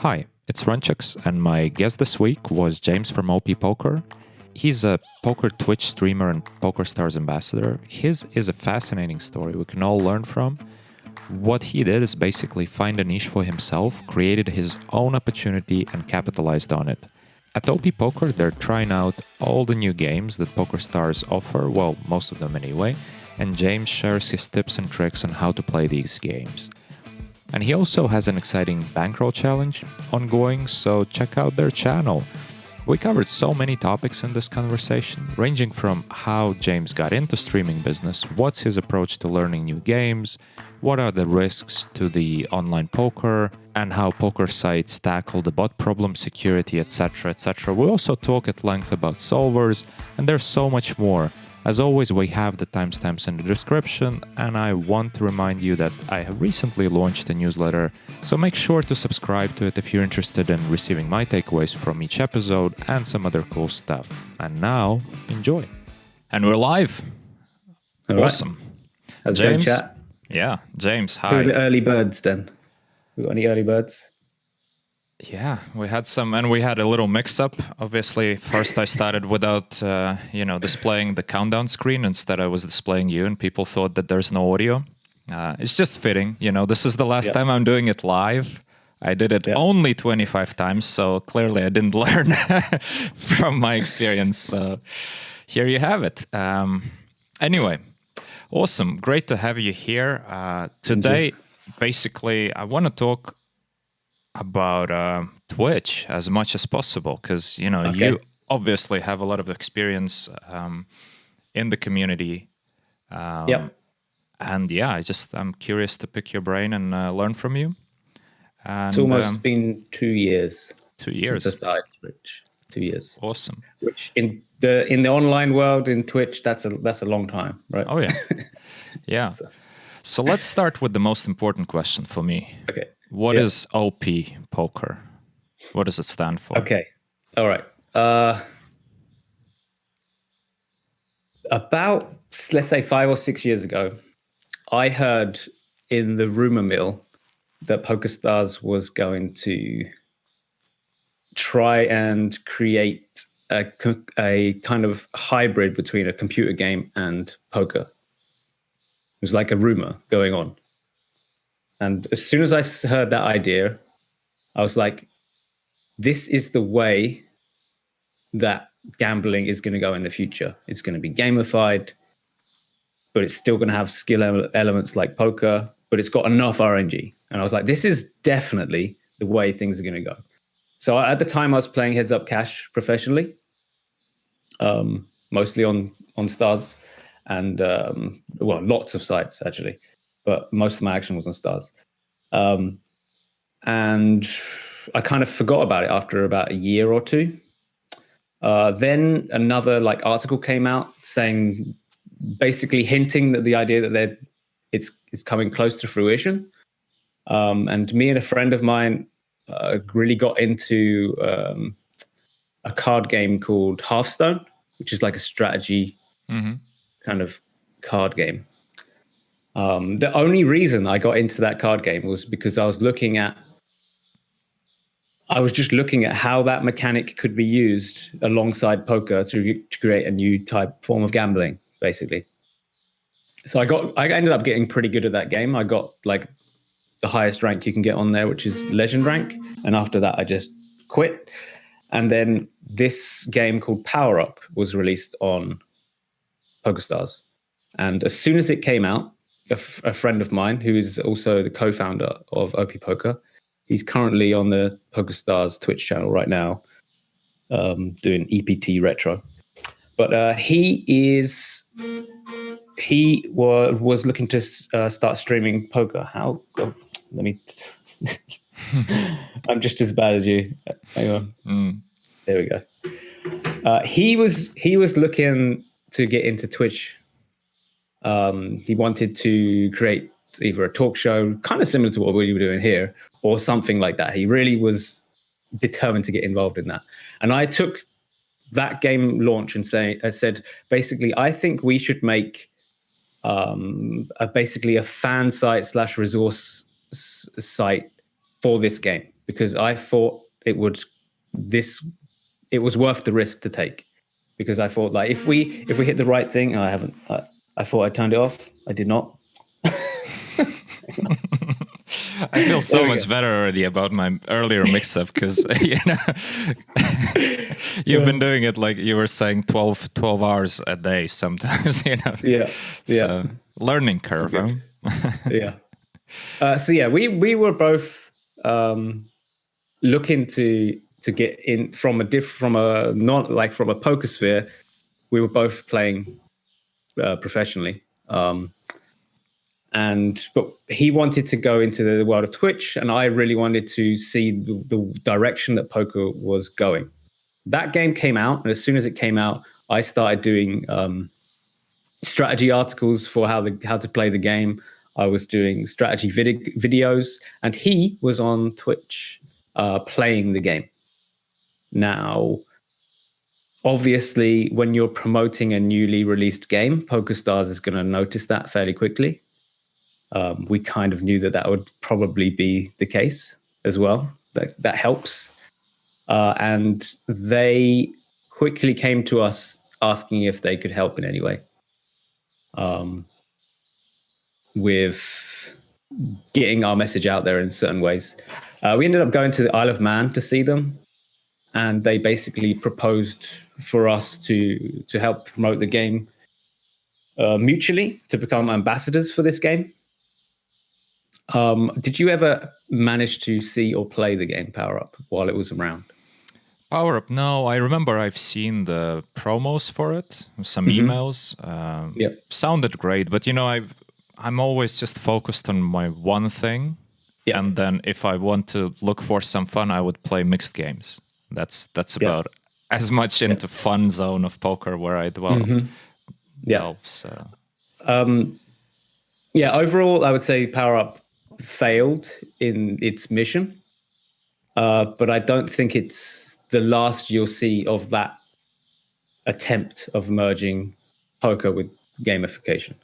Hi, it's Runchuks, and my guest this week was James from OP Poker. He's a poker Twitch streamer and PokerStars ambassador. His is a fascinating story we can all learn from. What he did is basically find a niche for himself, created his own opportunity, and capitalized on it. At OP Poker, they're trying out all the new games that PokerStars offer, well, most of them anyway, and James shares his tips and tricks on how to play these games. And he also has an exciting Bankroll challenge ongoing, so check out their channel. We covered so many topics in this conversation, ranging from how James got into streaming business, what's his approach to learning new games, what are the risks to the online poker, and how poker sites tackle the bot problem, security, etc., etc. We also talk at length about solvers, and there's so much more. As always, we have the timestamps in the description, and I want to remind you that I have recently launched a newsletter, so make sure to subscribe to it if you're interested in receiving my takeaways from each episode and some other cool stuff. And now, enjoy. And we're live. All awesome. Right. How's James? Chat? Yeah, James, hi. Who are the early birds then? We got any early birds? Yeah, we had some, and we had a little mix-up. Obviously, first I started without, displaying the countdown screen. Instead, I was displaying you, and people thought that there's no audio. It's just fitting. This is the last time I'm doing it live. I did it only 25 times, so clearly I didn't learn from my experience. So here you have it. Anyway, awesome. Great to have you here. Today, basically, I want to talk about Twitch as much as possible because you obviously have a lot of experience in the community. And I'm curious to pick your brain and learn from you. And, it's almost been 2 years. 2 years since I started Twitch. 2 years. Awesome. Which in the online world in Twitch, that's a long time, right? Oh yeah, yeah. So let's start with the most important question for me. Okay. What is OP Poker? What does it stand for? Okay. All right. About, let's say 5 or 6 years ago, I heard in the rumor mill that PokerStars was going to try and create a kind of hybrid between a computer game and poker. It was like a rumor going on. And as soon as I heard that idea, I was like, this is the way that gambling is going to go in the future. It's going to be gamified, but it's still going to have skill elements like poker, but it's got enough RNG. And I was like, this is definitely the way things are going to go. So at the time I was playing Heads Up Cash professionally, mostly on Stars and, lots of sites actually. But most of my action was on Stars. And I kind of forgot about it after about a year or two. Then another article came out saying, basically hinting that the idea that it's coming close to fruition. And me and a friend of mine really got into a card game called Hearthstone, which is like a strategy kind of card game. The only reason I got into that card game was because I was just looking at how that mechanic could be used alongside poker to create a new form of gambling, basically. So I ended up getting pretty good at that game. I got the highest rank you can get on there, which is legend rank. And after that, I just quit. And then this game called Power Up was released on PokerStars. And as soon as it came out, a friend of mine who is also the co-founder of OP Poker, he's currently on the PokerStars Twitch channel right now, doing EPT retro. But he was looking to start streaming poker. I'm just as bad as you. Hang on. There we go. He was looking to get into Twitch. He wanted to create either a talk show, kind of similar to what we were doing here, or something like that. He really was determined to get involved in that. And I took that game launch and said, basically, I think we should make basically a fan site / resource site for this game. because I thought it was worth the risk to take, because I thought, like, if we hit the right thing, I thought I turned it off. I did not. I feel so much better already about my earlier mix-up, because you've been doing it, like you were saying, 12 hours a day sometimes. Yeah. So, learning curve. Huh? Yeah. So yeah, we were both looking to get in from a poker sphere. We were both playing professionally. But he wanted to go into the world of Twitch, and I really wanted to see the direction that poker was going. That game came out, and as soon as it came out, I started doing strategy articles for how to play the game. I was doing strategy videos, and he was on Twitch playing the game. Now, obviously, when you're promoting a newly released game, PokerStars is going to notice that fairly quickly. We kind of knew that would probably be the case as well. That helps. And they quickly came to us asking if they could help in any way with getting our message out there in certain ways. We ended up going to the Isle of Man to see them, and they basically proposed for us to help promote the game mutually, to become ambassadors for this game. Did you ever manage to see or play the game Power Up while it was around? Power Up, no. I remember I've seen the promos for it, some emails. Sounded great, but I'm always just focused on my one thing. Yep. And then if I want to look for some fun, I would play mixed games. That's about as much into fun zone of poker where I dwell. Yeah. So. Overall, I would say Power Up failed in its mission, but I don't think it's the last you'll see of that attempt of merging poker with gamification.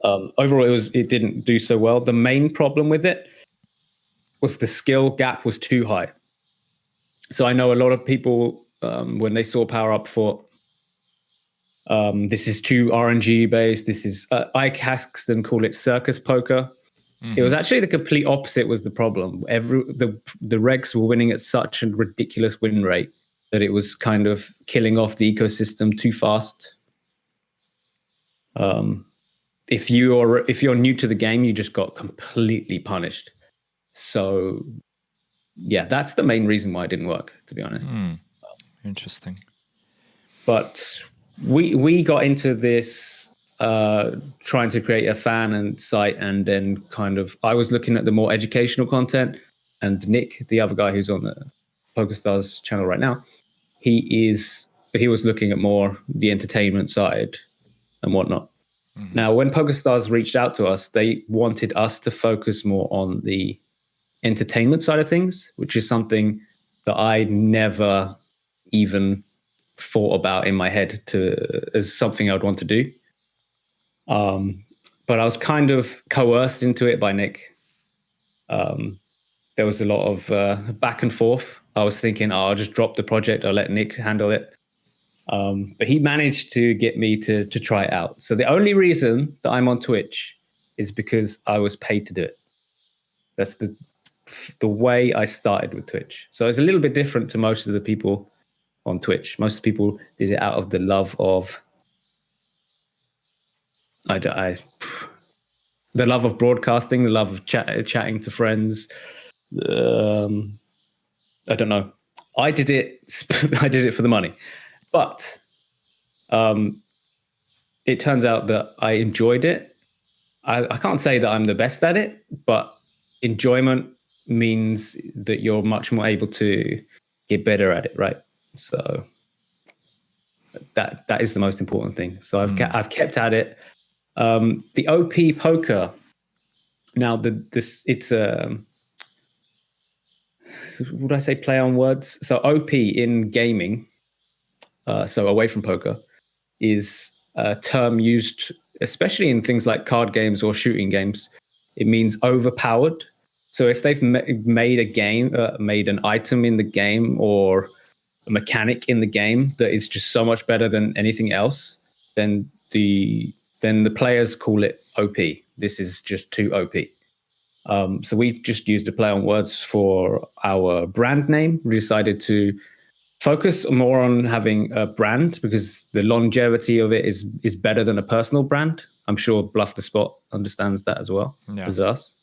Overall, it didn't do so well. The main problem with it was the skill gap was too high. So I know a lot of people, when they saw Power Up, thought, this is too RNG based. This is Ike Haxton called it circus poker. It was actually the complete opposite was the problem. The regs were winning at such a ridiculous win rate that it was kind of killing off the ecosystem too fast. If you're new to the game, you just got completely punished. So yeah, that's the main reason why it didn't work, to be honest. Interesting. But we got into this trying to create a fan and site, and then I was looking at the more educational content, and Nick, the other guy who's on the PokerStars channel right now, he was looking at more the entertainment side and whatnot. Now, when PokerStars reached out to us, they wanted us to focus more on the entertainment side of things, which is something that I never even thought about in my head as something I would want to do. But I was kind of coerced into it by Nick. There was a lot of back and forth. I was thinking, I'll just drop the project. I'll let Nick handle it. But he managed to get me to try it out. So the only reason that I'm on Twitch is because I was paid to do it. That's the way I started with Twitch. So it's a little bit different to most of the people on Twitch. Most people did it out of the love of the love of broadcasting, the love of chatting to friends. I don't know. I did it for the money, but it turns out that I enjoyed it. I can't say that I'm the best at it, but enjoyment means that you're much more able to get better at it, right? So that is the most important thing. So I've kept at it. The OP poker. Now it's would I say play on words? So OP in gaming, so away from poker, is a term used especially in things like card games or shooting games. It means overpowered. So if they've made a game, made an item in the game or a mechanic in the game that is just so much better than anything else, then the players call it OP. This is just too OP. So we just used a play on words for our brand name. We decided to focus more on having a brand because the longevity of it is better than a personal brand. I'm sure Bluff the Spot understands that as well as us.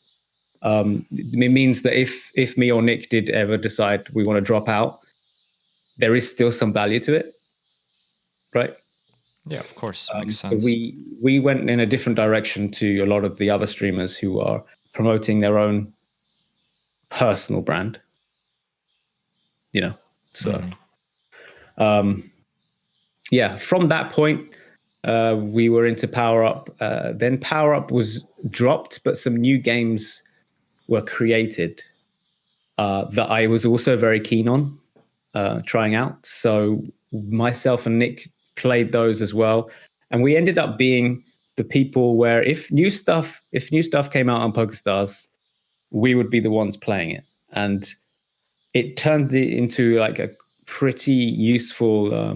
It means that if me or Nick did ever decide we want to drop out, there is still some value to it, right? Yeah, of course, makes So sense. we went in a different direction to a lot of the other streamers who are promoting their own personal brand. You know, so yeah. From that point, we were into Power Up. Then Power Up was dropped, but some new games were created that I was also very keen on trying out. So myself and Nick played those as well, and we ended up being the people where if new stuff came out on PokerStars, we would be the ones playing it, and it turned it into like a pretty useful,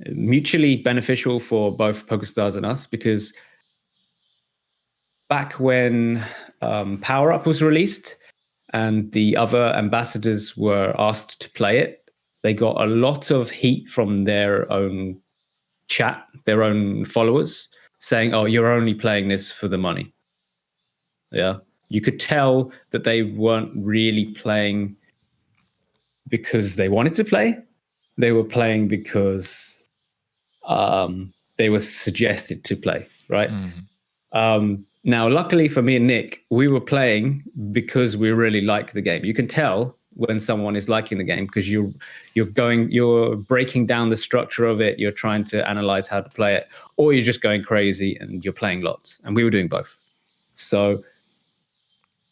mutually beneficial for both PokerStars and us, because back when Power Up was released and the other ambassadors were asked to play it, they got a lot of heat from their own chat, their own followers, saying, "Oh, you're only playing this for the money." Yeah, you could tell that they weren't really playing because they wanted to play. They were playing because they were suggested to play, right? Now, luckily for me and Nick, we were playing because we really like the game. You can tell when someone is liking the game because you're breaking down the structure of it. You're trying to analyze how to play it, or you're just going crazy and you're playing lots. And we were doing both. So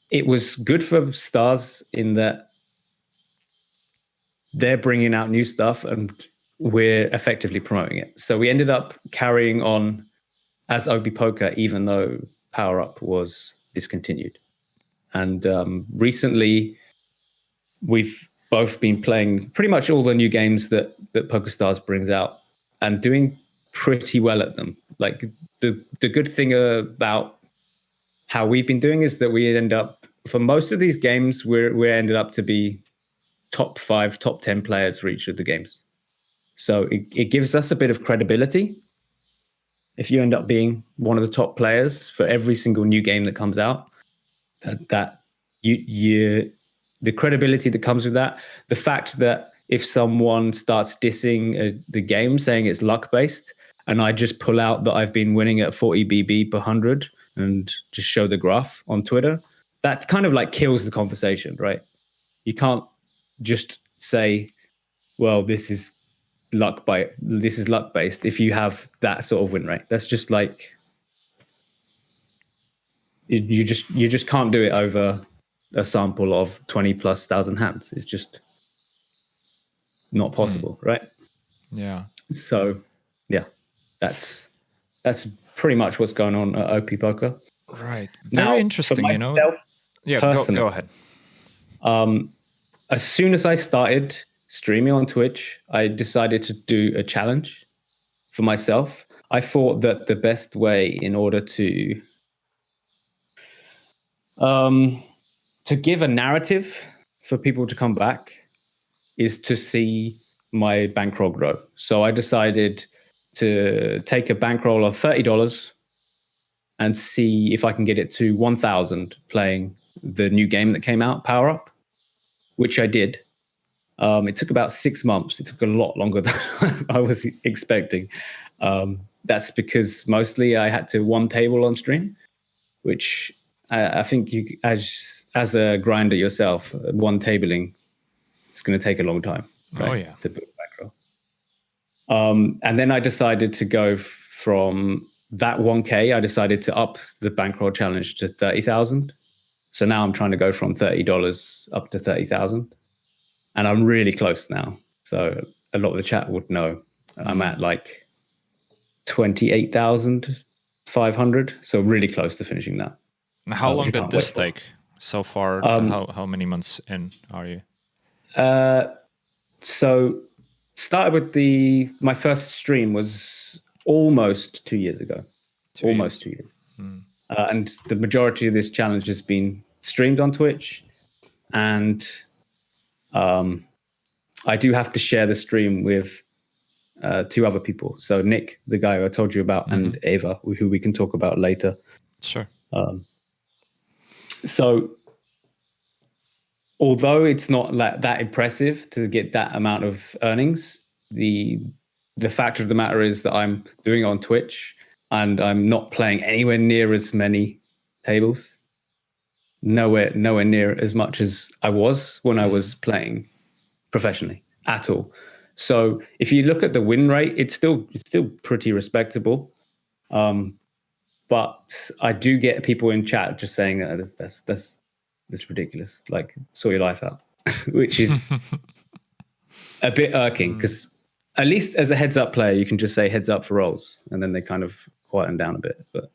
it was good for Stars in that they're bringing out new stuff and we're effectively promoting it. So we ended up carrying on as OP Poker, even though Power Up was discontinued. And recently, we've both been playing pretty much all the new games that PokerStars brings out and doing pretty well at them. Like the good thing about how we've been doing is that we end up, for most of these games, we ended up to be top 5, top 10 players for each of the games. So it gives us a bit of credibility. If you end up being one of the top players for every single new game that comes out, that you the credibility that comes with that, the fact that if someone starts dissing the game, saying it's luck based, and I just pull out that I've been winning at 40 BB per 100 and just show the graph on Twitter, that kind of like kills the conversation, right? You can't just say, well, this is luck based if you have that sort of win rate. That's just like you just can't do it over a sample of 20,000+ hands. It's just not possible, right? Yeah. So yeah, that's pretty much what's going on at OP Poker. Right. Now, Very interesting, for myself, Yeah, personally, go ahead. As soon as I started streaming on Twitch, I decided to do a challenge for myself. I thought that the best way in order to give a narrative for people to come back is to see my bankroll grow. So I decided to take a bankroll of $30 and see if I can get it to 1,000 playing the new game that came out, Power Up, which I did. It took about 6 months. It took a lot longer than I was expecting. That's because mostly I had to one table on stream, which I think you, as a grinder yourself, one tabling, it's going to take a long time. Right, Oh yeah. to build bankroll. And then I decided to go from that 1K. I decided to up the bankroll challenge to 30,000. So now I'm trying to go from $30 up to 30,000. And I'm really close now. So a lot of the chat would know I'm at like 28,500. So really close to finishing that. How which long I did can't this wait for. take so far? Um, How many months in are you? so started with my first stream was almost 2 years ago, 2 years. 2 years. Hmm. And the majority of this challenge has been streamed on Twitch, and I do have to share the stream with 2 other people. So Nick, the guy who I told you about, and Ava, who we can talk about later. Sure. So although it's not that impressive to get that amount of earnings, the fact of the matter is that I'm doing it on Twitch and I'm not playing anywhere near as many tables. Nowhere near as much as I was when I was playing professionally at all. So if you look at the win rate, it's still pretty respectable. But I do get people in chat just saying that's ridiculous. Like, sort your life out, which is a bit irking because at least as a heads up player, you can just say heads up for rolls, and then they kind of quieten down a bit. But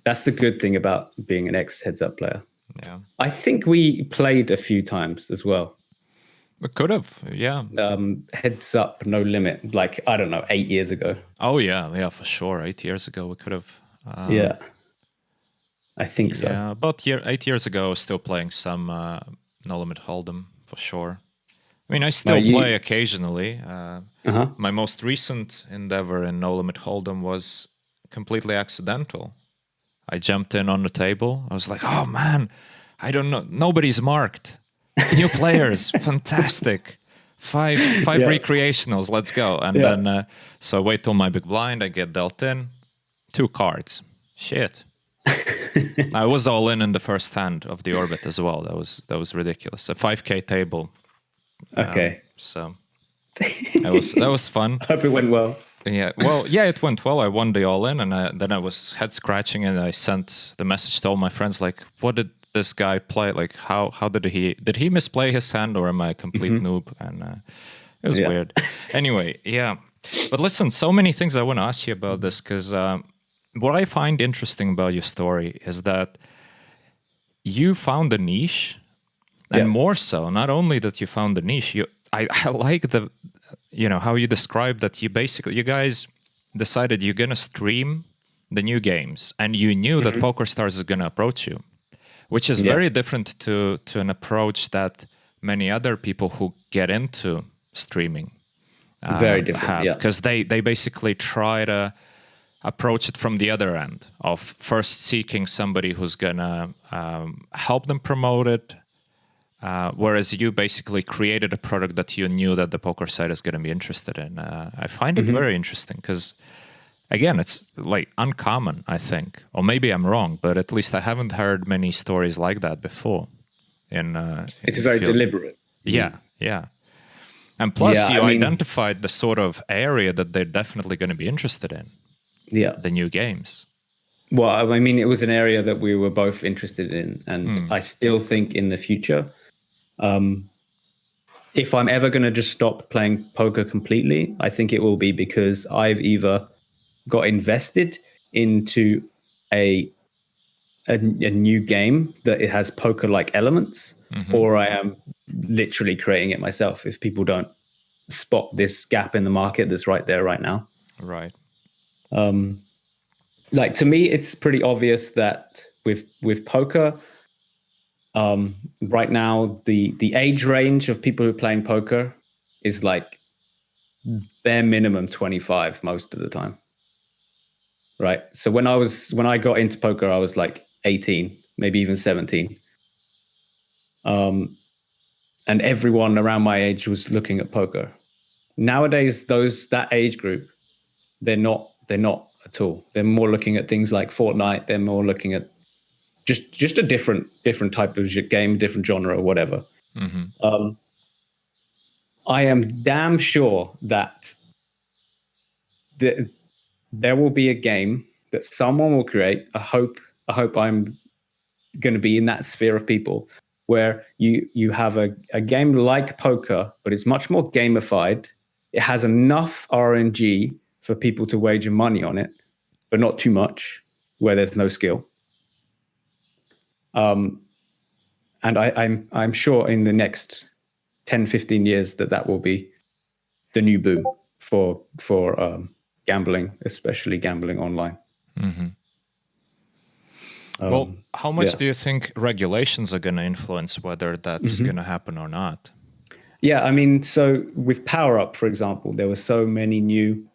that's the good thing about being an ex heads up player. Yeah. I think we played a few times as well. We could have, yeah. Heads up, no limit. Like, I don't know, 8 years ago. Oh yeah, for sure. 8 years ago, we could have. Yeah, I think so. Yeah, about 8 years ago, I was still playing some No Limit Hold'em for sure. I mean, I still play occasionally. My most recent endeavor in No Limit Hold'em was completely accidental. I jumped in on the table. I was like, oh man, I don't know. Nobody's marked. New players, fantastic. Five recreationals, let's go. And then, so I wait till my big blind, I get dealt in. 2 cards. Shit. I was all in the first hand of the orbit as well. That was ridiculous. A 5K table. Okay. So that was fun. I hope it went well. Yeah, well, yeah, it went well. I won the all in, and then I was head scratching, and I sent the message to all my friends like, "What did this guy play? Like, how did he misplay his hand, or am I a complete noob?" And it was weird. Anyway, yeah. But listen, so many things I want to ask you about this because what I find interesting about your story is that you found a niche, and more so, not only that you found a niche, I like the, how you described that you guys decided you're going to stream the new games, and you knew that PokerStars is going to approach you, which is very different to an approach that many other people who get into streaming very different have, because they basically try to approach it from the other end of first seeking somebody who's going to help them promote it, whereas you basically created a product that you knew that the poker side is going to be interested in. I find it very interesting because, again, it's like uncommon, I think. Or maybe I'm wrong, but at least I haven't heard many stories like that before. It's very deliberate. Yeah, yeah. And plus, you identified the sort of area that they're definitely going to be interested in. Yeah. The new games. Well, I mean, it was an area that we were both interested in. And I still think in the future, if I'm ever going to just stop playing poker completely, I think it will be because I've either got invested into a new game that it has poker-like elements, or I am literally creating it myself if people don't spot this gap in the market that's right there right now. Right. Like, to me, it's pretty obvious that with poker, right now, the age range of people who are playing poker is like bare minimum 25 most of the time. Right. So when I got into poker, I was like 18, maybe even 17. And everyone around my age was looking at poker. Nowadays, that age group, they're not at all. They're more looking at things like Fortnite. They're more looking at just a different type of game, different genre, or whatever. I am damn sure that there will be a game that someone will create. I hope I'm going to be in that sphere of people where you have a game like poker, but it's much more gamified. It has enough RNG for people to wager money on it, but not too much, where there's no skill. And I'm sure in the next 10, 15 years that will be the new boom for gambling, especially gambling online. Well, how much yeah. do you think regulations are going to influence whether that's going to happen or not? Yeah, I mean, so with Power Up, for example, there were so many new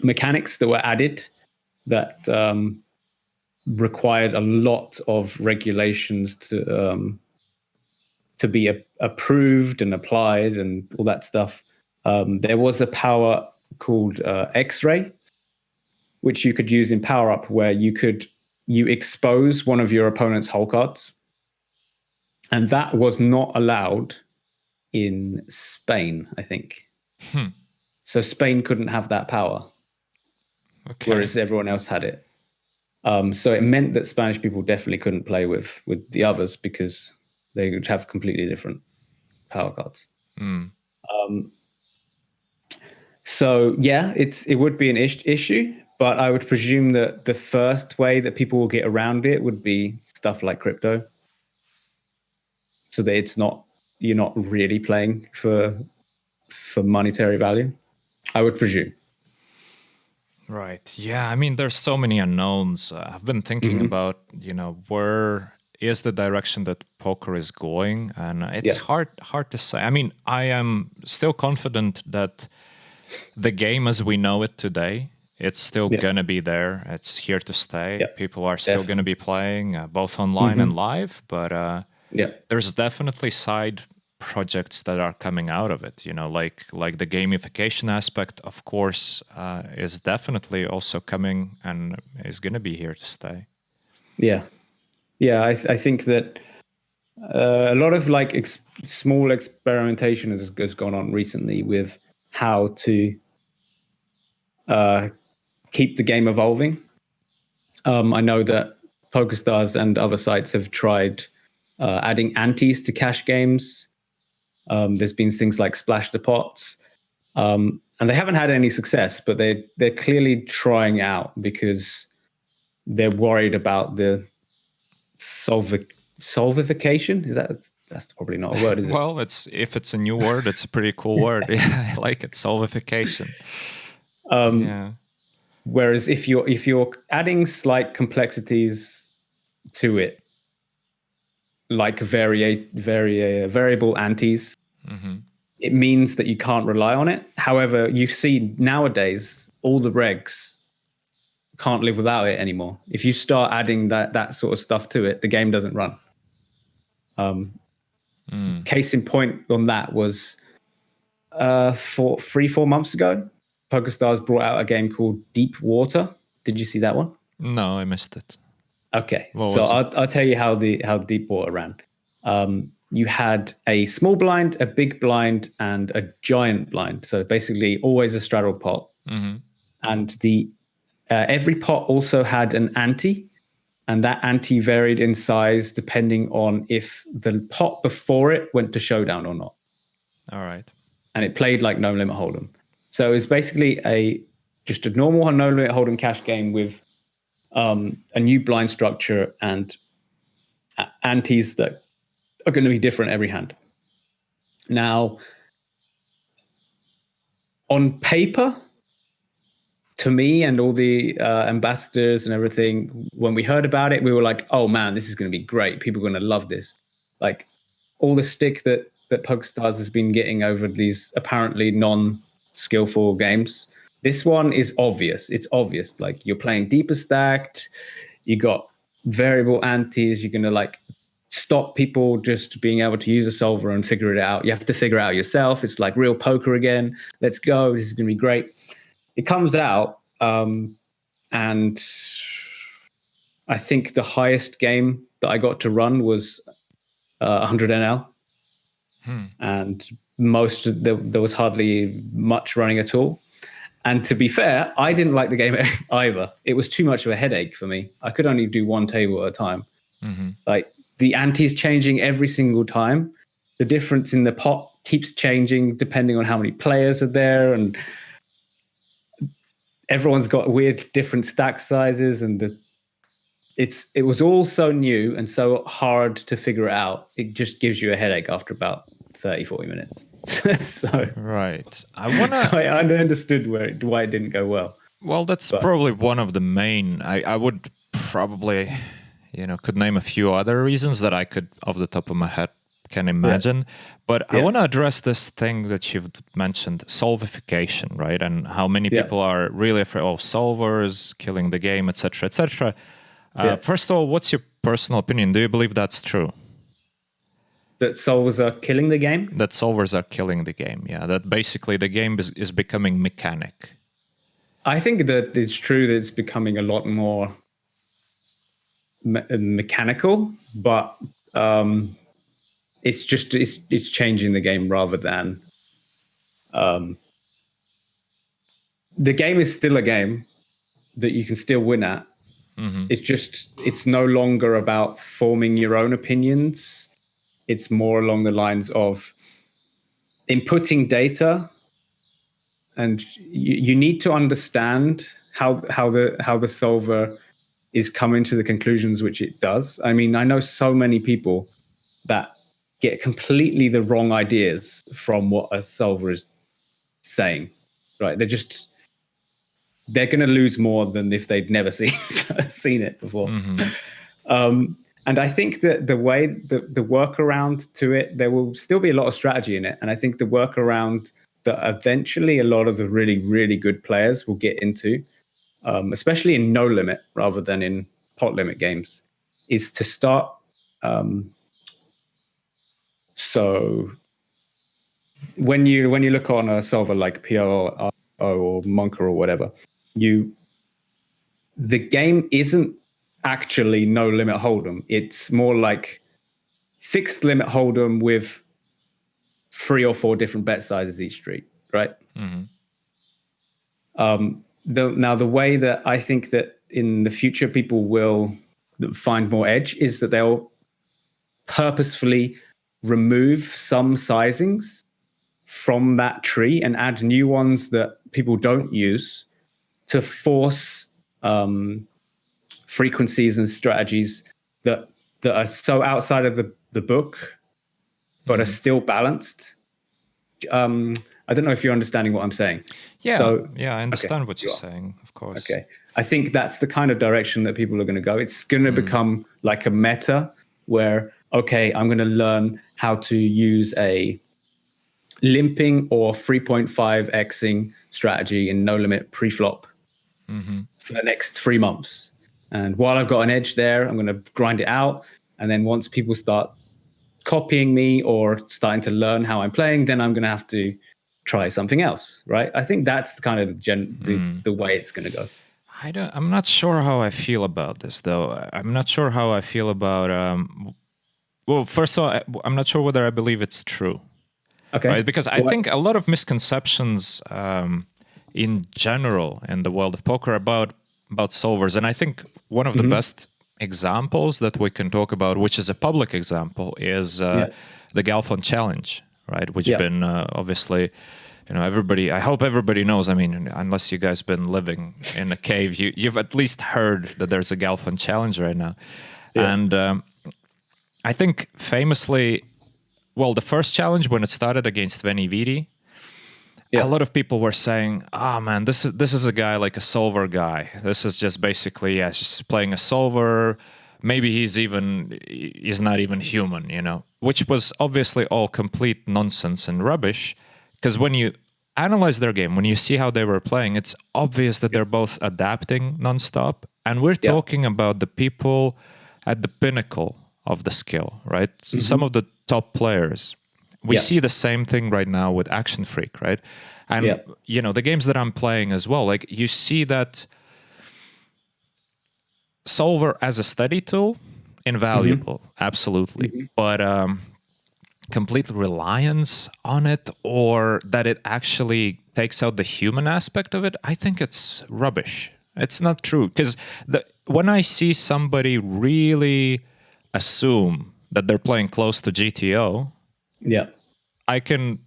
mechanics that were added that required a lot of regulations to be approved and applied and all that stuff. There was a power called X-Ray, which you could use in Power Up, where you expose one of your opponent's hole cards, and that was not allowed in Spain, I think. So Spain couldn't have that power, whereas everyone else had it. So it meant that Spanish people definitely couldn't play with the others because they would have completely different power cards. So yeah, it would be an issue, but I would presume that the first way that people will get around it would be stuff like crypto, so that you're not really playing for monetary value, I would presume. Right. Yeah. I mean, there's so many unknowns. I've been thinking about, where is the direction that poker is going, and it's hard to say. I mean, I am still confident that the game as we know it today, it's still gonna be there. It's here to stay. People are still gonna be playing both online and live, but there's definitely side projects that are coming out of it, like the gamification aspect, of course, is definitely also coming and is going to be here to stay. I think that a lot of like small experimentation has gone on recently with how to keep the game evolving. I know that PokerStars and other sites have tried adding antes to cash games. There's been things like Splash the Pots, and they haven't had any success, but they're clearly trying out because they're worried about the solvification. That's probably not a word, is it? Well, if it's a new word, it's a pretty cool word. Yeah, I like it. Solvification. Yeah. Whereas if you're adding slight complexities to it, like variable antes, it means that you can't rely on it. However, you see nowadays all the regs can't live without it anymore. If you start adding that sort of stuff to it, the game doesn't run. Case in point on that was 4 months ago, PokerStars brought out a game called Deep Water. Did you see that one? No, I missed it. Okay, so I'll tell you how Deep Water ran. You had a small blind, a big blind, and a giant blind. So basically, always a straddle pot. And every pot also had an ante, and that ante varied in size depending on if the pot before it went to showdown or not. All right. And it played like No Limit Hold'em. So it's basically just a normal No Limit Hold'em cash game with a new blind structure and antes that are going to be different every hand. Now, on paper, to me and all the ambassadors and everything, when we heard about it, we were like, oh man, this is going to be great. People are going to love this. Like all the stick that PokerStars has been getting over these apparently non-skillful games, this one is obvious. It's obvious. Like you're playing deeper stacked, you got variable antes, you're going to like stop people just being able to use a solver and figure it out. You have to figure it out yourself. It's like real poker again. Let's go. This is going to be great. It comes out, and I think the highest game that I got to run was 100 NL. And there was hardly much running at all. And to be fair, I didn't like the game either. It was too much of a headache for me. I could only do one table at a time. Like the ante's changing every single time. The difference in the pot keeps changing depending on how many players are there, and everyone's got weird different stack sizes, and it was all so new and so hard to figure out. It just gives you a headache after about 30, 40 minutes. so Right. I want so to. I understood why it didn't go well. Well, that's But probably one of the main. I would probably, could name a few other reasons that I could, off the top of my head, can imagine. But I want to address this thing that you've mentioned, solvification, right? And how many people are really afraid of solvers, killing the game, etc., etc. First of all, what's your personal opinion? Do you believe that's true? That solvers are killing the game? That solvers are killing the game, yeah. That basically the game is becoming mechanic. I think that it's true that it's becoming a lot more mechanical, but it's just it's changing the game rather than the game is still a game that you can still win at. It's no longer about forming your own opinions. It's more along the lines of inputting data, and you need to understand how the solver is coming to the conclusions which it does. I mean, I know so many people that get completely the wrong ideas from what a solver is saying. Right? They're going to lose more than if they'd never seen it before. And I think that the way the workaround to it, there will still be a lot of strategy in it. And I think the workaround that eventually a lot of the really, really good players will get into, especially in no limit rather than in pot limit games, is to start. So when you look on a solver like PO or Monker or whatever, the game isn't actually no limit hold'em. It's more like fixed limit hold'em with 3 or 4 different bet sizes each street, right? Now the way that I think that in the future people will find more edge is that they'll purposefully remove some sizings from that tree and add new ones that people don't use to force frequencies and strategies that are so outside of the book, but are still balanced. I don't know if you're understanding what I'm saying. Yeah, I understand what you're saying, of course. Okay. I think that's the kind of direction that people are going to go. It's going to become like a meta where, okay, I'm going to learn how to use a limping or 3.5xing strategy in no limit pre-flop for the next 3 months. And while I've got an edge there, I'm going to grind it out. And then once people start copying me or starting to learn how I'm playing, then I'm going to have to try something else, right? I think that's the kind of the way it's going to go. I'm not sure how I feel about this, though. I'm not sure how I feel about. Well, first of all, I'm not sure whether I believe it's true. Okay. Right? Because I think a lot of misconceptions in general in the world of poker about solvers, and I think one of the best examples that we can talk about, which is a public example, is the Galfond Challenge, right? Which has been obviously, everybody. I hope everybody knows. I mean, unless you guys been living in a cave, you've at least heard that there's a Galfond Challenge right now, and I think famously. Well, the first challenge when it started against Venividi, a lot of people were saying, "Oh man, this is a guy like a solver guy. This is just basically just playing a solver. Maybe he's not even human, Which was obviously all complete nonsense and rubbish. Because when you analyze their game, when you see how they were playing, it's obvious that they're both adapting nonstop, and we're talking about the people at the pinnacle of the skill, right? Some of the top players. We see the same thing right now with Action Freak, right? And, the games that I'm playing as well, like you see that solver as a study tool, invaluable, absolutely. But complete reliance on it or that it actually takes out the human aspect of it, I think it's rubbish. It's not true. Because when I see somebody really assume that they're playing close to GTO, I can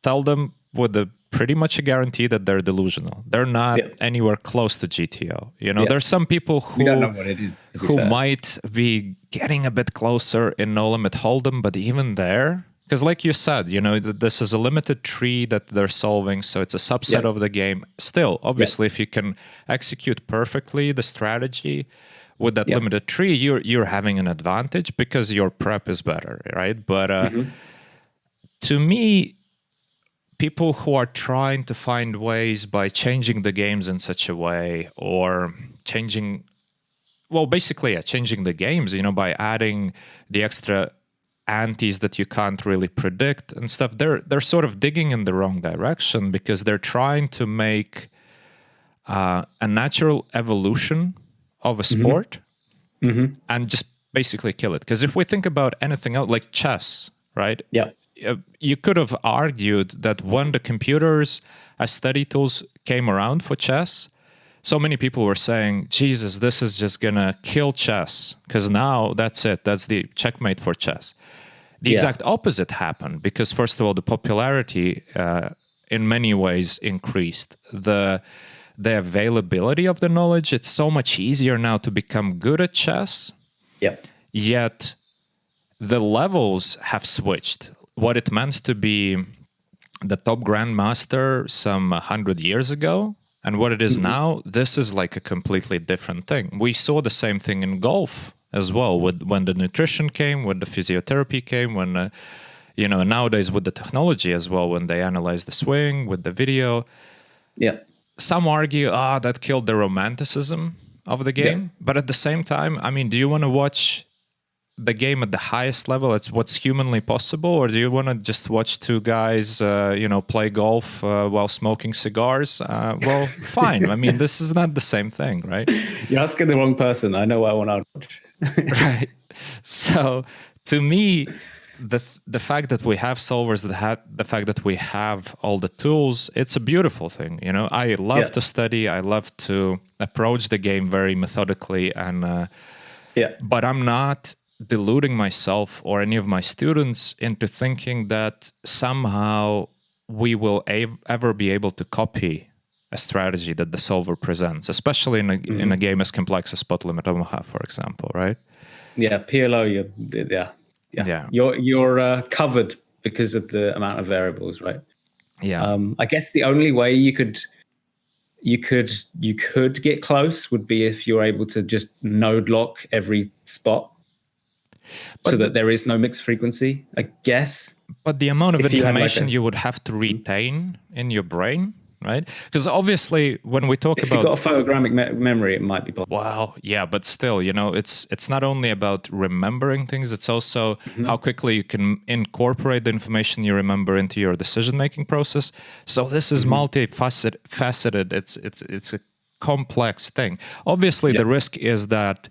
tell them with a pretty much a guarantee that they're delusional. They're not anywhere close to GTO. You know, there's some people We don't know who what it is, to be who fair. might be getting a bit closer in No Limit Hold'em, but even there, because like you said, you know, this is a limited tree that they're solving, so it's a subset of the game. Still, obviously, if you can execute perfectly the strategy with that limited tree, you're having an advantage because your prep is better, right? But to me, people who are trying to find ways by changing the games in such a way, or changing, well, basically, changing the games, you know, by adding the extra antes that you can't really predict and stuff, they're sort of digging in the wrong direction, because they're trying to make a natural evolution of a sport and just basically kill it. Because if we think about anything else, like chess, right? Yeah. You could have argued that when the computers as study tools came around for chess, so many people were saying, Jesus, this is just going to kill chess, because now that's it. That's the checkmate for chess. The exact opposite happened, because first of all, the popularity in many ways increased. The availability of the knowledge, it's so much easier now to become good at chess. Yet the levels have switched. What it meant to be the top grandmaster some 100 years ago and what it is now, this is like a completely different thing. We saw the same thing in golf as well, when the nutrition came, when the physiotherapy came, when you know, nowadays with the technology as well, when they analyze the swing with the video. Some argue, that killed the romanticism of the game. But at the same time, I mean, do you want to watch the game at the highest level? It's what's humanly possible, or do you want to just watch two guys, you know, play golf while smoking cigars? Well, fine. I mean, this is not the same thing, right? You're asking the wrong person. I know what I want to watch. Right. So, to me, the fact that we have solvers, the fact that we have all the tools, it's a beautiful thing. You know, I love to study. I love to approach the game very methodically, and but I'm not deluding myself or any of my students into thinking that somehow we will ever be able to copy a strategy that the solver presents, especially in a game as complex as Spot Limit Omaha, for example, right? PLO, you're covered because of the amount of variables, right? I guess the only way you could get close would be if you're able to just node lock every spot, so that there is no mixed frequency, I guess. But the amount of information you would have to retain in your brain, right? Because obviously, when we talk if about, you've got a photogrammic memory, it might be possible. Wow, yeah, but still, you know, it's not only about remembering things; it's also how quickly you can incorporate the information you remember into your decision-making process. So this is multifaceted. It's a complex thing. Obviously, the risk is that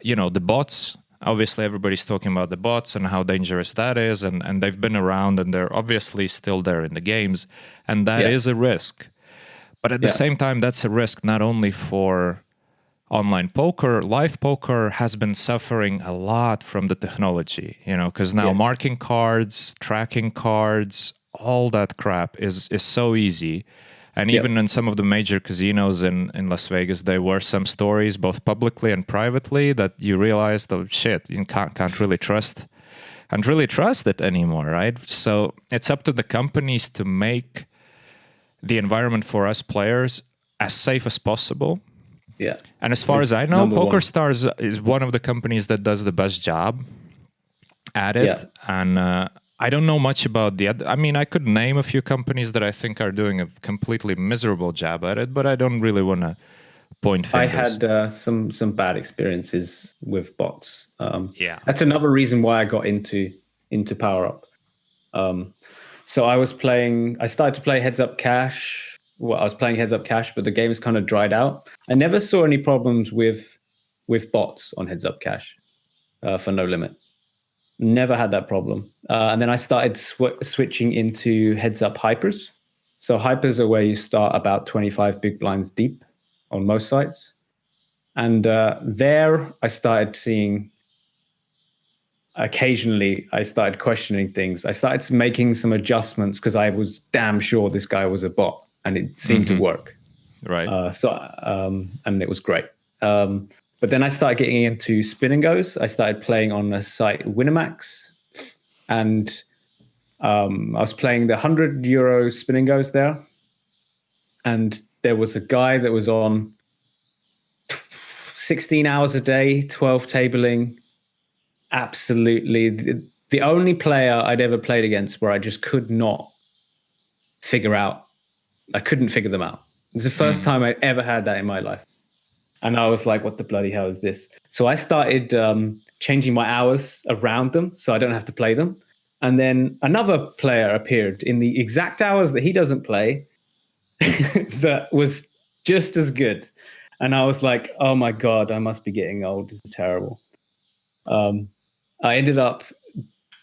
you know, the bots. Obviously, everybody's talking about the bots and how dangerous that is, and they've been around, and they're obviously still there in the games, and that is a risk. But at the same time, that's a risk not only for online poker. Live poker has been suffering a lot from the technology, you know, because now marking cards, tracking cards, all that crap is so easy. And even in some of the major casinos in Las Vegas, there were some stories, both publicly and privately, that you realized, oh shit, you can't really trust it anymore, right? So it's up to the companies to make the environment for us players as safe as possible. And as far as I know, PokerStars is one of the companies that does the best job at it. And I don't know much about the other. I mean, I could name a few companies that I think are doing a completely miserable job at it, but I don't really want to point fingers. I had some bad experiences with bots. That's another reason why I got into Power Up. So I started to play Heads Up Cash. Well, I was playing Heads Up Cash, but the game's kind of dried out. I never saw any problems with bots on Heads Up Cash for No Limit. Never had that problem. And then I started switching into Heads Up Hypers. So Hypers are where you start about 25 big blinds deep on most sites. And there I started seeing occasionally I started questioning things. I started making some adjustments because I was damn sure this guy was a bot, and it seemed to work. Right. And it was great. But then I started getting into spin and goes. I started playing on a site, Winamax, and I was playing the €100 spin and goes there. And there was a guy that was on 16 hours a day, 12 tabling. Absolutely. The only player I'd ever played against where I just could not figure out. I couldn't figure them out. It was the first time I'd ever had that in my life. And I was like, what the bloody hell is this? So I started changing my hours around them so I don't have to play them. And then another player appeared in the exact hours that he doesn't play that was just as good. And I was like, oh my God, I must be getting old. This is terrible. I ended up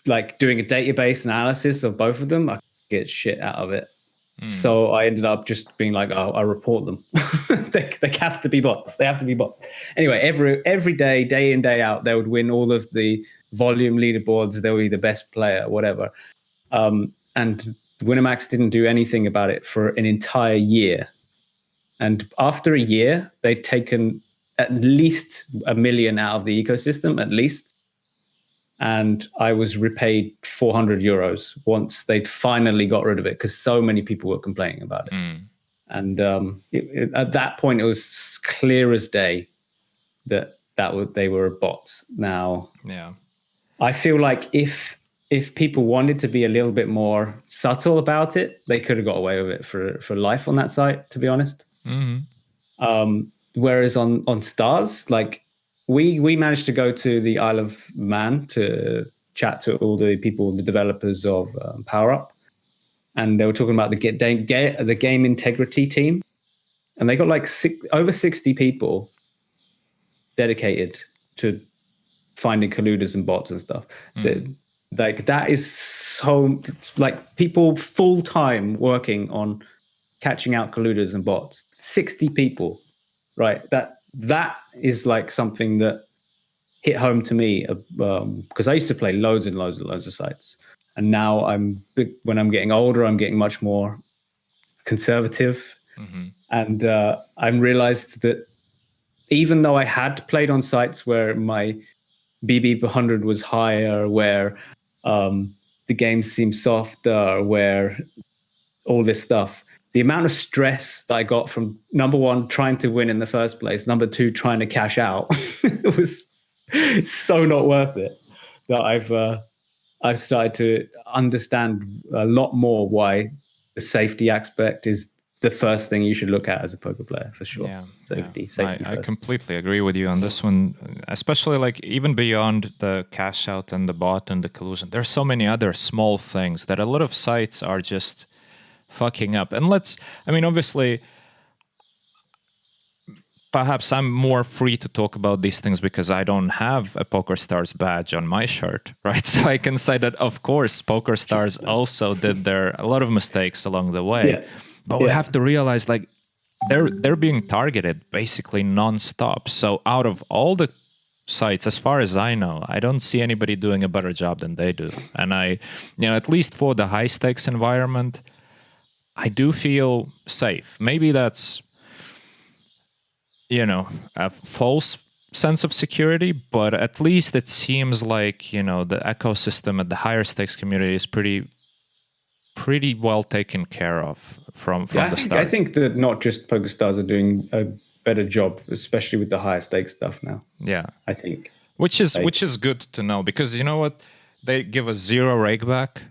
like doing a database analysis of both of them. I get shit out of it. So I ended up just being like, oh, I report them. they have to be bots. They have to be bots. Anyway, every day, day in, day out, they would win all of the volume leaderboards. They would be the best player, whatever. And Winamax didn't do anything about it for an entire year. And after a year, they'd taken at least $1 million out of the ecosystem, at least. And I was repaid €400 once they'd finally got rid of it because so many people were complaining about it. And at that point, it was clear as day that they were bots. Now, I feel like if people wanted to be a little bit more subtle about it, they could have got away with it for life on that site, to be honest. Whereas on Stars, like we managed to go to the Isle of Man to chat to all the people, the developers of Power Up, and they were talking about the game integrity team, and they got like over 60 people dedicated to finding colluders and bots and stuff. That is so like people full time working on catching out colluders and bots. 60 people, right? That is like something that hit home to me because I used to play loads and loads and loads of sites, and now when I'm getting older, I'm getting much more conservative, and I realized that even though I had played on sites where my BB per 100 was higher, where the game seemed softer, where all this stuff, the amount of stress that I got from, number one, trying to win in the first place, number two, trying to cash out, it was so not worth it that I've started to understand a lot more why the safety aspect is the first thing you should look at as a poker player, for sure. Safety I completely agree with you on this one, especially like even beyond the cash out and the bot and the collusion. There's so many other small things that a lot of sites are just fucking up. And obviously, perhaps I'm more free to talk about these things because I don't have a PokerStars badge on my shirt, right? So I can say that, of course, PokerStars also did a lot of mistakes along the way. But we have to realize, like, they're being targeted basically nonstop. So out of all the sites, as far as I know, I don't see anybody doing a better job than they do. And at least for the high stakes environment, I do feel safe. Maybe that's, a false sense of security, but at least it seems like, the ecosystem at the higher stakes community is pretty well taken care of from the start. I think that not just PokerStars are doing a better job, especially with the higher stakes stuff now. Yeah. I think. Which is good to know, because you know what? They give us 0 rake back.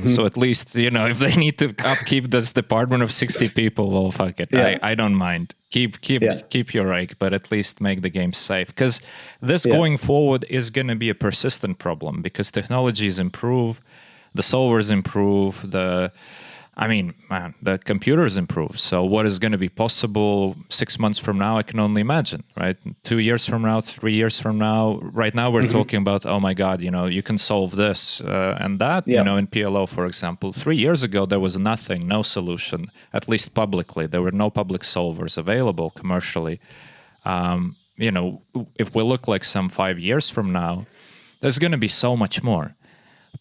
So at least, if they need to upkeep this department of 60 people, well, fuck it. Yeah. I don't mind. Keep your rake, but at least make the game safe. Because this going forward is going to be a persistent problem because technologies improve, the solvers improve, the computers improve. So what is going to be possible 6 months from now, I can only imagine, right? 2 years from now, 3 years from now. Right now, we're talking about, oh my God, you can solve this and that, in PLO, for example. 3 years ago, there was nothing, no solution, at least publicly. There were no public solvers available commercially. If we look like some 5 years from now, There's going to be so much more.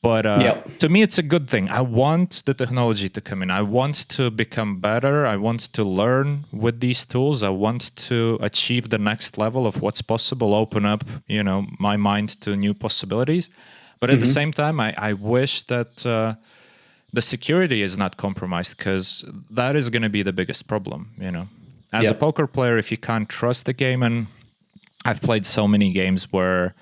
But Yep. to me, it's a good thing. I want the technology to come in. I want to become better. I want to learn with these tools. I want to achieve the next level of what's possible, open up, my mind to new possibilities. But at the same time, I wish that the security is not compromised, because that is going to be the biggest problem, As a poker player, if you can't trust the game, and I've played so many games where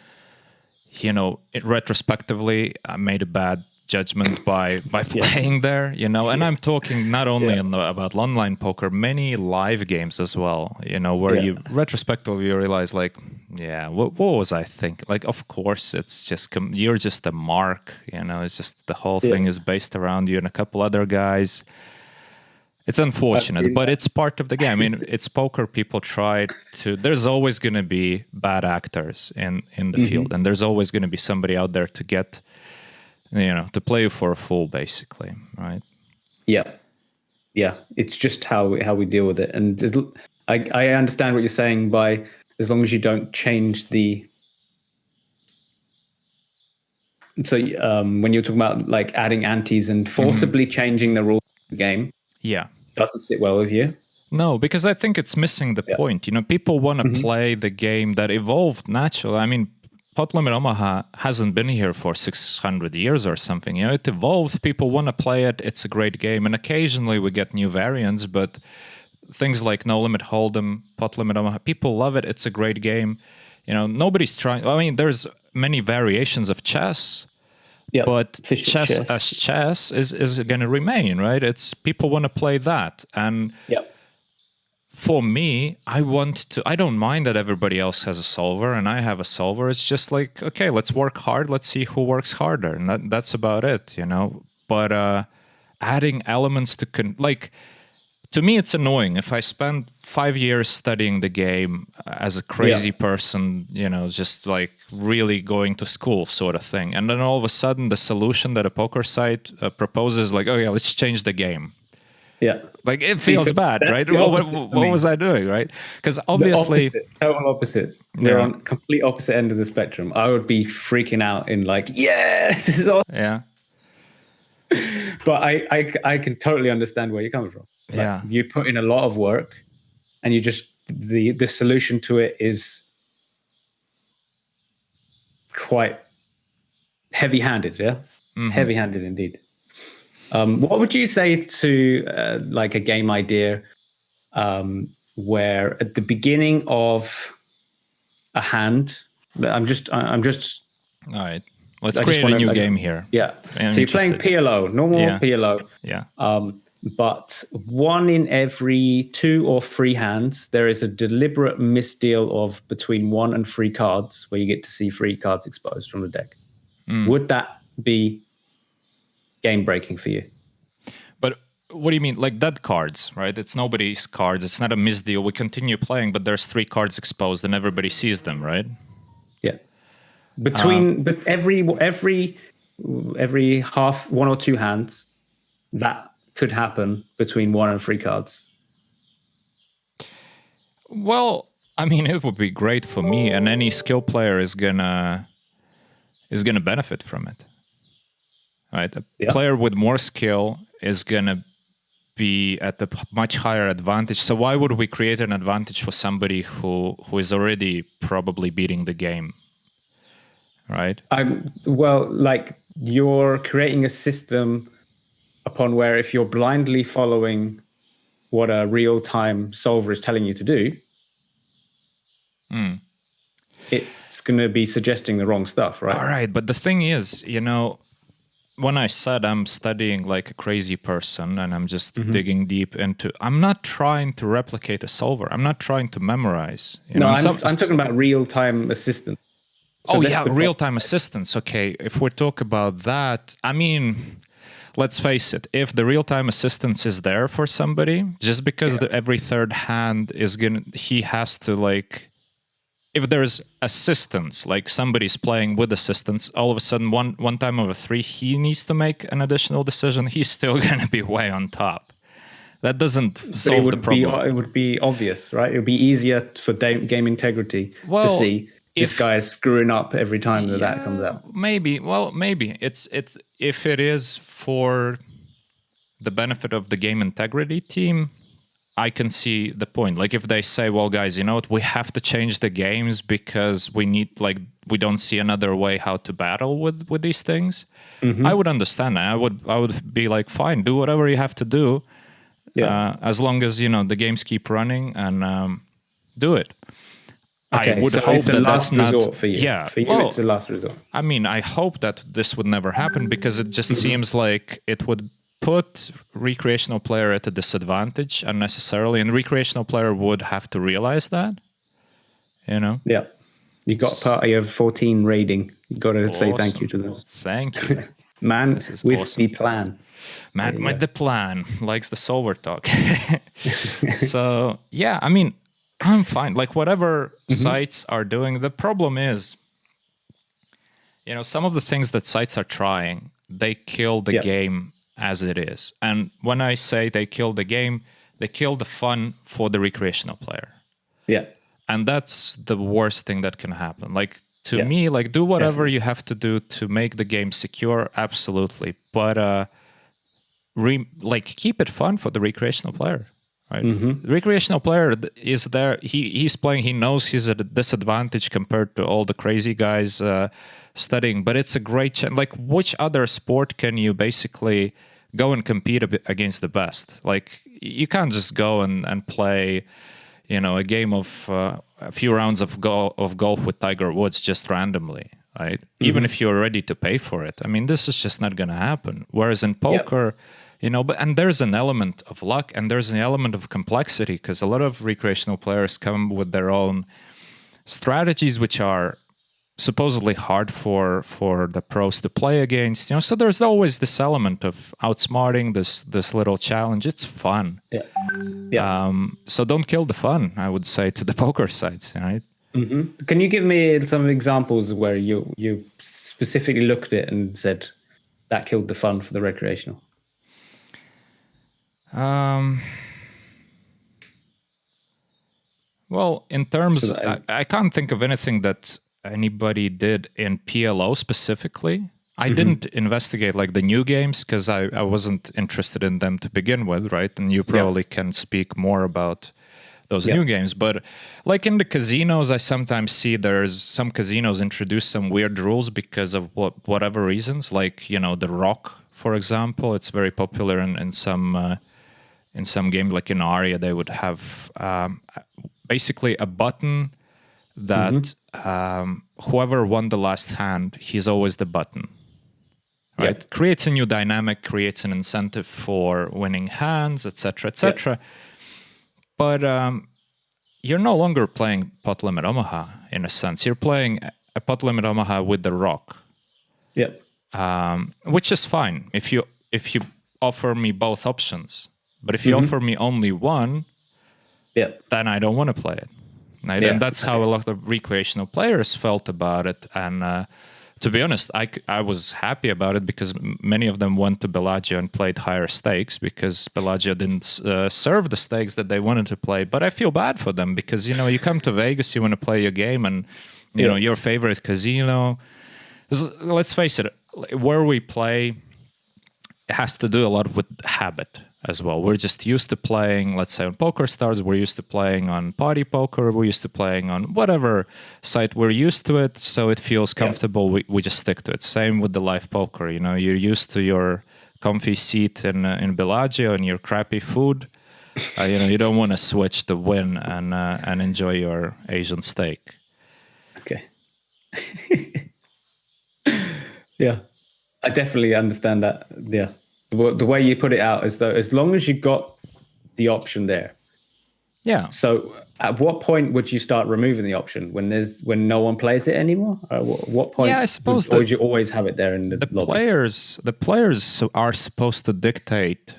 retrospectively, I made a bad judgment by playing there, and I'm talking not only about online poker, many live games as well, where you retrospectively realize, like, what was I thinking? Like, of course, it's just, you're just a mark, it's just the whole thing is based around you and a couple other guys. It's unfortunate, but it's part of the game. I mean, it's poker. People try to. There's always going to be bad actors in the field, and there's always going to be somebody out there to get, to play you for a fool, basically, right? Yeah, yeah. It's just how we deal with it, and I understand what you're saying by as long as you don't change the. So when you're talking about like adding antes and forcibly changing the rules of the game. Yeah. Doesn't sit well with you? No, because I think it's missing the point. People want to play the game that evolved naturally. I mean, Pot Limit Omaha hasn't been here for 600 years or something. It evolved. People want to play it. It's a great game. And occasionally we get new variants, but things like No Limit Hold'em, Pot Limit Omaha, people love it. It's a great game. Nobody's trying. I mean, there's many variations of chess. Yep. But chess as chess is going to remain, right? It's people want to play that. And for me, I don't mind that everybody else has a solver and I have a solver. It's just like, okay, let's work hard. Let's see who works harder. And that's about it, But adding elements to me, it's annoying. If I spend 5 years studying the game as a crazy person, just like really going to school sort of thing, and then all of a sudden the solution that a poker site proposes, like, oh yeah, let's change the game. Yeah. Like, it feels bad, right? Well, what was I doing, right? Because obviously... Total opposite. They're on complete opposite end of the spectrum. I would be freaking out in like, this is awesome. Yeah. But I can totally understand where you're coming from. Like, you put in a lot of work, and you just the solution to it is quite heavy-handed. Yeah, heavy-handed indeed. What would you say to like a game idea where at the beginning of a hand, I'm just all right. Let's create a new game here. Yeah. So you're playing PLO, normal PLO. Yeah. But one in every 2 or 3 hands, there is a deliberate misdeal of between 1 and 3 cards where you get to see 3 cards exposed from the deck. Would that be game breaking for you? But what do you mean? Like dead cards, right? It's nobody's cards. It's not a misdeal. We continue playing, but there's 3 cards exposed and everybody sees them, right? Yeah. But every half 1 or 2 hands, that could happen between 1 and 3 cards. Well, I mean, it would be great for me, and any skill player is gonna benefit from it. Right? A player with more skill is gonna be at a much higher advantage. So why would we create an advantage for somebody who is already probably beating the game? Right? Well, like you're creating a system upon where if you're blindly following what a real-time solver is telling you to do, it's going to be suggesting the wrong stuff, right? All right, but the thing is, when I said I'm studying like a crazy person and I'm just digging deep into, I'm not trying to replicate a solver. I'm not trying to memorize. I'm talking about real-time assistance. So real-time assistance. Okay, if we talk about that, I mean, let's face it, if the real-time assistance is there for somebody, just because every third hand is he has to like, if there's assistance, like somebody's playing with assistance, all of a sudden one time over 3, he needs to make an additional decision, he's still going to be way on top. That doesn't solve the problem. It would be obvious, right? It would be easier for game integrity to see this guy is screwing up every time that comes out. Maybe. Well, maybe it's if it is for the benefit of the game integrity team, I can see the point. Like if they say, well, guys, you know what, we have to change the games because we don't see another way how to battle with these things. I would understand that. I would be like, fine, do whatever you have to do. As long as, you know, the games keep running and do it. Okay, I would so hope it's a that last that's resort not, for you. Yeah. For you, it's a last resort. I mean, I hope that this would never happen because it just seems like it would put recreational player at a disadvantage unnecessarily, and recreational player would have to realize that, you know? Yeah. You got part of your 14 rating. You got to say thank you to them. Thank you. Man with awesome. the plan. Man with the plan, likes the solver talk. So, yeah, I mean, I'm fine. Like whatever sites are doing, the problem is, you know, some of the things that sites are trying, they kill the game as it is. And when I say they kill the game, they kill the fun for the recreational player. Yeah. And that's the worst thing that can happen. Like to me, like do whatever you have to do to make the game secure, absolutely. But like keep it fun for the recreational player. Right? The recreational player is there. He's playing. He knows he's at a disadvantage compared to all the crazy guys studying. But it's a great chance. Like, which other sport can you basically go and compete against the best? Like, you can't just go and play, you know, a game of a few rounds of golf with Tiger Woods just randomly, right? Even if you're ready to pay for it. I mean, this is just not going to happen. Whereas in poker. You know, and there's an element of luck and there's an element of complexity because a lot of recreational players come with their own strategies, which are supposedly hard for the pros to play against. You know, so there's always this element of outsmarting, this little challenge. It's fun. So don't kill the fun, I would say, to the poker sites, right? Can you give me some examples where you specifically looked at it and said that killed the fun for the recreational? Well, in terms, I can't think of anything that anybody did in PLO specifically. I didn't investigate like the new games because I wasn't interested in them to begin with, right? And you probably can speak more about those new games. But like in the casinos, I sometimes see there's some casinos introduce some weird rules because of whatever reasons. Like, you know, the Rock, for example, it's very popular in some games, like in Aria, they would have basically a button that whoever won the last hand, he's always the button. Right? Creates a new dynamic, creates an incentive for winning hands, etc., etc. But you're no longer playing Pot Limit Omaha in a sense. You're playing a Pot Limit Omaha with the Rock. Which is fine if you offer me both options. But if you offer me only one, then I don't want to play it. Right? And that's how a lot of recreational players felt about it. And to be honest, I was happy about it because many of them went to Bellagio and played higher stakes because Bellagio didn't serve the stakes that they wanted to play. But I feel bad for them because, you know, you come to Vegas, you want to play your game and, you know, your favorite casino. Let's face it, where we play has to do a lot with habit as well. We're just used to playing, let's say on PokerStars, we're used to playing on Party Poker, we're used to playing on whatever site, we're used to it, so it feels comfortable, we just stick to it. Same with the live poker, you know, you're used to your comfy seat in Bellagio and your crappy food. You know, you don't want to switch to win and enjoy your Asian steak. Okay. Yeah, I definitely understand that. Yeah. The way you put it out is that as long as you've got the option there. Yeah. So at what point would you start removing the option? When no one plays it anymore? What point? Yeah, I suppose or would you always have it there in the lobby? The players are supposed to dictate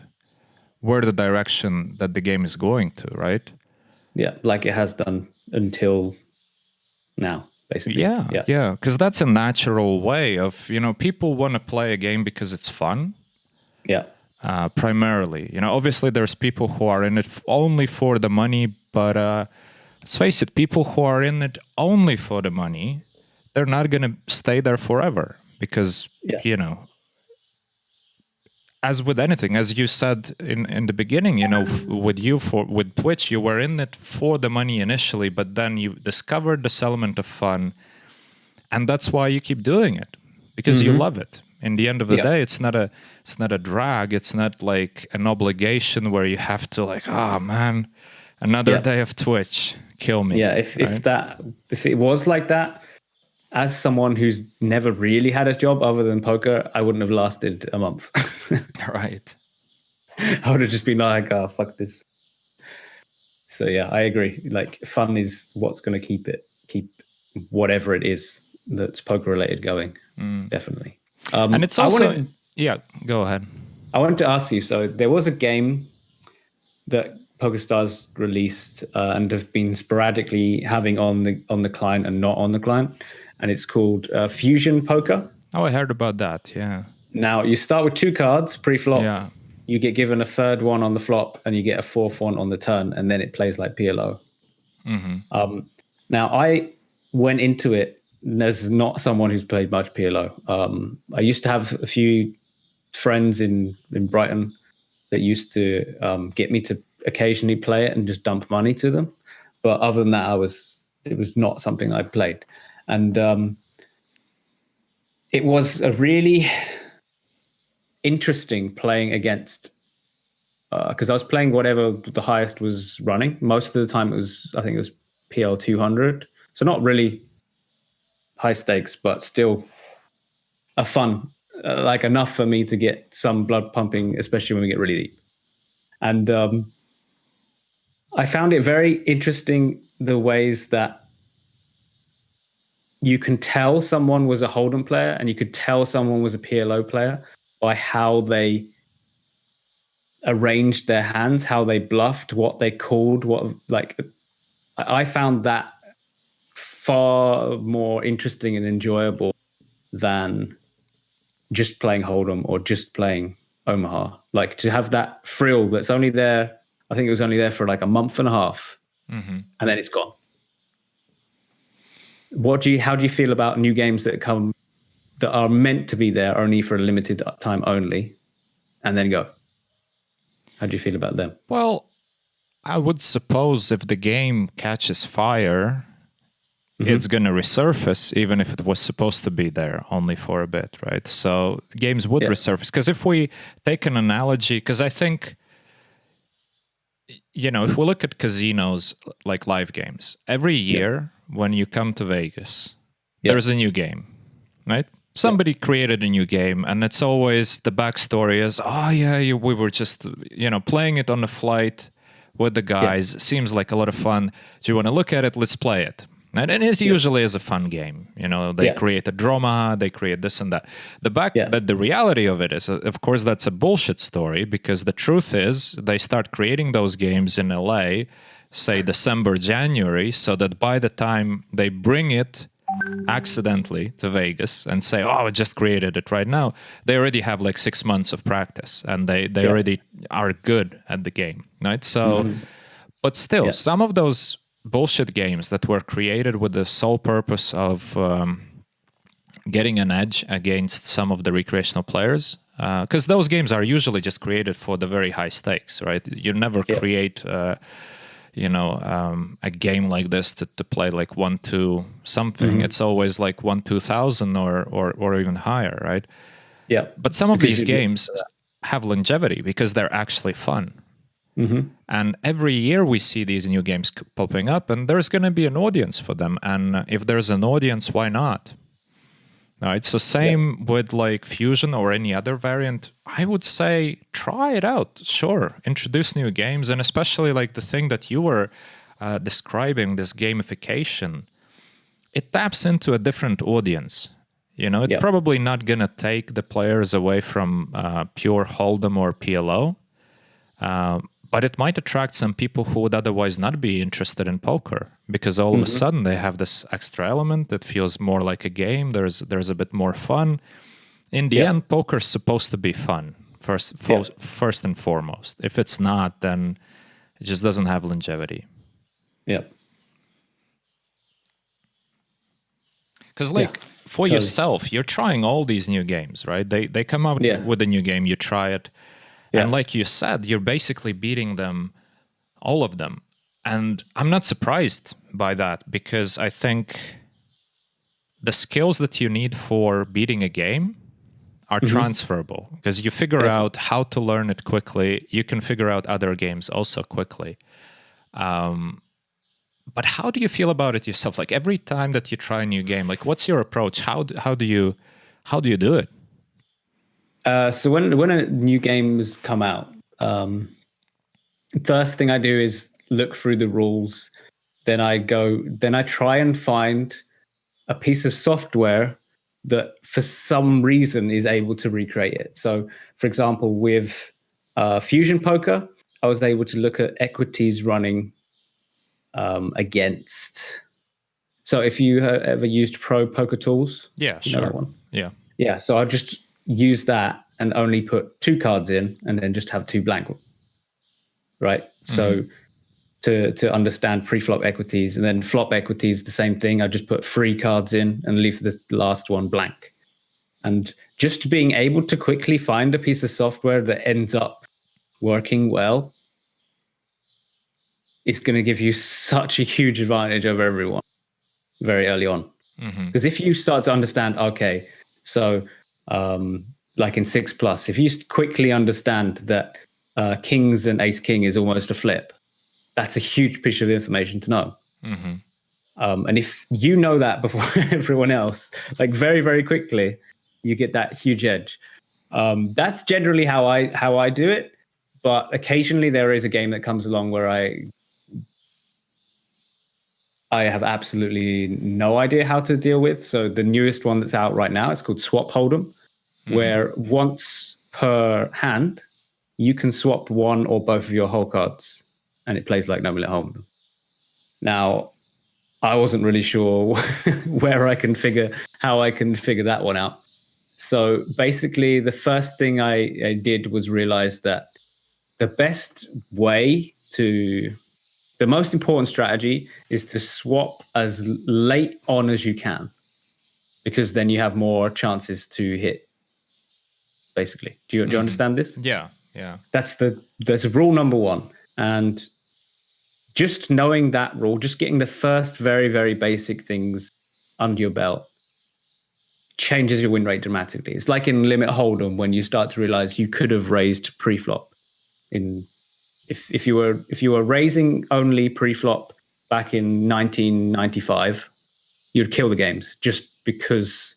where the direction that the game is going to, right? Yeah, like it has done until now, basically. Yeah. Because that's a natural way of, you know, people want to play a game because it's fun. Yeah. Primarily, you know, obviously there's people who are in it only for the money, but let's face it, people who are in it only for the money, they're not going to stay there forever because, you know, as with anything, as you said in the beginning, you know, with Twitch, you were in it for the money initially, but then you discovered this element of fun, and that's why you keep doing it, because you love it. In the end of the day, it's not a drag. It's not like an obligation where you have to like, oh man, another day of Twitch, kill me. Yeah, if it was like that, as someone who's never really had a job other than poker, I wouldn't have lasted a month. Right. I would have just been like, oh, fuck this. So yeah, I agree. Like, fun is what's going to keep whatever it is that's poker related going. Definitely. And it's also, go ahead. I wanted to ask you, so there was a game that PokerStars released and have been sporadically having on the client and not on the client, and it's called Fusion Poker. Oh, I heard about that, yeah. Now, you start with 2 cards pre-flop. Yeah. You get given a 3rd one on the flop, and you get a 4th one on the turn, and then it plays like PLO. Now, I went into it as not someone who's played much PLO. I used to have a few friends in Brighton that used to get me to occasionally play it and just dump money to them. But other than that, it was not something I played. And it was a really interesting playing against, because I was playing whatever the highest was running. Most of the time I think it was PL 200. So not really high stakes, but still a fun, like enough for me to get some blood pumping, especially when we get really deep. And I found it very interesting the ways that you can tell someone was a Hold'em player and you could tell someone was a PLO player by how they arranged their hands, how they bluffed, what they called, I found that far more interesting and enjoyable than just playing Hold'em or just playing Omaha. Like, to have that frill that's only there, I think it was only there for like a month and a half, and then it's gone. How do you feel about new games that are meant to be there only for a limited time only, and then go? How do you feel about them? Well, I would suppose if the game catches fire, it's going to resurface, even if it was supposed to be there only for a bit, right? So games would resurface. Because if we take an analogy, because I think, you know, if we look at casinos like live games, every year when you come to Vegas, there's a new game, right? Somebody created a new game, and it's always the backstory is, oh yeah, we were just, you know, playing it on the flight with the guys. Seems like a lot of fun. Do you want to look at it? Let's play it. And it usually is a fun game. You know, they create a drama, they create this and that. But the reality of it is, of course, that's a bullshit story, because the truth is they start creating those games in LA, say December, January, so that by the time they bring it accidentally to Vegas and say, oh, I just created it right now, they already have like 6 months of practice, and they already are good at the game, right? So, but still, some of those bullshit games that were created with the sole purpose of getting an edge against some of the recreational players, because those games are usually just created for the very high stakes, right? You never create a game like this to play like 1-2 something. It's always like 1-2,000 or even higher, right? Yeah. But some of these games have longevity because they're actually fun. And every year we see these new games popping up, and there's going to be an audience for them. And if there's an audience, why not? All right. So same with like Fusion or any other variant. I would say try it out. Sure, introduce new games, and especially like the thing that you were describing, this gamification. It taps into a different audience. You know, it's probably not going to take the players away from pure Hold'em or PLO. But it might attract some people who would otherwise not be interested in poker, because all of a sudden they have this extra element that feels more like a game. There's a bit more fun. In the end, poker's supposed to be fun, first and foremost. If it's not, then it just doesn't have longevity. Yeah. Because like for totally. yourself, you're trying all these new games, right? They come out with a new game, you try it, and like you said, you're basically beating them, all of them. And I'm not surprised by that, because I think the skills that you need for beating a game are transferable, because you figure out how to learn it quickly. You can figure out other games also quickly. But how do you feel about it yourself? Like every time that you try a new game, like what's your approach? How do you do it? So when a new game's come out, first thing I do is look through the rules. Then I try and find a piece of software that for some reason is able to recreate it. So for example, with Fusion Poker, I was able to look at equities running against. So if you have ever used Pro Poker Tools, yeah, you know sure, that one? yeah. So I just use that and only put 2 cards in, and then just have 2 blank, right? So to understand pre-flop equities, and then flop equities, the same thing. I just put 3 cards in and leave the last one blank. And just being able to quickly find a piece of software that ends up working well is going to give you such a huge advantage over everyone very early on. Because if you start to understand, okay, so like in 6+, if you quickly understand that kings and ace king is almost a flip, that's a huge piece of information to know. And if you know that before everyone else, like very, very quickly, you get that huge edge. That's generally how I do it. But occasionally there is a game that comes along where I have absolutely no idea how to deal with. So the newest one that's out right now, it's called Swap Hold'em, where once per hand, you can swap one or both of your whole cards, and it plays like No Limit Hold'em. Now, I wasn't really sure how I can figure that one out. So basically, the first thing I did was realize that the most important strategy is to swap as late on as you can, because then you have more chances to hit. Basically, do you understand this? Yeah. That's rule number 1. And just knowing that rule, just getting the first very, very basic things under your belt changes your win rate dramatically. It's like in Limit Hold'em, when you start to realize you could have raised pre-flop. If you were raising only pre-flop back in 1995, you'd kill the games just because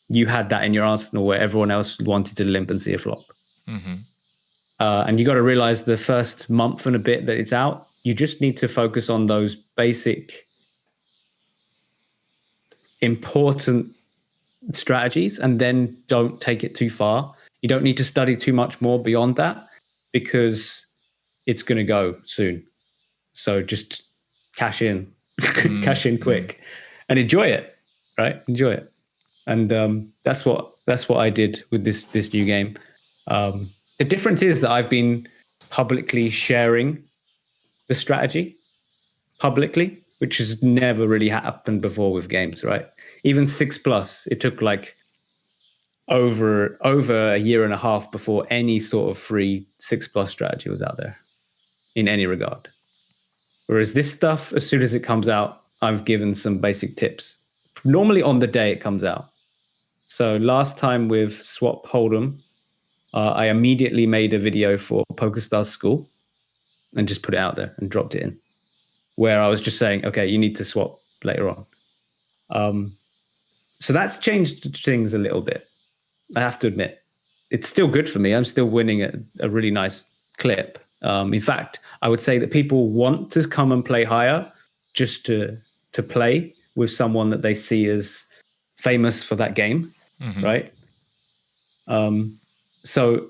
you had that in your arsenal where everyone else wanted to limp and see a flop. And you got to realize the first month and a bit that it's out, you just need to focus on those basic, important strategies, and then don't take it too far. You don't need to study too much more beyond that, because it's going to go soon. So just cash in, cash in quick, and enjoy it. Right, enjoy it. And that's what I did with this new game. The difference is that I've been publicly sharing the strategy publicly, which has never really happened before with games, right? Even 6+, it took like over a year and a half before any sort of free 6+ strategy was out there in any regard. Whereas this stuff, as soon as it comes out, I've given some basic tips, normally on the day it comes out. So last time with Swap Hold'em, I immediately made a video for PokerStars School and just put it out there and dropped it in, where I was just saying, okay, you need to swap later on. So that's changed things a little bit, I have to admit. It's still good for me. I'm still winning at a really nice clip. In fact, I would say that people want to come and play higher just to play with someone that they see as famous for that game, right? So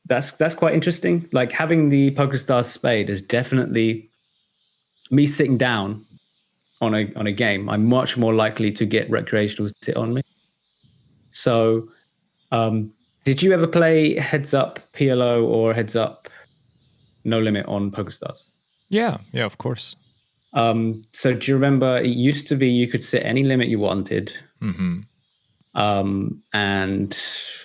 that's quite interesting. Like having the PokerStars Spade is definitely me sitting down on a game. I'm much more likely to get recreationals to sit on me. So did you ever play Heads Up PLO or Heads Up No Limit on PokerStars? Yeah, of course. So do you remember it used to be you could set any limit you wanted, and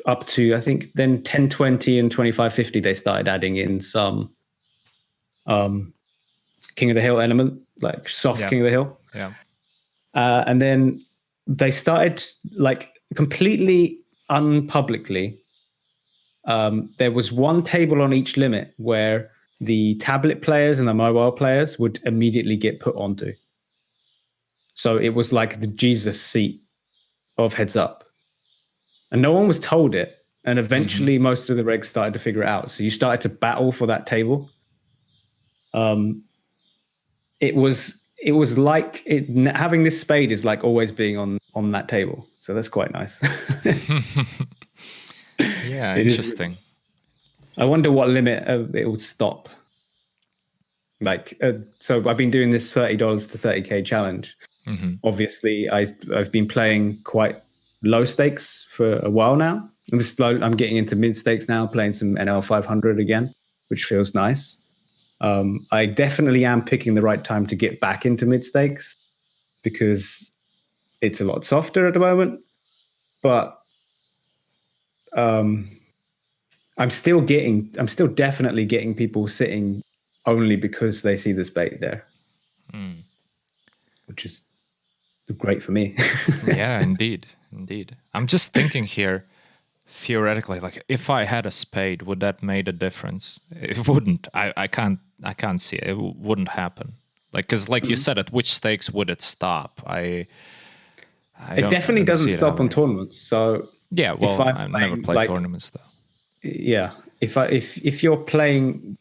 up to, I think, then 10, 20 and 25, 50, they started adding in some King of the Hill element, like soft King of the Hill. Yeah. And then they started like completely unpublicly. There was one table on each limit where the tablet players and the mobile players would immediately get put onto. So it was like the Jesus seat of Heads Up. And no one was told it. And eventually most of the regs started to figure it out. So you started to battle for that table. It was like having this spade is like always being on that table. So that's quite nice. Yeah, interesting. I wonder what limit it would stop. Like, so I've been doing this $30 to 30K challenge. Obviously, I've been playing quite low stakes for a while now. I'm getting into mid stakes now, playing some NL 500 again, which feels nice. I definitely am picking the right time to get back into mid stakes because it's a lot softer at the moment. But I'm still definitely getting people sitting only because they see the spade there, which is great for me. Yeah, indeed. I'm just thinking here, theoretically, like if I had a spade, would that made a difference? It wouldn't. I can't see it. It wouldn't happen. Like, because like you said, at which stakes would it stop? It definitely doesn't stop on tournaments. So yeah, well, I've never played tournaments though. Yeah, if you're playing,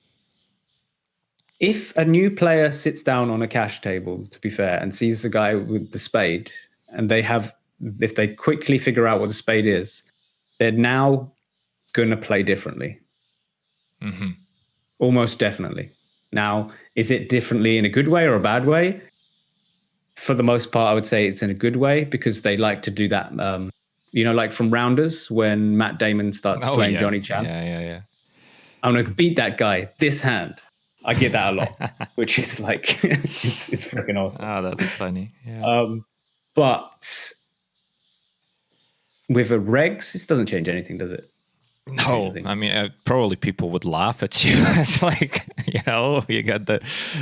if a new player sits down on a cash table, to be fair, and sees the guy with the spade, and if they quickly figure out what the spade is, they're now going to play differently. Almost definitely. Now, is it differently in a good way or a bad way? For the most part, I would say it's in a good way because they like to do that. Like from Rounders when Matt Damon starts playing Johnny Chan. Yeah. I'm going to beat that guy this hand. I get that a lot, which is like, it's freaking awesome. Oh, that's funny. Yeah. But with a regs, this doesn't change anything, does it? No, I mean, probably people would laugh at you. It's like, you got the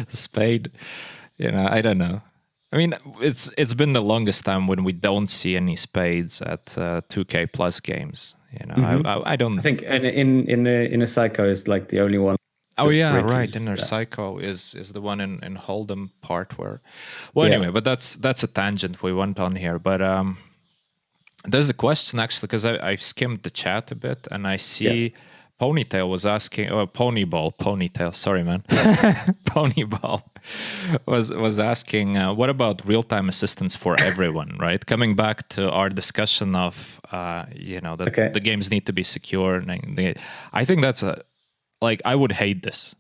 spade. I don't know. I mean, it's been the longest time when we don't see any spades at 2K plus games. I don't. I think in a Psycho is like the only one. Oh yeah, right. Inner Psycho is the one in Hold'em part where. Well, anyway, but that's a tangent we went on here. But there's a question actually because I skimmed the chat a bit and I see Ponytail was asking, or Ponytail. Sorry, man. Ponyball was asking, what about real-time assistance for everyone? Right, coming back to our discussion of that the games need to be secure. And I think that's I would hate this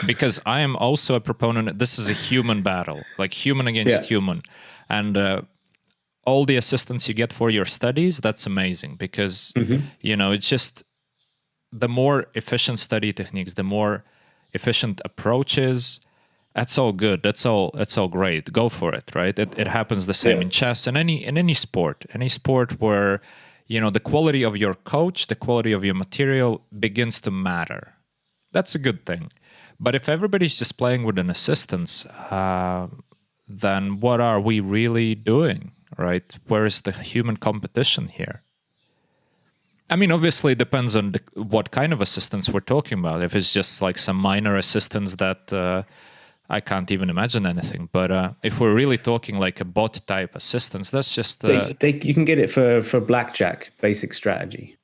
because I am also a proponent. This is a human battle, like human against human, and all the assistance you get for your studies, that's amazing because it's just the more efficient study techniques, the more efficient approaches. That's all good. That's all great. Go for it, right? It happens the same in chess and any sport where the quality of your coach, the quality of your material begins to matter. That's a good thing. But if everybody's just playing with an assistance, then what are we really doing, right? Where is the human competition here? I mean, obviously, it depends on what kind of assistance we're talking about. If it's just like some minor assistance that I can't even imagine anything. But if we're really talking like a bot type assistance, that's just... you can get it for blackjack, basic strategy.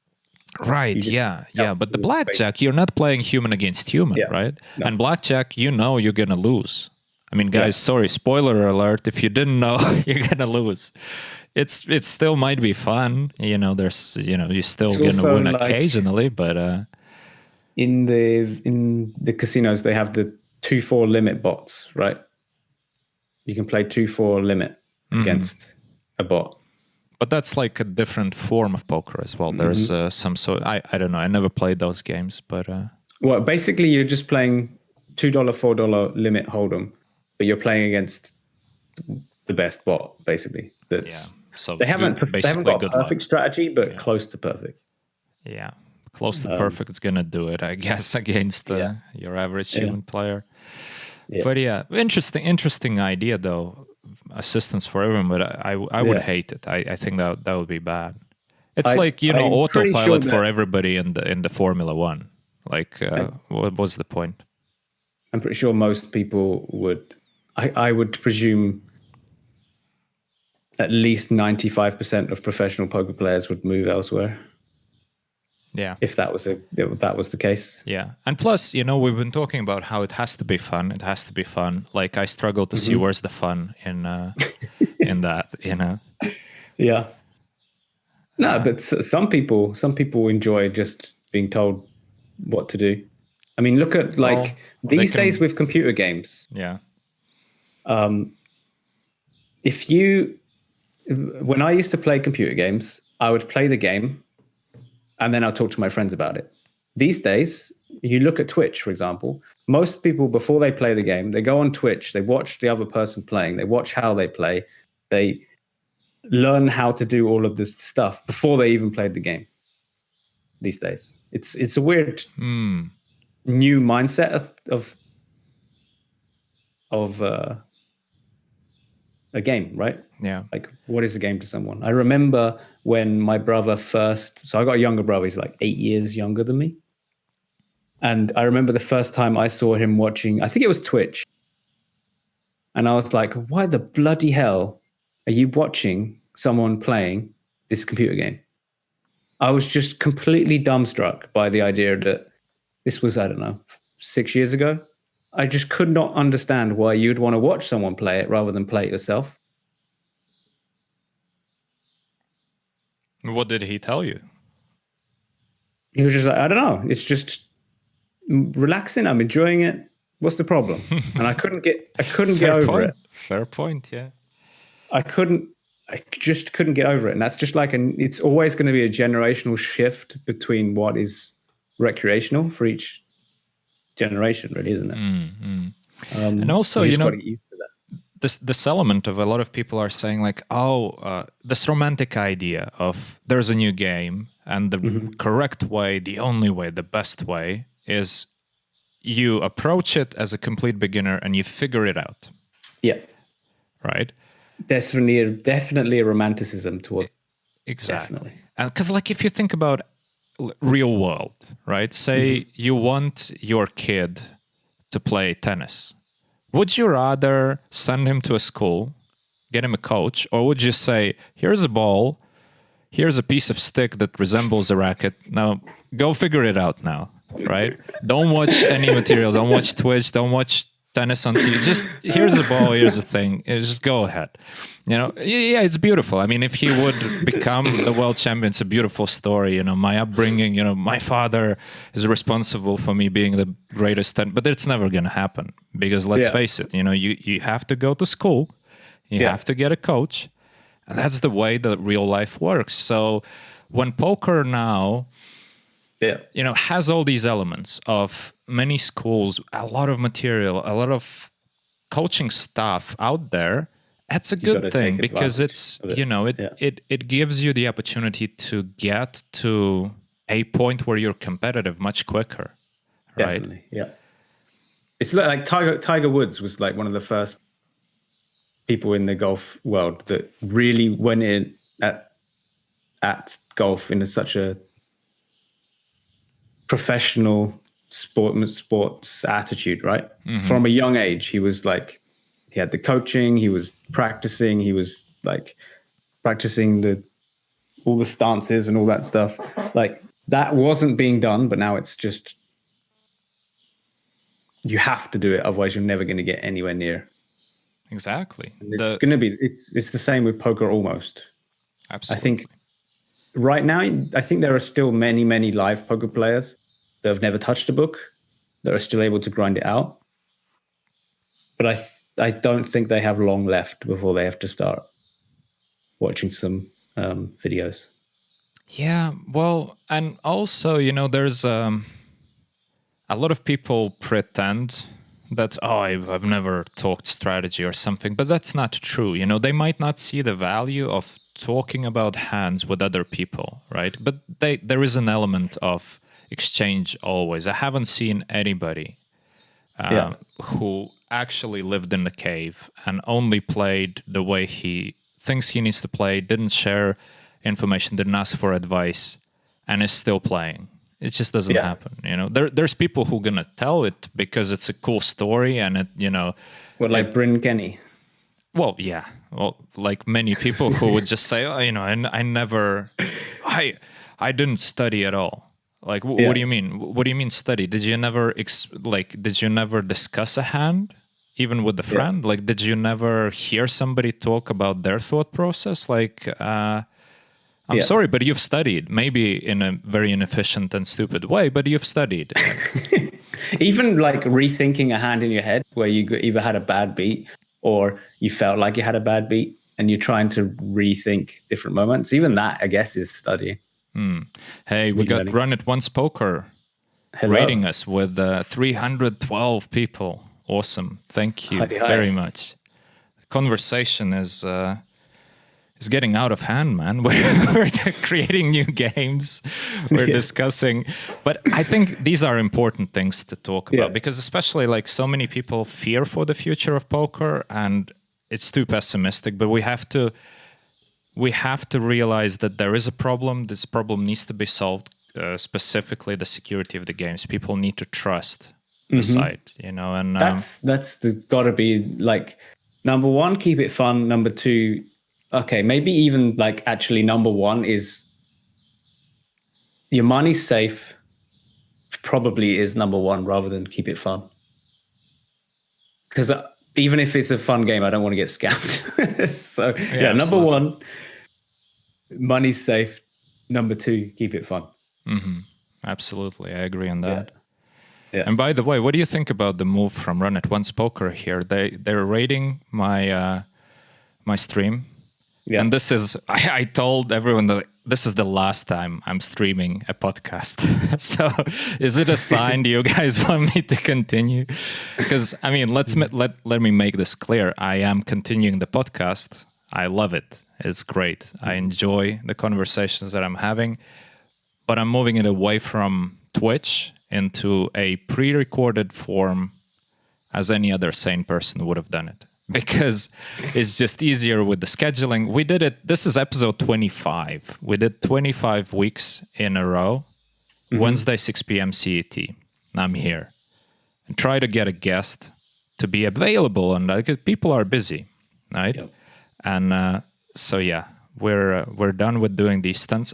Right, yeah. But the blackjack, you're not playing human against human, right? No. And blackjack, you're going to lose. I mean, guys, sorry, spoiler alert. If you didn't know, you're going to lose. It still might be fun. There's, you're still going to win occasionally, but... In the casinos, they have the 2-4 limit bots, right? You can play 2-4 limit against a bot. But that's like a different form of poker as well. There's some sort. I don't know. I never played those games, but well, basically, you're just playing $2, $4 limit hold'em, but you're playing against the best bot, basically. That's So they haven't got a perfect strategy, but close to perfect. Yeah, close to perfect is gonna do it, I guess, against your average human player. Yeah. But yeah, interesting idea though. Assistance for everyone, but I would hate it. I think that would be bad. It's I'm autopilot for everybody in the Formula One. Like, what was the point? I'm pretty sure most people would. I would presume at least 95% of professional poker players would move elsewhere. Yeah, if that was the case. Yeah, and plus, we've been talking about how it has to be fun. It has to be fun. Like, I struggle to see where's the fun in that. Yeah. No, but some people enjoy just being told what to do. I mean, look at these days with computer games. Yeah. When I used to play computer games, I would play the game and then I'll talk to my friends about it. These days, you look at Twitch, for example, most people, before they play the game, they go on Twitch, they watch the other person playing, they watch how they play, they learn how to do all of this stuff before they even played the game. These days, it's a weird new mindset of a game, right? Yeah. Like, what is a game to someone? I remember when my brother so I got a younger brother, he's like 8 years younger than me. And I remember the first time I saw him watching, I think it was Twitch. And I was like, why the bloody hell are you watching someone playing this computer game? I was just completely dumbstruck by the idea that this was, I don't know, 6 years ago. I just could not understand why you'd want to watch someone play it rather than play it yourself. What did he tell you? He was just like, I don't know. It's just relaxing. I'm enjoying it. What's the problem? And I couldn't get over it. Fair point. Yeah. I just couldn't get over it. And that's just it's always going to be a generational shift between what is recreational for each generation, really, isn't it? And also, this element of a lot of people are saying like, this romantic idea of there's a new game and the correct way, the only way, the best way is you approach it as a complete beginner and you figure it out. Yeah. Right? Definitely a romanticism toward. Exactly. Definitely. And because if you think about real world, right? Say you want your kid to play tennis. Would you rather send him to a school, get him a coach, or would you say, here's a ball, here's a piece of stick that resembles a racket, now go figure it out now, right? Don't watch any material, don't watch Twitch, don't watch tennis on TV, just here's a ball, here's a thing, just go ahead. It's beautiful. I mean, if he would become the world champion, it's a beautiful story. My upbringing, my father is responsible for me being the greatest, but it's never going to happen because let's face it, you have to go to school, you have to get a coach, and that's the way that real life works. So when poker now, has all these elements of many schools, a lot of material, a lot of coaching stuff out there, that's a good thing because it gives you the opportunity to get to a point where you're competitive much quicker. Right? Definitely, yeah. It's like Tiger Woods was like one of the first people in the golf world that really went in at golf in such a professional sports attitude, right? From a young age, he was like, he had the coaching, he was practicing, all the stances and all that stuff. Like, that wasn't being done, but now it's just, you have to do it, otherwise you're never going to get anywhere near. Exactly. And it's the same with poker almost. Absolutely. I think right now, I think there are still many, many live poker players that have never touched a book that are still able to grind it out. But I don't think they have long left before they have to start watching some videos. Yeah, well, and also, there's a lot of people pretend that, oh, I've never talked strategy or something, but that's not true. You know, they might not see the value of talking about hands with other people, right? But there is an element of exchange always. I haven't seen anybody who actually lived in the cave and only played the way he thinks he needs to play, didn't share information, didn't ask for advice, and is still playing. It just doesn't happen. You know, there's people who are gonna tell it because it's a cool story and it, you know. Well, like Bryn Kenny. Well, yeah. Well, like many people who would just say, oh, you know, I never, I didn't study at all. Like, what do you mean? What do you mean study? Did you never did you never discuss a hand, even with a friend? Like, did you never hear somebody talk about their thought process? Like, I'm sorry, but you've studied, maybe in a very inefficient and stupid way, but you've studied. Even like rethinking a hand in your head where you either had a bad beat or you felt like you had a bad beat and you're trying to rethink different moments. Even that, I guess, is studying. Hey, we got RunItOnce Poker rating us with 312 people. Awesome. Thank you very much. Conversation is getting out of hand, man. We're creating new games. We're discussing. But I think these are important things to talk about because especially like so many people fear for the future of poker and it's too pessimistic, but we have to realize that there is a problem. This problem needs to be solved, specifically the security of the games. People need to trust the site, you know, and that's got to be like number one, keep it fun. Number two, okay, maybe even like actually number one is your money's safe. Probably is number one rather than keep it fun. Because even if it's a fun game, I don't want to get scammed. So yeah, number one, money's safe. Number two, keep it fun. Absolutely, I agree on that. Yeah. And by the way, what do you think about the move from RunItOnce Poker here? They're rating my my stream. Yeah. And this is, I told everyone that this is the last time I'm streaming a podcast. So is it a sign do you guys want me to continue? Because, I mean, let me make this clear. I am continuing the podcast. I love it. It's great. I enjoy the conversations that I'm having. But I'm moving it away from Twitch into a pre-recorded form as any other sane person would have done it. Because it's just easier with the scheduling. We did it. This is episode 25. We did 25 weeks in a row. Wednesday, 6 p.m. CET. I'm here. And try to get a guest to be available. And because people are busy, right? Yep. And so, yeah, we're done with doing these stunts.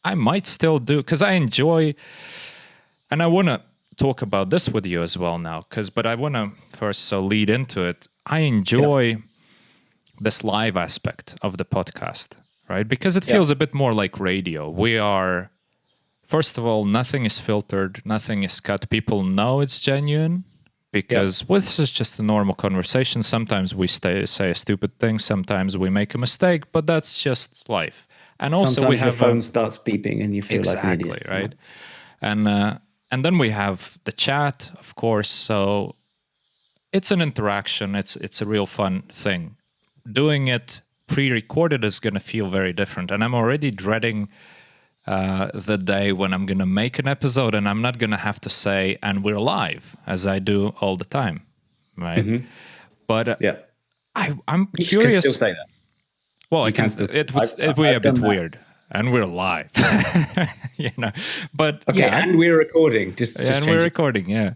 I might still do, because I enjoy, and I want to talk about this with you as well now, but I want to first lead into it. I enjoy this live aspect of the podcast, right? Because it feels a bit more like radio. We are, first of all, nothing is filtered, nothing is cut. People know it's genuine because this is just a normal conversation. Sometimes we say a stupid thing, sometimes we make a mistake, but that's just life. And also sometimes we have your phone starts beeping and you feel like an idiot. Exactly, right? And then we have the chat, of course. So it's an interaction. It's a real fun thing. Doing it pre-recorded is going to feel very different. And I'm already dreading the day when I'm going to make an episode and I'm not going to have to say, and we're live, as I do all the time, right? But I'm curious. You can still say that. Well, it would be a bit weird. And we're live, you know. But and we're recording. We're recording, yeah.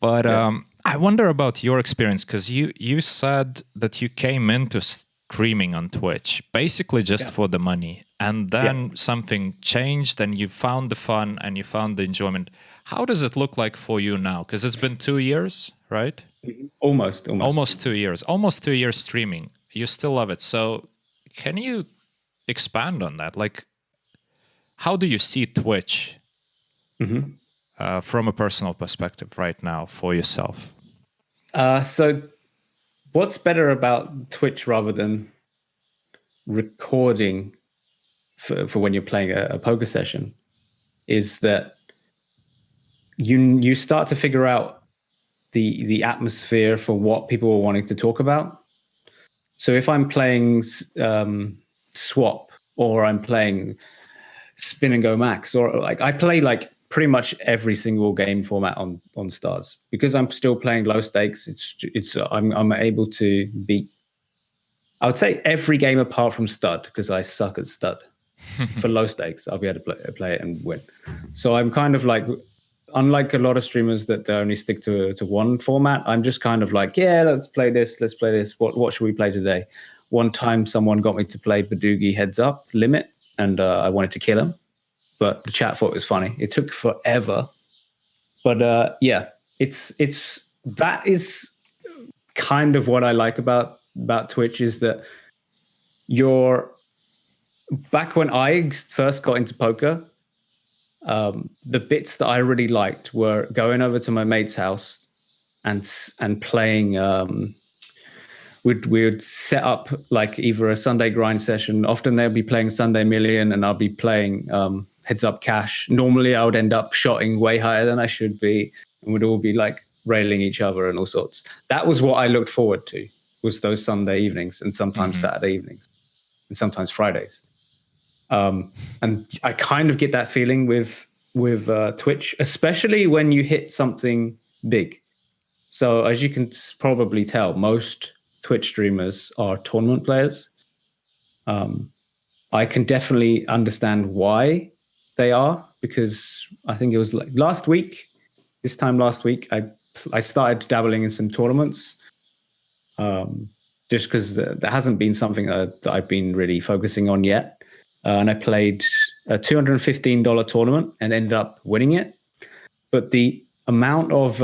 But I wonder about your experience, because you said that you came into streaming on Twitch basically just for the money, and then something changed, and you found the fun and you found the enjoyment. How does it look like for you now? Because it's been 2 years, right? Almost 2 years. Almost 2 years streaming. You still love it. So can you expand on that? Like, how do you see Twitch from a personal perspective right now for yourself? So what's better about Twitch rather than recording for when you're playing a poker session is that you start to figure out the atmosphere for what people were wanting to talk about. So if I'm playing swap, or I'm playing spin and go max, or like I play like pretty much every single game format on Stars, because I'm still playing low stakes. I'm able to beat, I would say, every game apart from stud, because I suck at stud. For low stakes, I'll be able to play it and win. So I'm kind of like, unlike a lot of streamers that they only stick to one format, I'm just kind of like, yeah, let's play this. What should we play today? One time someone got me to play Badugi heads up limit, and I wanted to kill him, but the chat thought it was funny. It took forever. But yeah, that is kind of what I like about Twitch, is that back when I first got into poker, the bits that I really liked were going over to my mate's house and playing. We would set up like either a Sunday grind session. Often they'll be playing Sunday Million, and I'll be playing heads up cash. Normally, I would end up shotting way higher than I should be, and we'd all be like railing each other and all sorts. That was what I looked forward to, was those Sunday evenings, and sometimes Saturday evenings, and sometimes Fridays. And I kind of get that feeling with Twitch, especially when you hit something big. So as you can probably tell, most Twitch streamers are tournament players. I can definitely understand why they are, because I think it was like this time last week, I started dabbling in some tournaments, just because there hasn't been something that I've been really focusing on yet. And I played a $215 tournament and ended up winning it. But the amount of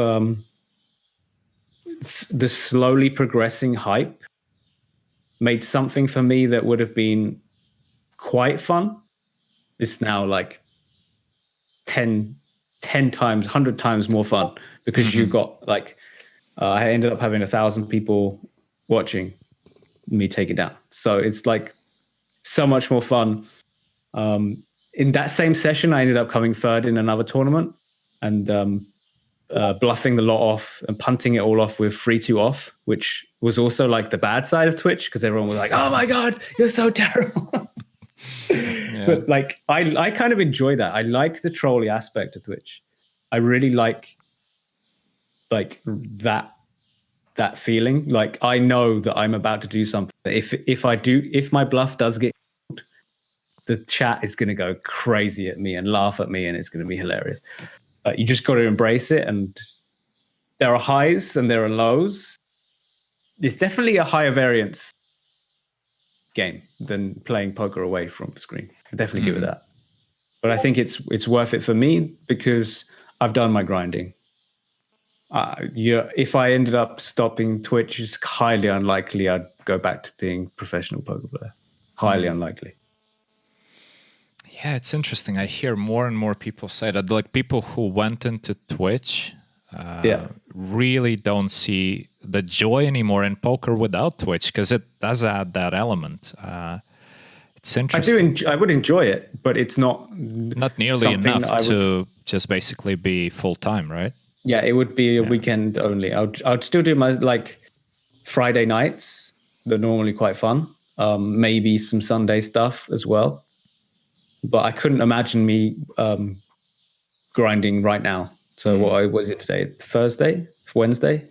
the slowly progressing hype made something for me that would have been quite fun. It's now like 10 times, 100 times more fun, because you got like, I ended up having 1,000 people watching me take it down. So it's like so much more fun. In that same session, I ended up coming third in another tournament, and bluffing the lot off and punting it all off with 3-2 off, which was also like the bad side of Twitch, because everyone was like, oh my God, you're so terrible. Yeah. But like, I kind of enjoy that. I like the trolly aspect of Twitch. I really like that feeling. Like, I know that I'm about to do something. If my bluff does get, the chat is going to go crazy at me and laugh at me, and it's going to be hilarious. You just got to embrace it. And there are highs and there are lows. It's definitely a higher variance game than playing poker away from the screen. I definitely give it that. But I think it's worth it for me, because I've done my grinding. If I ended up stopping Twitch, it's highly unlikely I'd go back to being a professional poker player. Highly unlikely. Yeah, it's interesting. I hear more and more people say that, like, people who went into Twitch really don't see the joy anymore in poker without Twitch, because it does add that element. It's interesting. I would enjoy it, but it's not nearly enough to just basically be full-time, right? Yeah, it would be a weekend only. I would still do my like Friday nights. They're normally quite fun. Maybe some Sunday stuff as well. But I couldn't imagine me grinding right now. So what was it today? Wednesday,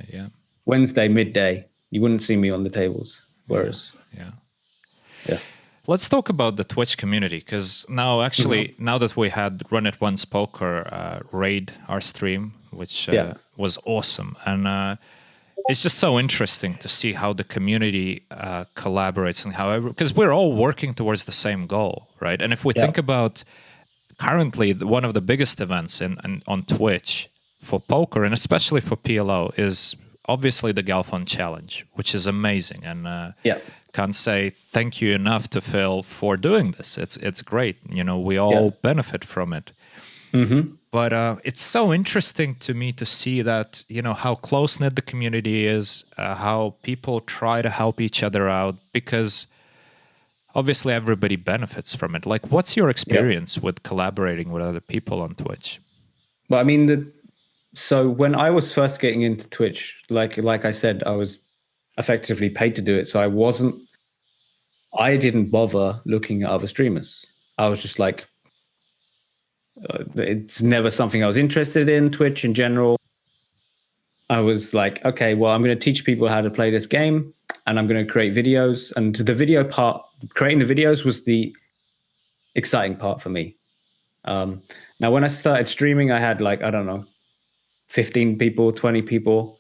yeah. Wednesday midday. You wouldn't see me on the tables. Whereas, yeah. Let's talk about the Twitch community, because now, actually, now that we had RunItOnce Poker raid our stream, which was awesome, and it's just so interesting to see how the community collaborates, and however, because we're all working towards the same goal, right? And if we think about currently, one of the biggest events on Twitch for poker, and especially for PLO, is obviously the Galfond Challenge, which is amazing, and can't say thank you enough to Phil for doing this. It's great. You know, we all benefit from it. But it's so interesting to me to see that, you know, how close-knit the community is, how people try to help each other out, because obviously everybody benefits from it. Like, what's your experience with collaborating with other people on Twitch? Well, I mean, So when I was first getting into Twitch, like I said, I was effectively paid to do it. So I didn't bother looking at other streamers. I was just like, it's never something I was interested in, Twitch in general. I was like, okay, well, I'm going to teach people how to play this game and I'm going to create videos. And the video part, creating the videos was the exciting part for me. Now, when I started streaming, I had like, I don't know, 15 people, 20 people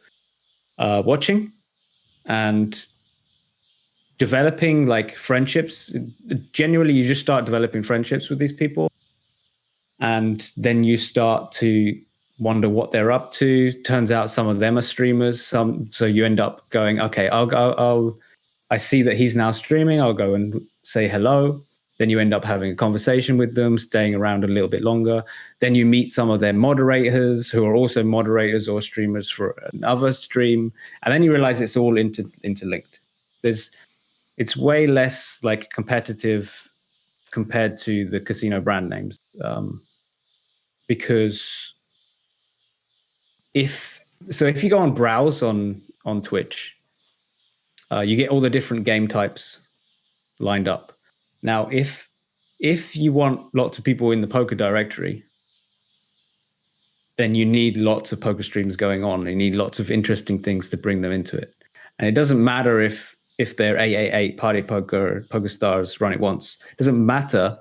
watching and developing like friendships. Generally, you just start developing friendships with these people. And then you start to wonder what they're up to. Turns out some of them are streamers. So you end up going, okay, I see that he's now streaming. I'll go and say hello. Then you end up having a conversation with them, staying around a little bit longer. Then you meet some of their moderators who are also moderators or streamers for another stream. And then you realize it's all interlinked. It's way less like competitive compared to the casino brand names. Because if you go on browse on Twitch, you get all the different game types lined up. Now, if you want lots of people in the poker directory, then you need lots of poker streams going on. You need lots of interesting things to bring them into it. And it doesn't matter if they're 888, Party Poker, PokerStars, RunItOnce. It doesn't matter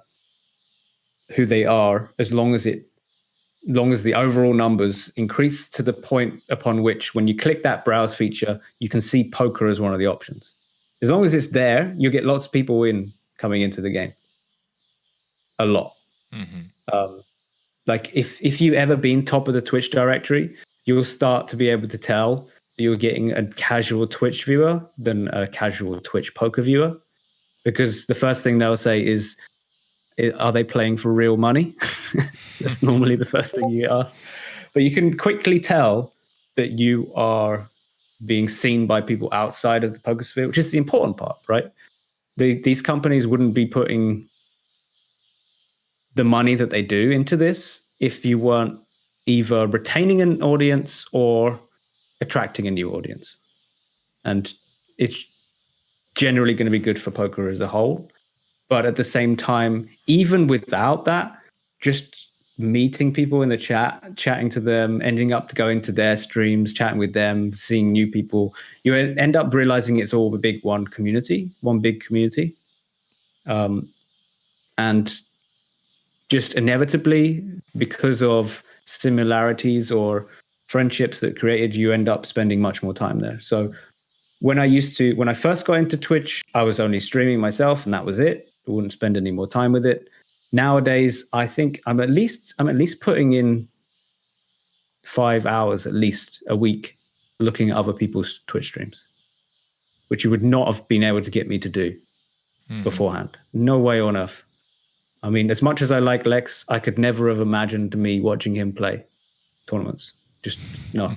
who they are as long as the overall numbers increase to the point upon which when you click that browse feature, you can see poker as one of the options. As long as it's there, you get lots of people coming into the game. A lot. Mm-hmm. Like if you've ever been top of the Twitch directory, you'll start to be able to tell that you're getting a casual Twitch viewer than a casual Twitch poker viewer. Because the first thing they'll say is, are they playing for real money? That's normally the first thing you get asked. But you can quickly tell that you are being seen by people outside of the poker sphere, which is the important part, right? These companies wouldn't be putting the money that they do into this if you weren't either retaining an audience or attracting a new audience. And it's generally going to be good for poker as a whole. But at the same time, even without that, just meeting people in the chat, chatting to them, ending up going to their streams, chatting with them, seeing new people, you end up realizing it's all one big community. And just inevitably, because of similarities or friendships that created, you end up spending much more time there. So when I first got into Twitch, I was only streaming myself and that was it. I wouldn't spend any more time with it. Nowadays, I think I'm at least putting in 5 hours at least a week looking at other people's Twitch streams, which you would not have been able to get me to do beforehand. No way on earth. I mean, as much as I like Lex, I could never have imagined me watching him play tournaments. Just no.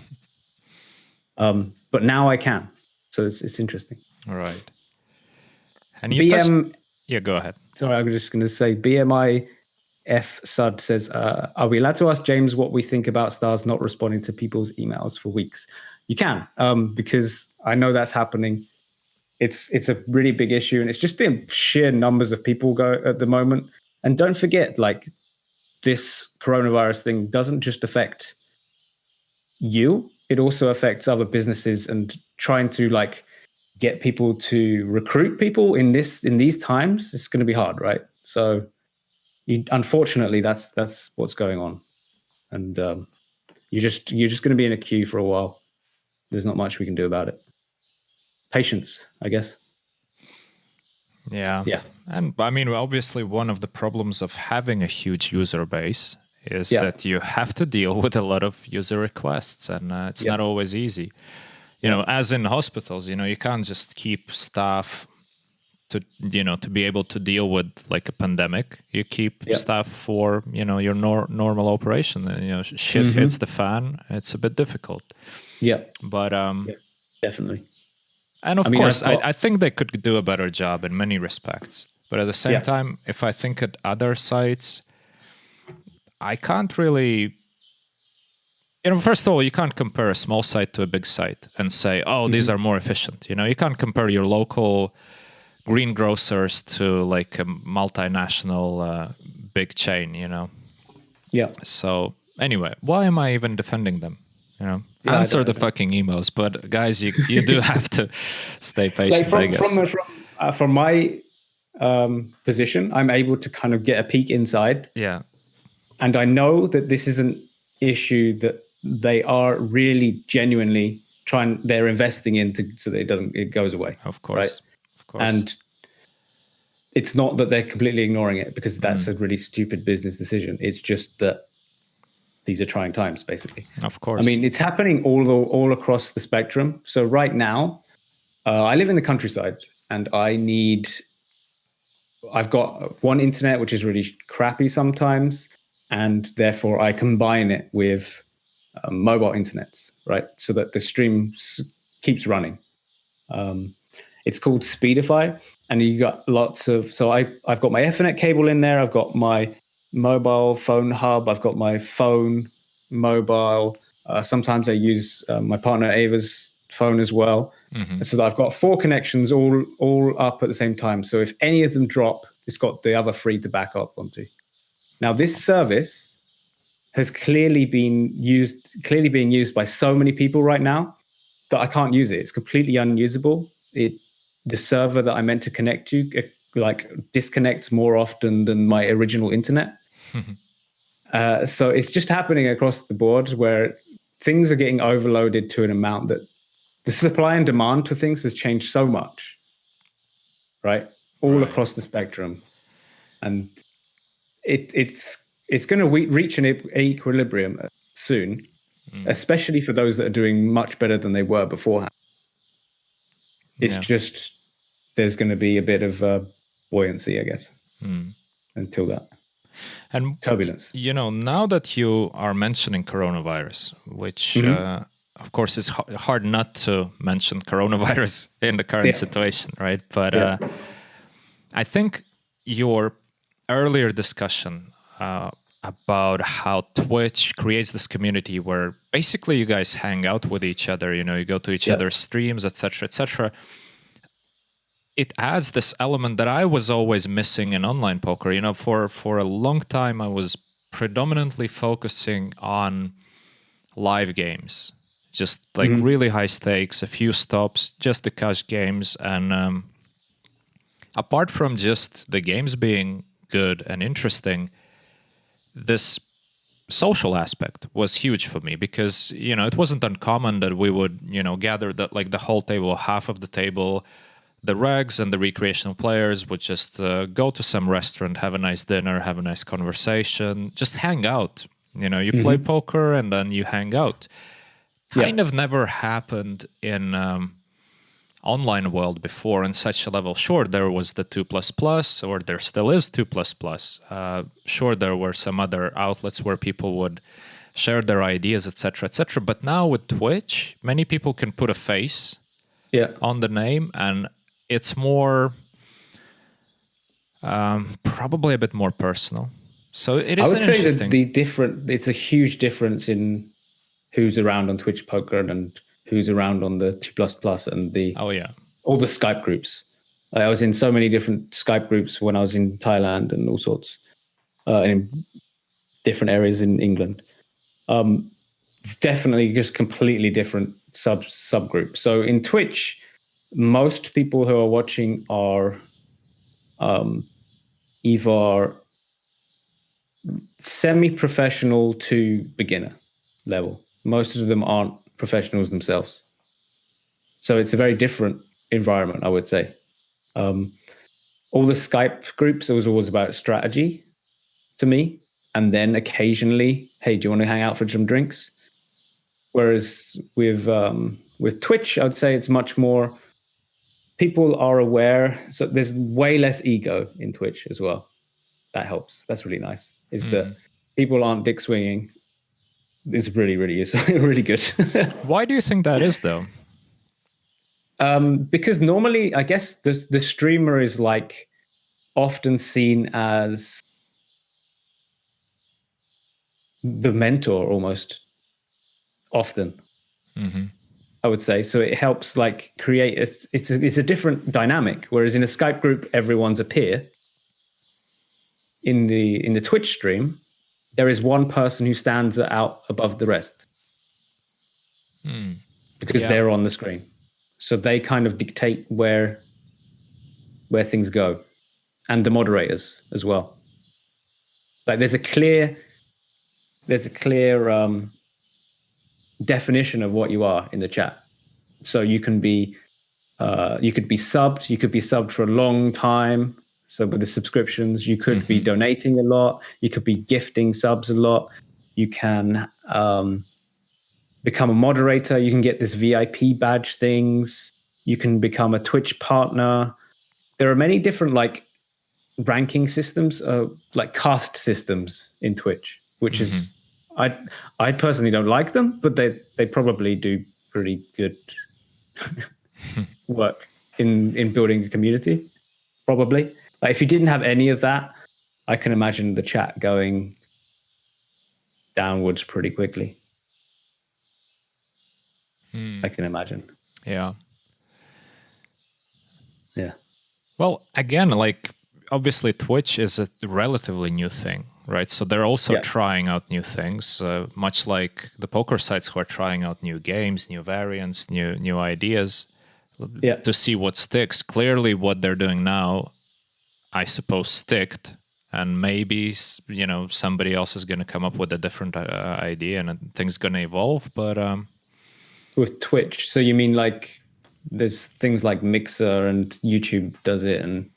But now I can. So it's interesting. All right. And you yeah, go ahead. Sorry, I'm just going to say BMI F Sud says, are we allowed to ask James what we think about Stars not responding to people's emails for weeks? You can, because I know that's happening. It's a really big issue, and it's just the sheer numbers of people go at the moment. And don't forget, like, this coronavirus thing doesn't just affect you, it also affects other businesses, and trying to like get people to recruit people in these times, it's going to be hard, right? So unfortunately, that's what's going on. And you're just going to be in a queue for a while. There's not much we can do about it. Patience, I guess. Yeah. And I mean, obviously, one of the problems of having a huge user base is that you have to deal with a lot of user requests, and it's not always easy. You know, as in hospitals, you know, you can't just keep staff to be able to deal with like a pandemic. You keep staff for, your normal operation. And, shit hits the fan. It's a bit difficult. Yeah. But definitely. And of course, I think they could do a better job in many respects. But at the same time, if I think at other sites, I can't really first of all, you can't compare a small site to a big site and say, oh, these are more efficient. You can't compare your local greengrocers to like a multinational big chain, Yeah. So anyway, why am I even defending them? Yeah, Answer the fucking emails. But guys, you do have to stay patient, like I guess. from my position, I'm able to kind of get a peek inside. Yeah. And I know that this is an issue that they are really genuinely they're investing into so that it goes away. Of course. Right? Of course. And it's not that they're completely ignoring it, because that's a really stupid business decision. It's just that these are trying times, basically. Of course. I mean, it's happening all across the spectrum. So right now, I live in the countryside, and I've got one internet, which is really crappy sometimes, and therefore I combine it with mobile internets, right? So that the stream keeps running. It's called Speedify, and you got lots of. So I've got my Ethernet cable in there. I've got my mobile phone hub. I've got my phone, mobile. Sometimes I use my partner Ava's phone as well. So that I've got 4 connections all up at the same time. So if any of them drop, it's got the other 3 to back up onto. Now this service has clearly being used by so many people right now that I can't use it. It's completely unusable. The server that I meant to connect to disconnects more often than my original internet. So it's just happening across the board where things are getting overloaded to an amount that the supply and demand for things has changed so much, right? All across the spectrum. And it's going to reach an equilibrium soon, especially for those that are doing much better than they were beforehand. It's just there's going to be a bit of buoyancy, I guess, until that. And turbulence. Now that you are mentioning coronavirus, which of course is hard not to mention coronavirus in the current situation, right? But I think your earlier discussion about how Twitch creates this community where basically you guys hang out with each other, you go to each other's streams, etc., etc. It adds this element that I was always missing in online poker. For a long time, I was predominantly focusing on live games, just like really high stakes, a few stops, just the cash games. And apart from just the games being good and interesting, this social aspect was huge for me because, it wasn't uncommon that we would, gather the whole table, half of the table. The regs and the recreational players would just go to some restaurant, have a nice dinner, have a nice conversation, just hang out. You play poker and then you hang out. Kind of never happened in online world before on such a level. Sure, there was the 2++, or there still is 2++. Sure, there were some other outlets where people would share their ideas, etc., etc. But now with Twitch, many people can put a face on the name, and it's more, probably a bit more personal. So it is interesting. That it's a huge difference in who's around on Twitch Poker and who's around on the 2++ and all the Skype groups. I was in so many different Skype groups when I was in Thailand and all sorts, in different areas in England. It's definitely just completely different subgroups. So in Twitch, most people who are watching are either semi-professional to beginner level. Most of them aren't professionals themselves. So it's a very different environment, I would say. All the Skype groups, it was always about strategy to me. And then occasionally, hey, do you want to hang out for some drinks? Whereas with Twitch, I would say it's much more, people are aware. So there's way less ego in Twitch as well. That helps. That's really nice. Is that people aren't dick swinging. It's really, really useful, really good. Why do you think that is, though? Because normally, I guess the streamer is like often seen as the mentor almost. often. Mm-hmm. I would say. So it helps like create it's a different dynamic. Whereas in a Skype group, everyone's a peer. In the Twitch stream, there is one person who stands out above the rest because they're on the screen. So they kind of dictate where things go, and the moderators as well. Like there's a clear definition of what you are in the chat. So you can be you could be subbed for a long time. So with the subscriptions, you could be donating a lot. You could be gifting subs a lot. You can become a moderator. You can get this VIP badge things. You can become a Twitch partner. There are many different like ranking systems, like caste systems in Twitch, which is I personally don't like them, but they probably do pretty good work in building a community. Probably. Like if you didn't have any of that, I can imagine the chat going downwards pretty quickly. I can imagine. Yeah. Yeah. Well, again, like obviously Twitch is a relatively new thing, right? So they're also trying out new things, much like the poker sites who are trying out new games, new variants, new ideas to see what sticks. Clearly, what they're doing now, I suppose, sticked. And maybe, you know, somebody else is going to come up with a different idea and things going to evolve. But with Twitch, so you mean like there's things like Mixer and YouTube does it and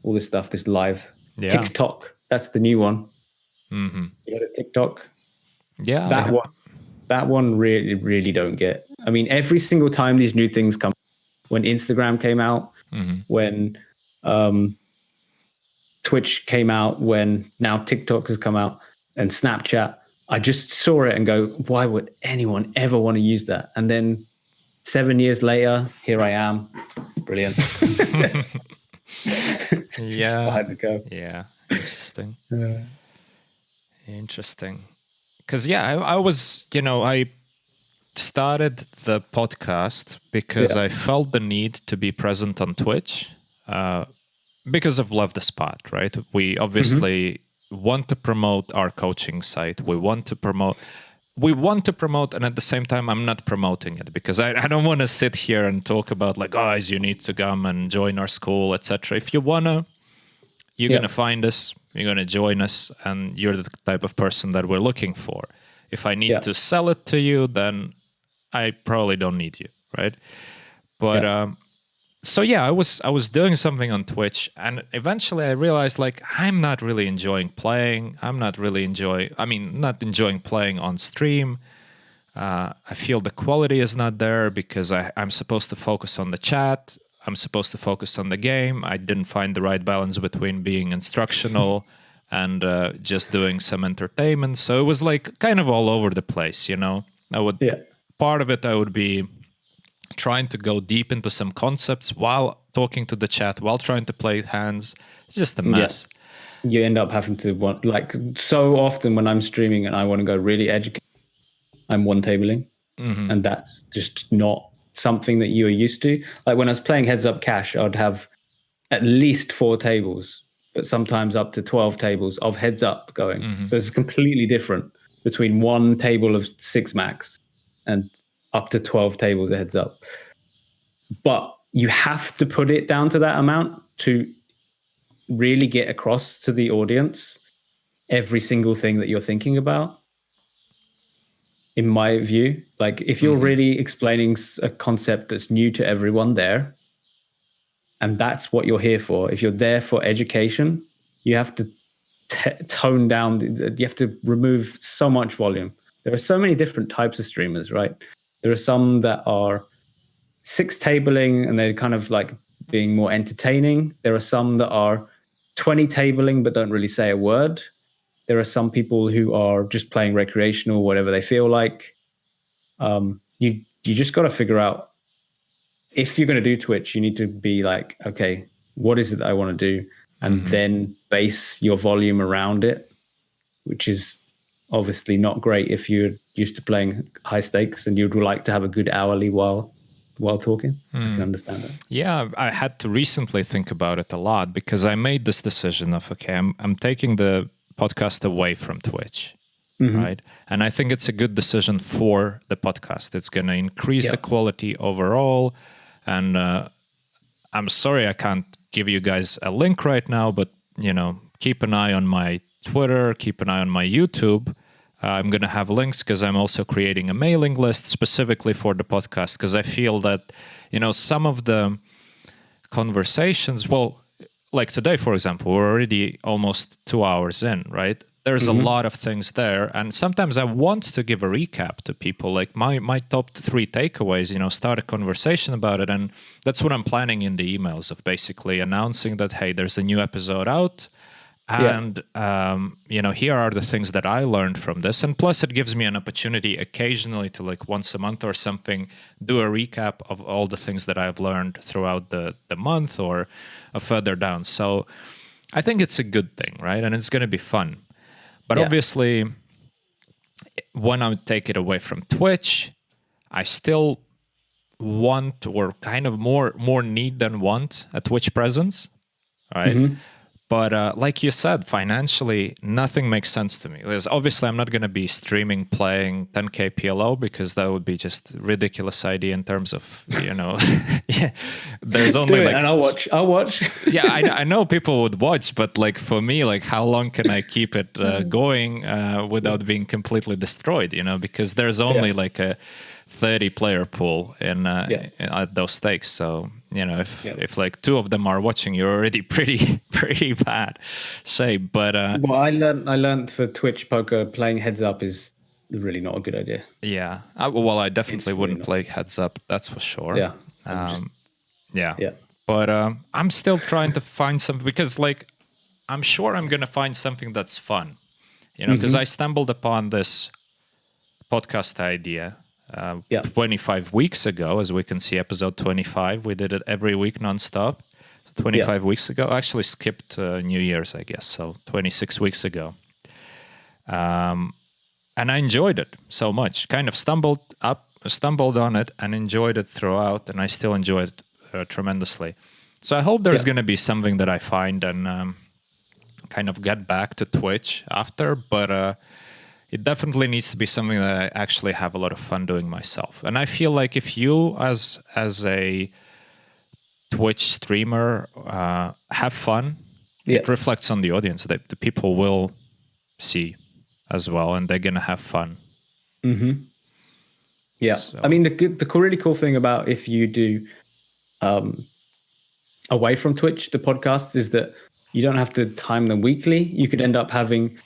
all this stuff, this live TikTok. That's the new one. You got a TikTok? Yeah. That one really don't get. I mean, every single time these new things come, when Instagram came out, when Twitch came out, when now TikTok has come out and Snapchat, I just saw it and go, why would anyone ever want to use that? And then 7 years later, here I am. Brilliant. Yeah. Go. Yeah. Interesting. Interesting. Because, I was, you know, I started the podcast because I felt the need to be present on Twitch because of Love the Spot, right? We obviously want to promote our coaching site. We want to promote, and at the same time, I'm not promoting it because I don't want to sit here and talk about like, guys, you need to come and join our school, etc. If you want to, you're going to find us, you're going to join us, and you're the type of person that we're looking for. If I need to sell it to you, then I probably don't need you, right? But so I was doing something on Twitch, and eventually I realized like I'm not really enjoying playing. Not enjoying playing on stream. I feel the quality is not there because I'm supposed to focus on the chat. I'm supposed to focus on the game. I didn't find the right balance between being instructional and just doing some entertainment. So it was like kind of all over the place, you know. Part of it I would be trying to go deep into some concepts while talking to the chat, while trying to play hands. It's just a mess. You end up having to so often when I'm streaming and I want to go really educated, I'm one tabling, and that's just not something that you are used to. Like when I was playing Heads Up Cash, I'd have at least 4 tables, but sometimes up to 12 tables of Heads Up going. So it's completely different between one table of 6 max and up to 12 tables of Heads Up. But you have to put it down to that amount to really get across to the audience every single thing that you're thinking about. In my view, like if you're really explaining a concept that's new to everyone there, and that's what you're here for, if you're there for education, you have to tone down, you have to remove so much volume. There are so many different types of streamers, right? There are some that are 6 tabling and they're kind of like being more entertaining. There are some that are 20 tabling but don't really say a word. There are some people who are just playing recreational, whatever they feel like. You just got to figure out, if you're going to do Twitch, you need to be like, okay, what is it that I want to do? And then base your volume around it, which is obviously not great if you're used to playing high stakes and you'd like to have a good hourly while talking. I can understand that. Yeah, I had to recently think about it a lot because I made this decision of, okay, I'm taking the podcast away from Twitch, right? And I think it's a good decision for the podcast. It's going to increase the quality overall. And I'm sorry I can't give you guys a link right now, but, keep an eye on my Twitter, keep an eye on my YouTube. I'm going to have links because I'm also creating a mailing list specifically for the podcast because I feel that, some of the conversations, well, like today, for example, we're already almost 2 hours in, right? There's a lot of things there. And sometimes I want to give a recap to people, like my top 3 takeaways, start a conversation about it. And that's what I'm planning in the emails of basically announcing that, hey, there's a new episode out. And, here are the things that I learned from this. And plus, it gives me an opportunity occasionally to, like, once a month or something, do a recap of all the things that I've learned throughout the month or further down. So I think it's a good thing, right? And it's going to be fun. But obviously, when I take it away from Twitch, I still want, or kind of more need than want, a Twitch presence, right? But like you said, financially, nothing makes sense to me. Because obviously, I'm not going to be streaming playing 10K PLO because that would be just a ridiculous idea in terms of, there's only and I'll watch. Yeah, I know people would watch, but like for me, like how long can I keep it going without being completely destroyed, because there's only like a 30 player pool at those stakes. So, if like 2 of them are watching, you're already pretty bad shape. But well, I learned for Twitch poker playing heads up is really not a good idea. Yeah. I definitely wouldn't play heads up. That's for sure. Yeah. But I'm still trying to find something because, like, I'm sure I'm going to find something that's fun, because I stumbled upon this podcast idea 25 weeks ago. As we can see, episode 25, we did it every week nonstop. 25 weeks ago. I actually skipped New Year's, I guess, so 26 weeks ago. And I enjoyed it so much. Kind of stumbled on it and enjoyed it throughout, and I still enjoy it tremendously. So I hope there's going to be something that I find and kind of get back to Twitch after, but it definitely needs to be something that I actually have a lot of fun doing myself. And I feel like if you, as a Twitch streamer, have fun, it reflects on the audience that the people will see as well, and they're going to have fun. Yeah. So, I mean, the really cool thing about if you do away from Twitch, the podcast, is that you don't have to time them weekly. You could end up having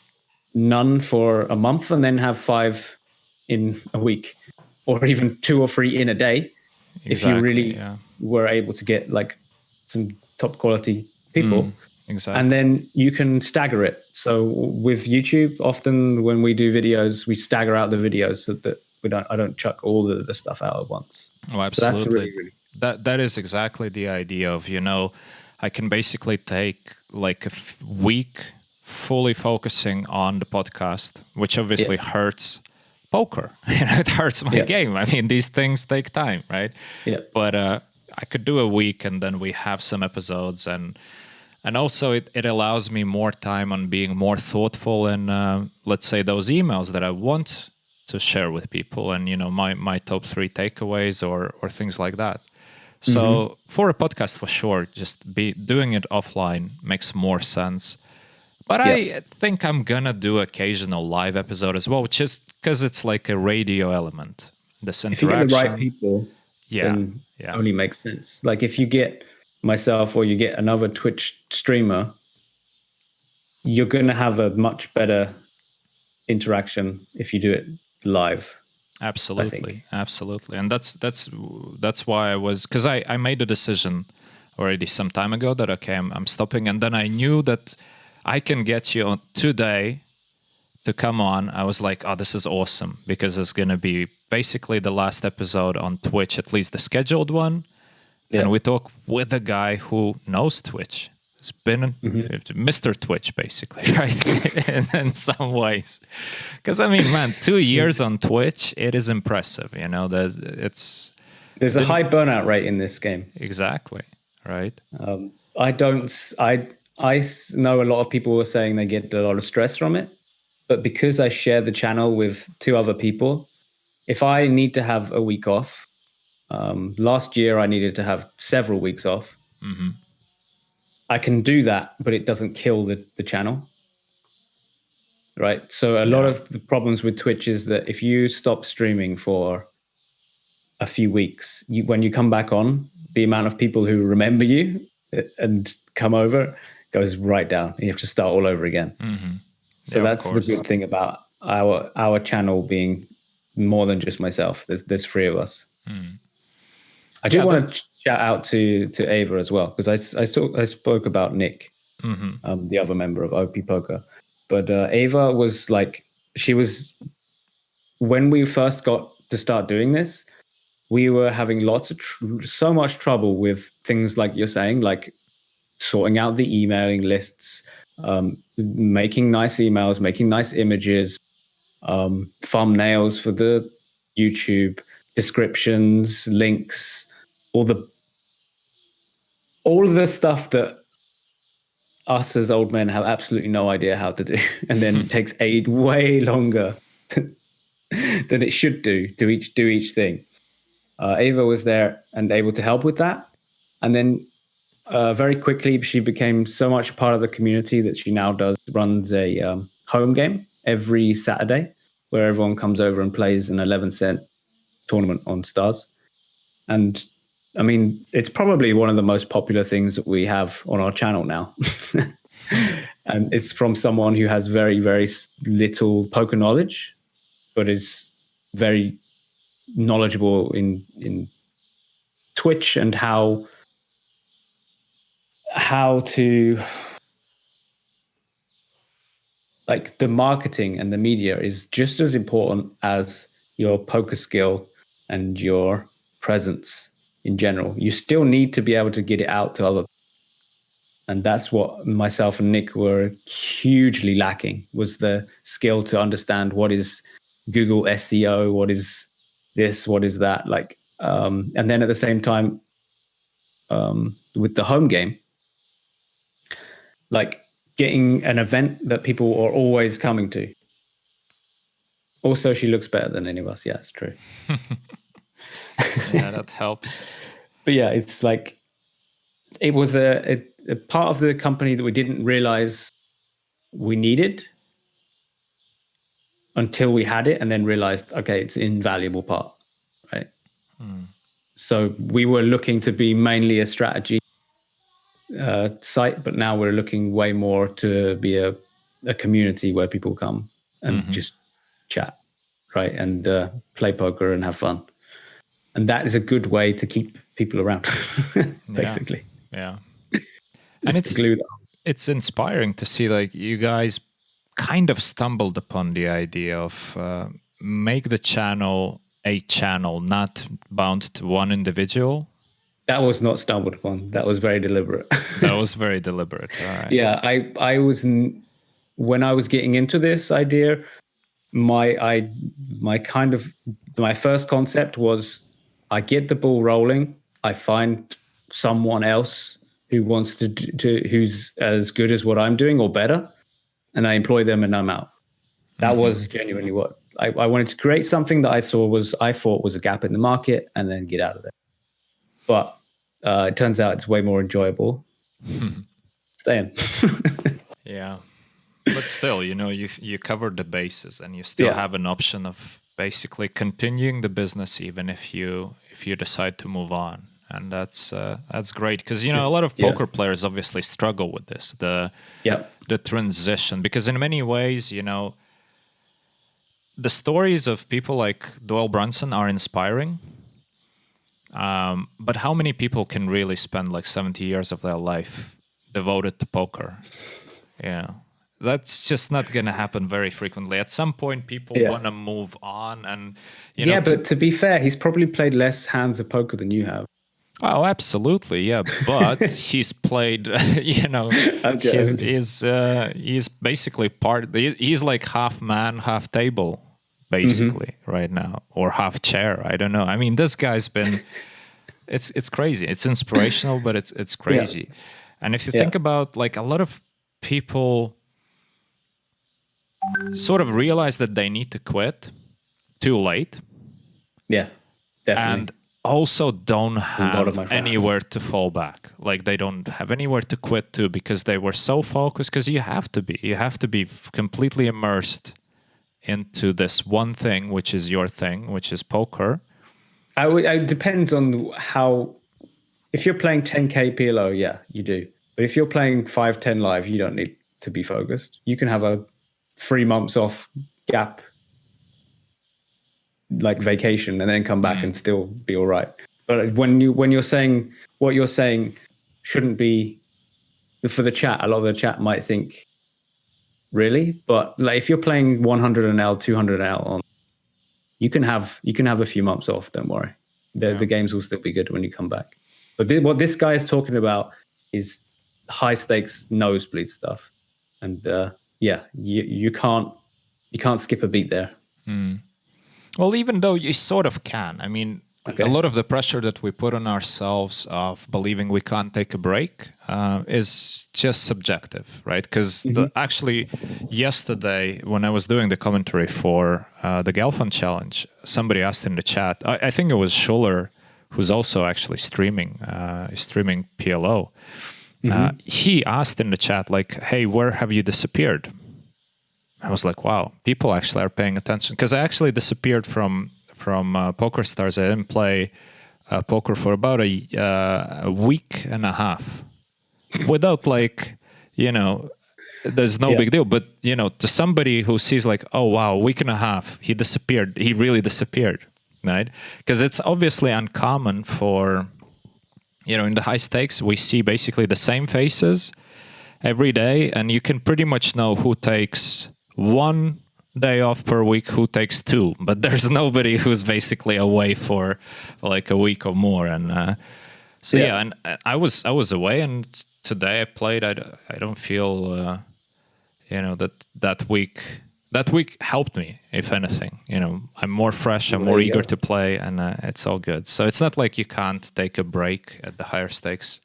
none for a month and then have 5 in a week, or even 2 or 3 in a day. Exactly, if you really were able to get like some top quality people. Exactly. And then you can stagger it. So with YouTube, often when we do videos, we stagger out the videos so that I don't chuck all the stuff out at once. Oh, absolutely. So that's really that is exactly the idea of, I can basically take like a week fully focusing on the podcast, which obviously hurts poker. It hurts my game. I mean, these things take time, right? Yeah. But I could do a week and then we have some episodes, and also it allows me more time on being more thoughtful in, let's say, those emails that I want to share with people, and my top 3 takeaways or things like that. So for a podcast, for sure, just doing it offline makes more sense. But I think I'm gonna do occasional live episode as well, which is because it's like a radio element. This interaction. If you get the right people, then it only makes sense. Like if you get myself or you get another Twitch streamer, you're gonna have a much better interaction if you do it live. Absolutely. And that's why I was, because I made a decision already some time ago that okay, I'm stopping, and then I knew that I can get you on today to come on. I was like, oh, this is awesome, because it's going to be basically the last episode on Twitch, at least the scheduled one. And we talk with a guy who knows Twitch, It's been Mr. Twitch, basically, right? in some ways. Because, I mean, man, 2 years on Twitch, it is impressive. You know, there's a high burnout rate in this game. Exactly, right? I know a lot of people were saying they get a lot of stress from it, but because I share the channel with 2 other people, if I need to have a week off, last year I needed to have several weeks off. I can do that, but it doesn't kill the channel, right? So a lot of the problems with Twitch is that if you stop streaming for a few weeks, when you come back on, the amount of people who remember you and come over goes right down. You have to start all over again. So that's the good thing about our channel being more than just myself. There's 3 of us. I do want to shout out to Ava as well, because I spoke about Nick, the other member of OP Poker, but Ava was like, she was, when we first got to start doing this, we were having so much trouble with things like you're saying, like sorting out the emailing lists, making nice emails, making nice images, thumbnails for the YouTube, descriptions, links, all of the stuff that us as old men have absolutely no idea how to do, and then takes way longer than it should do each thing. Ava was there and able to help with that, and then very quickly she became so much part of the community that she now runs a home game every Saturday, where everyone comes over and plays an 11-cent tournament on Stars. And I mean, it's probably one of the most popular things that we have on our channel now. And it's from someone who has very, very little poker knowledge, but is very knowledgeable in Twitch and how to, like, the marketing and the media is just as important as your poker skill and your presence in general. You still need to be able to get it out to other people. And that's what myself and Nick were hugely lacking, was the skill to understand what is Google SEO, what is this, what is that, like, and then at the same time, with the home game, like getting an event that people are always coming to. Also, she looks better than any of us. Yeah, it's true. Yeah, that helps. But yeah, it's like, it was a part of the company that we didn't realize we needed until we had it, and then realized, okay, it's an invaluable part, right? So we were looking to be mainly a strategy site, but now we're looking way more to be a community where people come and just chat, right? And play poker and have fun. And that is a good way to keep people around, basically. Yeah. And it's inspiring to see, like, you guys kind of stumbled upon the idea of make the channel a channel, not bound to one individual. That was not stumbled upon. That was very deliberate. That was very deliberate. All right. Yeah, I was, when I was getting into this idea, my first concept was, I get the ball rolling, I find someone else who wants to who's as good as what I'm doing or better, and I employ them and I'm out. That was genuinely what I wanted to create, something that I thought was a gap in the market, and then get out of there. But it turns out it's way more enjoyable staying. Yeah. But still, you know, you covered the bases, and you still have an option of basically continuing the business even if you decide to move on. And that's great, because, you know, a lot of poker players obviously struggle with this, the transition, because in many ways, you know, the stories of people like Doyle Brunson are inspiring. But how many people can really spend like 70 years of their life devoted to poker? Yeah. That's just not going to happen very frequently. At some point, people want to move on. And you know, but to be fair, he's probably played less hands of poker than you have. Oh, absolutely, yeah. But he's played, Okay. he's basically he's like half man, half table, Mm-hmm. basically right now, or half chair. I don't know. I mean, this guy's been, it's crazy. It's inspirational, but it's Yeah. crazy. And if you Yeah. think about, like, a lot of people sort of realize that they need to quit too late, Yeah. and Definitely. also don't A lot of have my friends. anywhere to fall back. Like, they don't have anywhere to quit to, because they were so focused. Because you have to be completely immersed into this one thing, which is your thing, which is poker. It depends on how. If you're playing 10K PLO, yeah, you do. But if you're playing 5-10 live, you don't need to be focused. You can have a 3 months off gap, like vacation, and then come back and still be all right. But when you're saying what you're saying shouldn't be for the chat, a lot of the chat might think really, but like if you're playing 100 an L, 200 an L on, you can have a few months off. Don't worry, Yeah. the games will still be good when you come back. But what this guy is talking about is high stakes nosebleed stuff, and yeah, you can't skip a beat there. Well, even though you sort of can. I mean, a Okay. lot of the pressure that we put on ourselves of believing we can't take a break is just subjective, right? Because Hmm. actually, yesterday, when I was doing the commentary for the Gelfand Challenge, somebody asked in the chat, I think it was Schuller, who's also actually streaming PLO. He asked in the chat, like, hey, where have you disappeared? I was like, wow, people actually are paying attention, because I actually disappeared from PokerStars. I didn't play poker for about a week and a half without, like, there's no Yeah. big deal. But to somebody who sees, like, oh wow, a week and a half, he disappeared. He really disappeared, right? Because it's obviously uncommon for, in the high stakes, we see basically the same faces every day, and you can pretty much know who takes 1 day off per week, who takes 2, but there's nobody who's basically away for like a week or more. And so Yeah. yeah, and I was away, and today I played. I don't feel that week helped me, if anything. I'm more fresh, I'm Well, more there you eager go. to play, and it's all good. So it's not like you can't take a break at the higher stakes.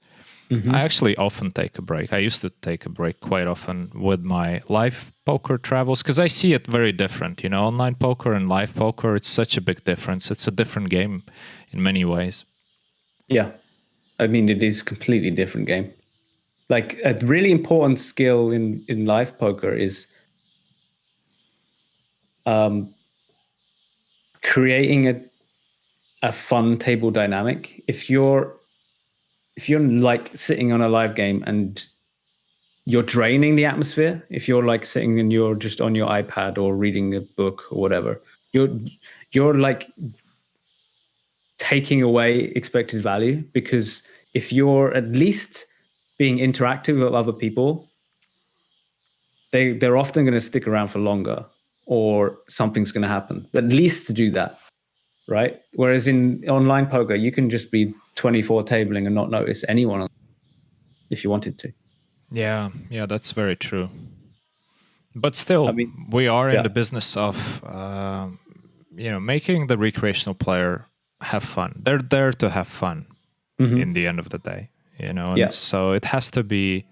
I Hmm. actually often take a break. I used to take a break quite often with my live poker travels, because I see it very different. Online poker and live poker, it's such a big difference. It's a different game in many ways. Yeah. I mean, it is completely different game. Like a really important skill in live poker is um, creating a fun table dynamic. If you're like sitting on a live game and you're draining the atmosphere, if you're like sitting and you're just on your iPad or reading a book or whatever, you're like taking away expected value, because if you're at least being interactive with other people, they're often going to stick around for longer, or something's going to happen. At least to do that, right? Whereas in online poker, you can just be 24 tabling and not notice anyone if you wanted to. Yeah, that's very true. But I still, mean, we are in yeah. the business of making the recreational player have fun. They're there to have fun in Hmm. the end of the day, and Yeah. so it has to be.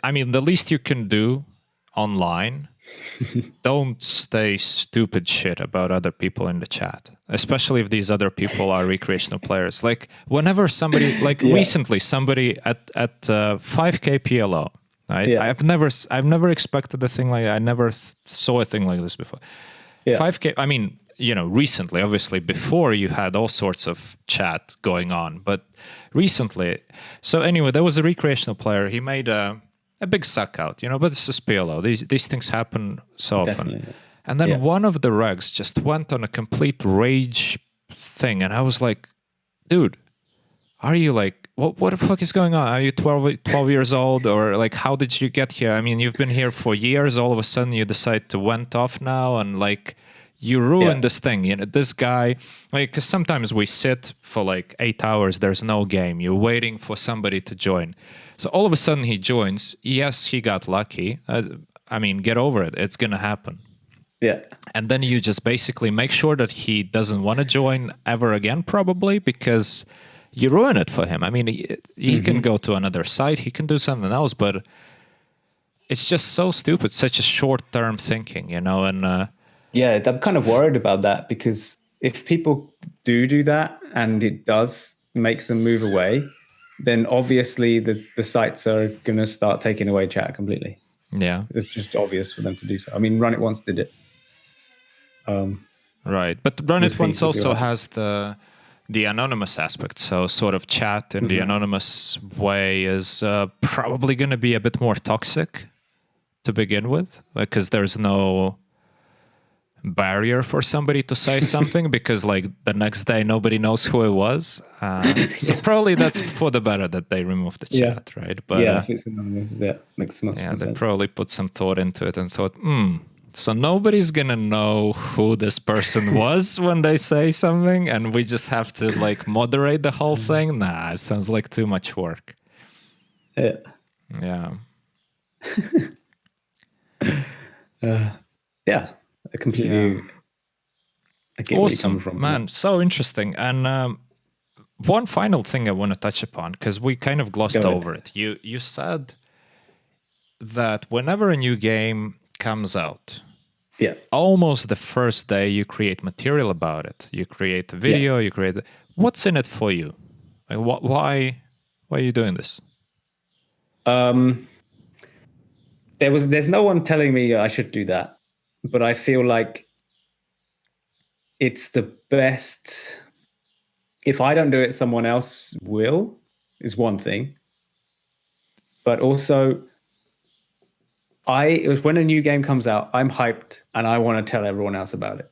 I mean, the least you can do online, don't say stupid shit about other people in the chat, especially if these other people are recreational players. Like, whenever somebody, like Yeah. recently, somebody at 5K PLO, right? Yeah. I've never expected a thing like that. I never saw a thing like this before. Yeah. 5K. I mean, recently, obviously, before you had all sorts of chat going on, but recently. So anyway, there was a recreational player. He made a big suck out, but it's just PLO. These things happen so often. Definitely. And then Yeah. one of the regs just went on a complete rage thing, and I was like, dude, are you like, what the fuck is going on? Are you 12 years old? Or like, how did you get here? I mean, you've been here for years. All of a sudden you decide to went off now, and like, You ruin Yeah. this thing. You know, this guy, like, 'cause sometimes we sit for like 8 hours, there's no game. You're waiting for somebody to join. So all of a sudden he joins. Yes, he got lucky. I mean, get over it. It's going to happen. Yeah. And then you just basically make sure that he doesn't want to join ever again, probably, because you ruin it for him. I mean, he can go to another site, he can do something else, but it's just so stupid, such a short-term thinking, you know, and Yeah, I'm kind of worried about that, because if people do that and it does make them move away, then obviously the sites are going to start taking away chat completely. yeah. It's just obvious for them to do so. I mean, RunItOnce did it. Right, but We'll see RunItOnce also what has the anonymous aspect. So sort of chat in the anonymous way is probably going to be a bit more toxic to begin with, because there's no barrier for somebody to say something, because like the next day nobody knows who it was. So probably that's for the better that they remove the chat, right? But yeah, if it's anonymous, that makes much yeah, more they sense. probably put some thought into it and thought, so nobody's gonna know who this person was when they say something, and we just have to like moderate the whole thing. Nah, it sounds like too much work. Yeah. Yeah. Yeah, I completely. I get where you're coming Awesome, from. man. So interesting. And one final thing I want to touch upon, because we kind of glossed over it. You said that whenever a new game comes out, Yeah. almost the first day you create material about it. You create a video. You create. What's in it for you? Like, why are you doing this? There's no one telling me I should do that, but I feel like it's the best. If I don't do it, someone else will, is one thing. But also, when a new game comes out, I'm hyped and I want to tell everyone else about it.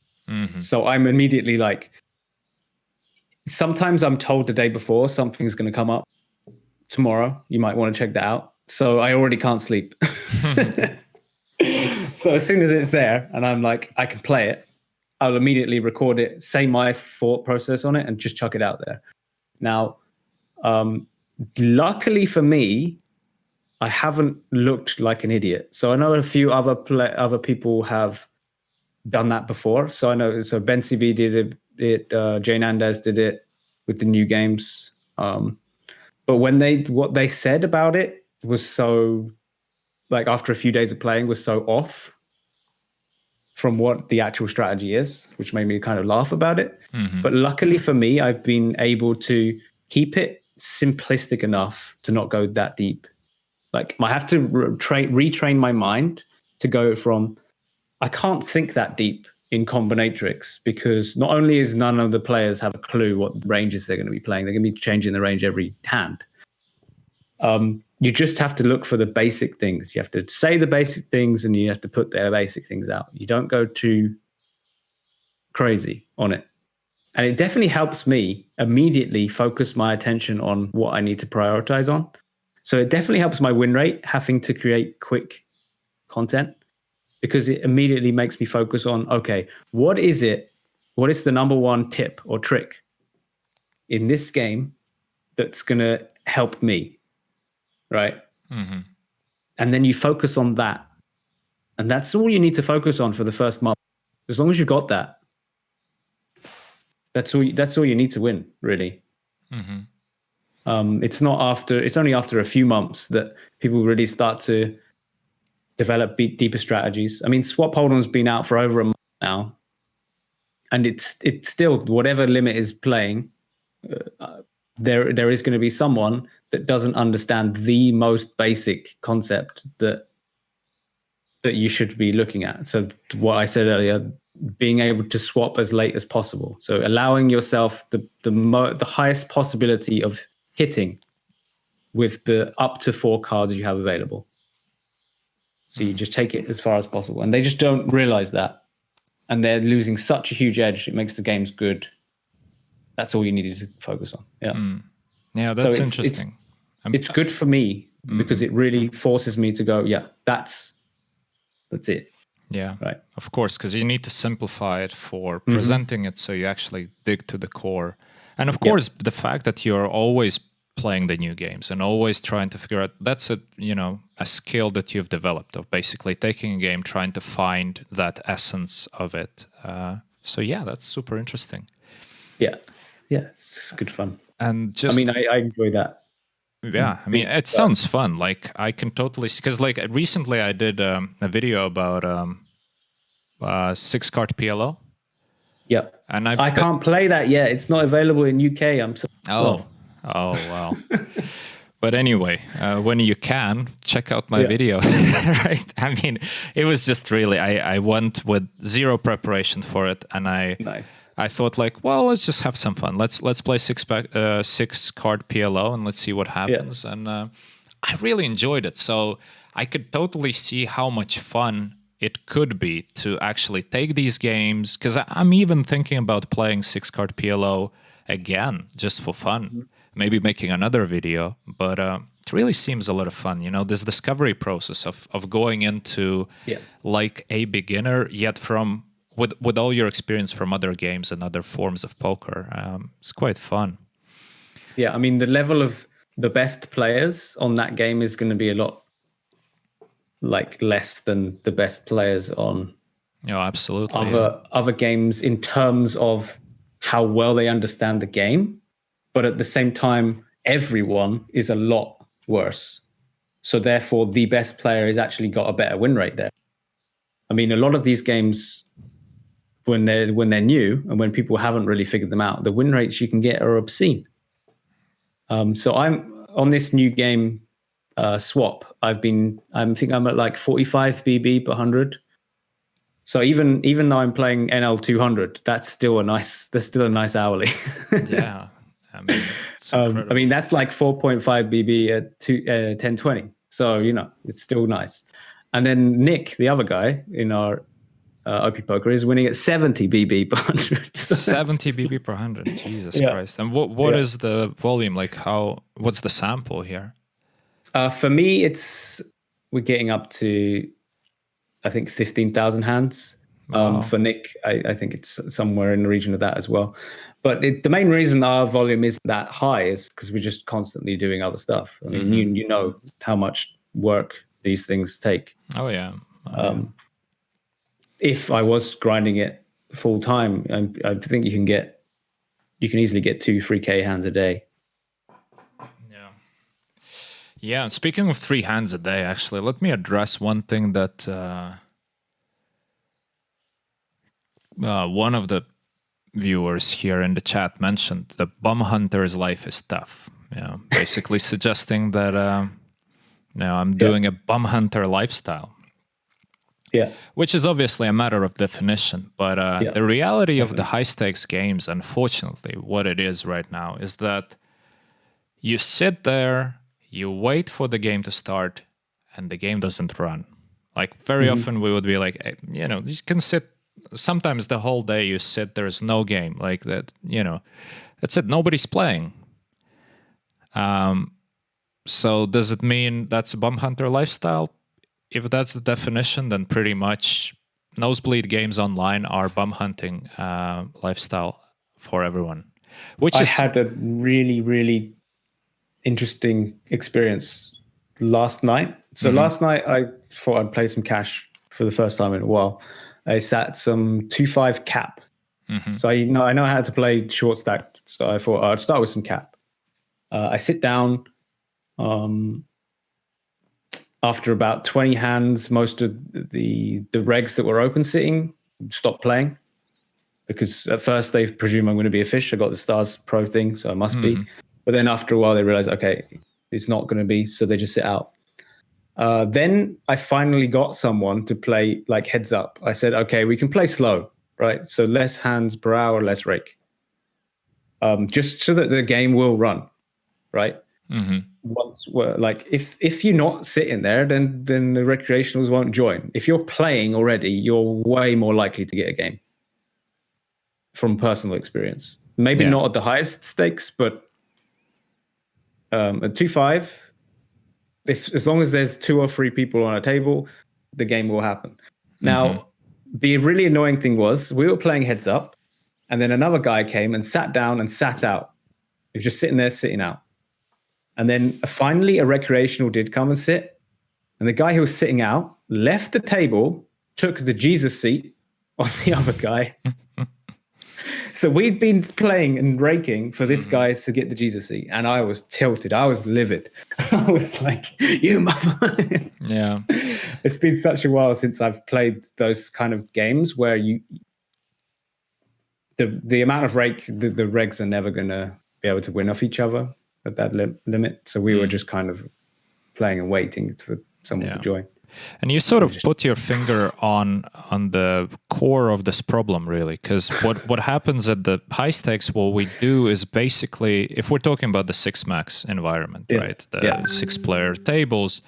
So I'm immediately like, sometimes I'm told the day before something's going to come up tomorrow. You might want to check that out. So I already can't sleep. So as soon as it's there and I'm like, I can play it, I'll immediately record it, say my thought process on it, and just chuck it out there. Now, luckily for me, I haven't looked like an idiot. So I know a few other people have done that before. So I know, so Ben CB did it, Jane Andes did it with the new games. But what they said about it was so, like, after a few days of playing, was so off from what the actual strategy is, which made me kind of laugh about it. But luckily for me, I've been able to keep it simplistic enough to not go that deep. Like, I have to retrain my mind to go from, I can't think that deep in combinatrix, because not only is none of the players have a clue what ranges they're going to be playing, they're going to be changing the range every hand. You just have to look for the basic things. You have to say the basic things and you have to put their basic things out. You don't go too crazy on it. And it definitely helps me immediately focus my attention on what I need to prioritize on. So it definitely helps my win rate having to create quick content, because it immediately makes me focus on, okay, what is it? What is the number one tip or trick in this game that's going to help me? Right. And then you focus on that. And that's all you need to focus on for the first month. As long as you've got that, that's all you need to win, really. It's only after a few months that people really start to develop deeper strategies. I mean, Swap Hold'em's been out for over a month now, and it's still, whatever limit is playing, there is going to be someone that doesn't understand the most basic concept that you should be looking at. So what I said earlier, being able to swap as late as possible. So allowing yourself the highest possibility of hitting with the up to 4 cards you have available. So you just take it as far as possible. And they just don't realize that. And they're losing such a huge edge. It makes the games good. That's all you needed to focus on. Yeah. Yeah, that's interesting. It's good for me because it really forces me to go, yeah, that's it. Yeah, right? of course, because you need to simplify it for Mm-hmm. presenting it so you actually dig to the core. And of Yeah. course, the fact that you're always playing the new games and always trying to figure out, that's a skill that you've developed of basically taking a game, trying to find that essence of it. So yeah, that's super interesting. Yeah. It's good fun. And I just mean, I enjoy that. yeah, I mean, Being it first. sounds fun. Like I can totally see, because like recently I did a video about 6 card PLO, Yeah. and I I bet. can't play that yet. It's not available in UK. I'm so Oh, oh, wow. But anyway, when you can, check out my Yeah. video, right? I mean, it was just really, I went with zero preparation for it, and Nice. I thought like, well, let's just have some fun. Let's play 6 card PLO and let's see what happens. And I really enjoyed it. So I could totally see how much fun it could be to actually take these games, because I'm even thinking about playing 6 card PLO again just for fun, maybe making another video. But it really seems a lot of fun, this discovery process of going into like a beginner, yet from with all your experience from other games and other forms of poker. It's quite fun. Yeah, I mean, the level of the best players on that game is going to be a lot like less than the best players on Absolutely. other games in terms of how well they understand the game. But at the same time, everyone is a lot worse. So therefore, the best player has actually got a better win rate there. I mean, a lot of these games, when they're new and when people haven't really figured them out, the win rates you can get are obscene. So I'm on this new game swap. I think I'm at like 45 BB per 100. So even though I'm playing NL 200, that's still a nice hourly. Yeah, I mean, it's incredible. I mean that's like 4.5 BB at 1020. So it's still nice. And then Nick, the other guy in our OP Poker, is winning at 70 BB per 100. So 70 BB per 100. Jesus Christ. And what is the volume? Like what's the sample here? For me, we're getting up to, I think, 15,000 hands. Wow. For Nick, I think it's somewhere in the region of that as well. But the main reason our volume isn't that high is because we're just constantly doing other stuff. I mean, you know how much work these things take. Oh yeah. If I was grinding it full time, I think you can easily get 2-3K hands a day. Yeah, speaking of 3 hands a day, actually, let me address one thing that one of the viewers here in the chat mentioned. The bum hunter's life is tough. Basically suggesting that I'm doing a bum hunter lifestyle. Yeah. Which is obviously a matter of definition. But the reality of the high-stakes games, unfortunately, what it is right now is that you sit there, you wait for the game to start, and the game doesn't run. Like very often we would be like, hey, you can sit, sometimes the whole day you sit, there's no game like that, that's it, nobody's playing. So does it mean that's a bum hunter lifestyle? If that's the definition, then pretty much Nosebleed games online are bum hunting lifestyle for everyone. I had a really, really interesting experience last night. So last night I thought I'd play some cash for the first time in a while. I sat some 2-5 cap. So I know how to play short stack. So I thought I'd start with some cap. I sit down. After about 20 hands, most of the regs that were open sitting stopped playing, because at first they presume I'm going to be a fish. I got the Stars Pro thing, so I must be. But then after a while, they realize, okay, it's not going to be, so they just sit out. Then I finally got someone to play like heads up. I said, okay, we can play slow, right? So less hands per hour, less rake. Just so that the game will run, right? Once if you're not sitting there, then the recreationals won't join. If you're playing already, you're way more likely to get a game, from personal experience. Maybe not at the highest stakes, but at 2-5, as long as there's 2 or 3 people on a table, the game will happen. Now, the really annoying thing was we were playing heads up, and then another guy came and sat down and sat out. He was just sitting there, sitting out. And then finally a recreational did come and sit. And the guy who was sitting out left the table, took the Jesus seat on the other guy. So we'd been playing and raking for this guy to get the Jesus seat. And I was tilted. I was livid. I was like, you mother. Yeah. It's been such a while since I've played those kind of games where the amount of rake, the regs are never going to be able to win off each other at that limit. So we were just kind of playing and waiting for someone to join. And you sort of put your finger on the core of this problem, really, because what happens at the high stakes, what we do is basically, if we're talking about the 6-max environment, right, the 6-player tables,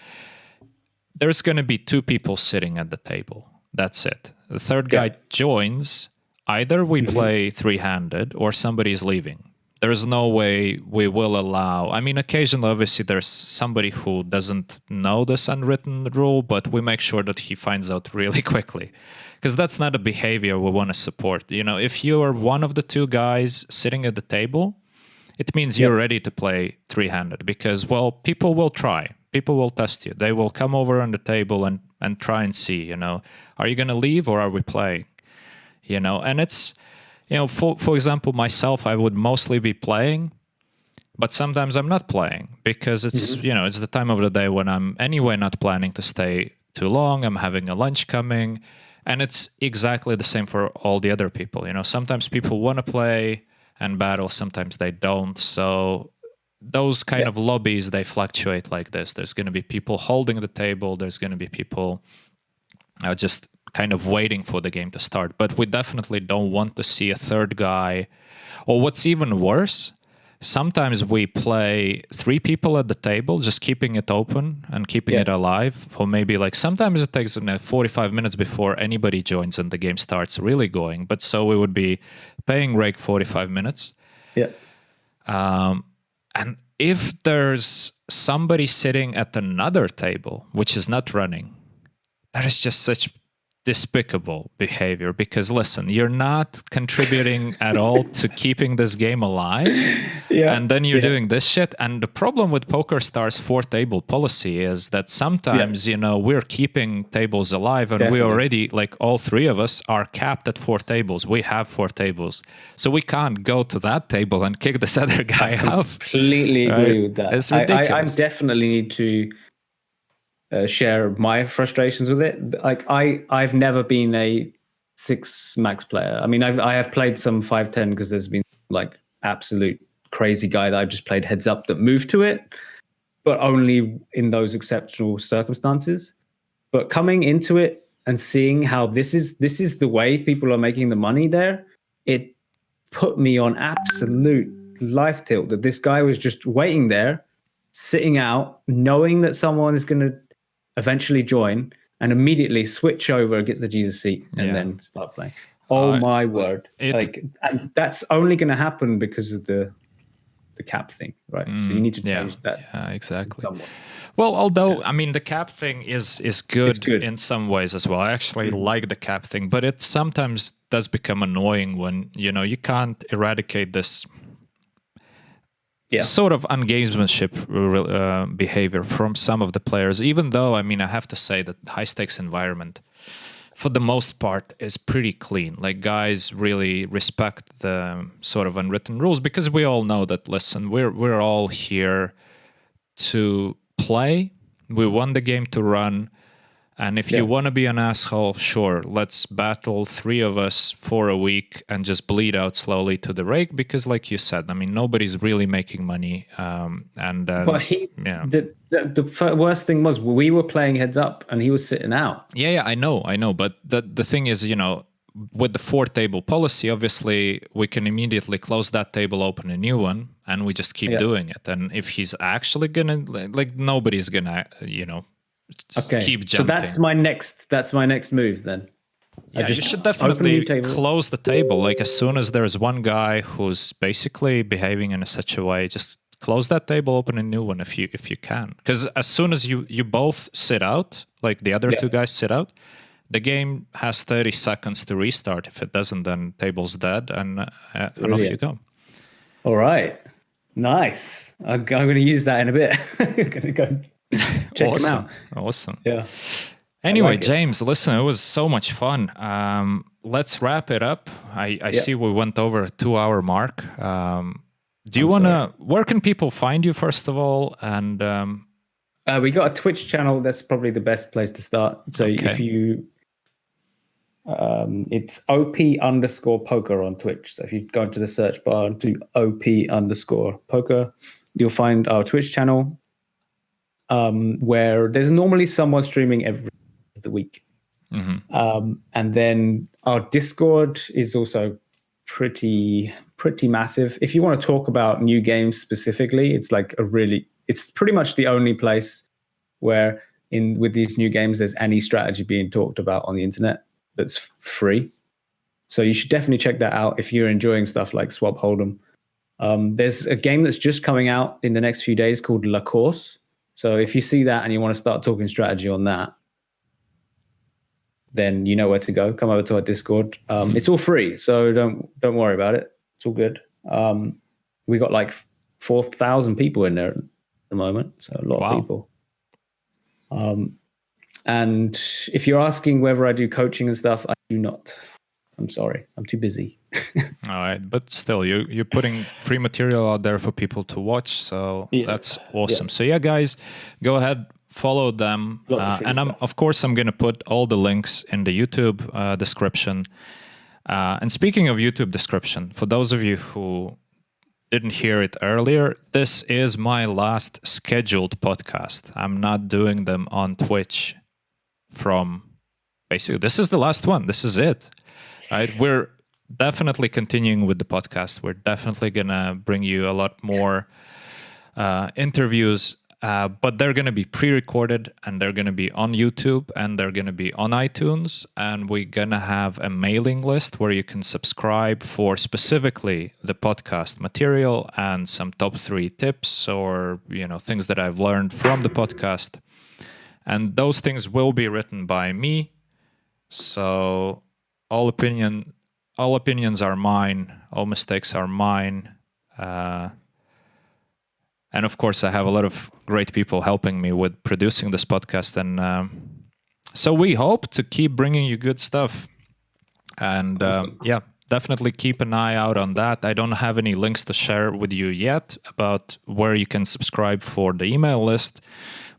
there's going to be 2 people sitting at the table. That's it. The third guy joins. Either we play 3-handed or somebody's leaving. There's no way we will allow... I mean, occasionally, obviously, there's somebody who doesn't know this unwritten rule, but we make sure that he finds out really quickly. Because that's not a behavior we want to support. You know, if you are one of the 2 guys sitting at the table, it means you're ready to play 3-handed. Because, well, people will try. People will test you. They will come over on the table and try and see, you know, are you going to leave or are we playing? You know, and it's... You know, for example, myself, I would mostly be playing, but sometimes I'm not playing because it's, you know, it's the time of the day when I'm anyway not planning to stay too long. I'm having a lunch coming, and it's exactly the same for all the other people. You know, sometimes people want to play and battle, sometimes they don't. So those kind of lobbies, they fluctuate like this. There's going to be people holding the table. There's going to be people just kind of waiting for the game to start. But we definitely don't want to see a third guy. Or what's even worse, sometimes we play 3 people at the table, just keeping it open and keeping it alive for maybe like, sometimes it takes 45 minutes before anybody joins and the game starts really going. But so we would be paying rake 45 minutes. Yeah. And if there's somebody sitting at another table, which is not running, that is just such despicable behavior, because listen, you're not contributing at all to keeping this game alive, and then you're doing this shit. And the problem with PokerStars 4-table policy is that sometimes you know, we're keeping tables alive, and we already, like, all 3 of us are capped at 4 tables. We have 4 tables, so we can't go to that table and kick this other guy out. Completely agree with that. It's ridiculous. I definitely need to share my frustrations with it. Like I've never been a 6-max player. I mean, I have played some 5-10 because there's been like absolute crazy guy that I've just played heads up that moved to it, but only in those exceptional circumstances. But coming into it and seeing how this is the way people are making the money there, it put me on absolute life tilt that this guy was just waiting there, sitting out, knowing that someone is going to eventually join and immediately switch over, get the Jesus seat, and then start playing. Oh my word! And that's only going to happen because of the cap thing, right? So you need to change that. Yeah, exactly. Well, although I mean, the cap thing is good in some ways as well. I actually like the cap thing, but it sometimes does become annoying when, you know, you can't eradicate this sort of ungamesmanship behavior from some of the players, even though, I mean, I have to say that the high-stakes environment, for the most part, is pretty clean. Like, guys really respect the sort of unwritten rules, because we all know that, listen, we're all here to play. We want the game to run. And if you want to be an asshole, sure, let's battle 3 of us for a week and just bleed out slowly to the rake, because like you said, I mean, nobody's really making money. The worst thing was we were playing heads up and he was sitting out. Yeah, I know. But the thing is, you know, with the 4-table policy, obviously, we can immediately close that table, open a new one, and we just keep doing it. And if he's actually going to, like, nobody's going to, you know, keep jumping. So that's my next move then. Yeah, you should definitely close the table. Like, as soon as there's one guy who's basically behaving in such a way, just close that table, open a new one if you can. Because as soon as you both sit out, like the other 2 guys sit out, the game has 30 seconds to restart. If it doesn't, then table's dead, and off you go. All right. Nice. I'm going to use that in a bit. I'm going to go check them out. Awesome. Yeah. Anyway, like James, listen, it was so much fun. Let's wrap it up. I see we went over a 2-hour mark. Do you want to, where can people find you, first of all? And we got a Twitch channel. That's probably the best place to start. So if you, it's OP_poker on Twitch. So if you go into the search bar and do OP_poker, you'll find our Twitch channel, where there's normally someone streaming every week. Mm-hmm. And then our Discord is also pretty massive. If you want to talk about new games specifically, it's like it's pretty much the only place where with these new games there's any strategy being talked about on the internet that's free. So you should definitely check that out if you're enjoying stuff like Swap Hold'em. There's a game that's just coming out in the next few days called La Course. So if you see that and you want to start talking strategy on that, then you know where to go. Come over to our Discord. It's all free, so don't worry about it. It's all good. We got like 4,000 people in there at the moment, so a lot of people. And if you're asking whether I do coaching and stuff, I do not. I'm sorry, I'm too busy. All right, but still, you're putting free material out there for people to watch, so that's awesome. Yeah. So yeah, guys, go ahead, follow them, and of course I'm going to put all the links in the YouTube description. And speaking of YouTube description, for those of you who didn't hear it earlier, this is my last scheduled podcast. I'm not doing them on Twitch basically, this is the last one. This is it. Right? We're definitely continuing with the podcast. We're definitely going to bring you a lot more interviews, but they're going to be pre-recorded, and they're going to be on YouTube, and they're going to be on iTunes, and we're going to have a mailing list where you can subscribe for specifically the podcast material and some top 3 tips or things that I've learned from the podcast. And those things will be written by me. So all opinions are mine, all mistakes are mine. And of course, I have a lot of great people helping me with producing this podcast. And so we hope to keep bringing you good stuff. And yeah, definitely keep an eye out on that. I don't have any links to share with you yet about where you can subscribe for the email list.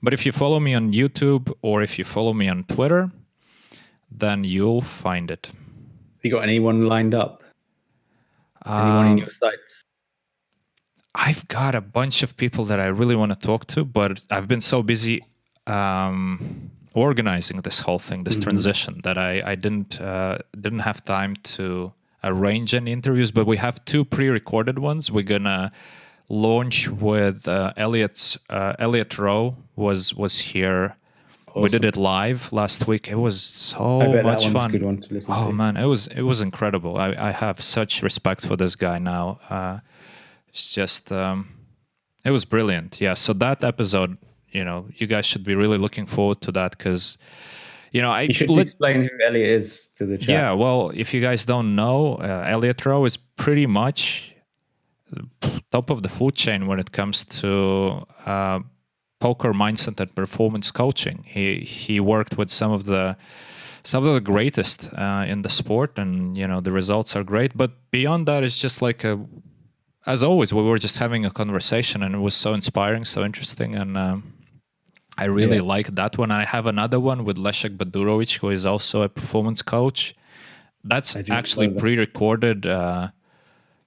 But if you follow me on YouTube or if you follow me on Twitter, then you'll find it. Have you got anyone lined up? Anyone in your sights? I've got a bunch of people that I really want to talk to, but I've been so busy organizing this whole thing, this transition, that I didn't have time to arrange any interviews. But we have 2 pre-recorded ones. We're gonna launch with Elliot Rowe was here. Awesome. We did it live last week. It was so much fun. A good one to listen to. Man, it was incredible. I have such respect for this guy now. It's just it was brilliant. Yeah. So that episode, you guys should be really looking forward to that, because you should explain who Elliot is to the chat. Yeah. Well, if you guys don't know, Elliot Rowe is pretty much top of the food chain when it comes to poker mindset and performance coaching. He worked with some of the greatest in the sport, and the results are great. But beyond that, it's just like as always, we were just having a conversation, and it was so inspiring, so interesting, and I really like that one. I have another one with Leszek Badurovic, who is also a performance coach. That's actually pre-recorded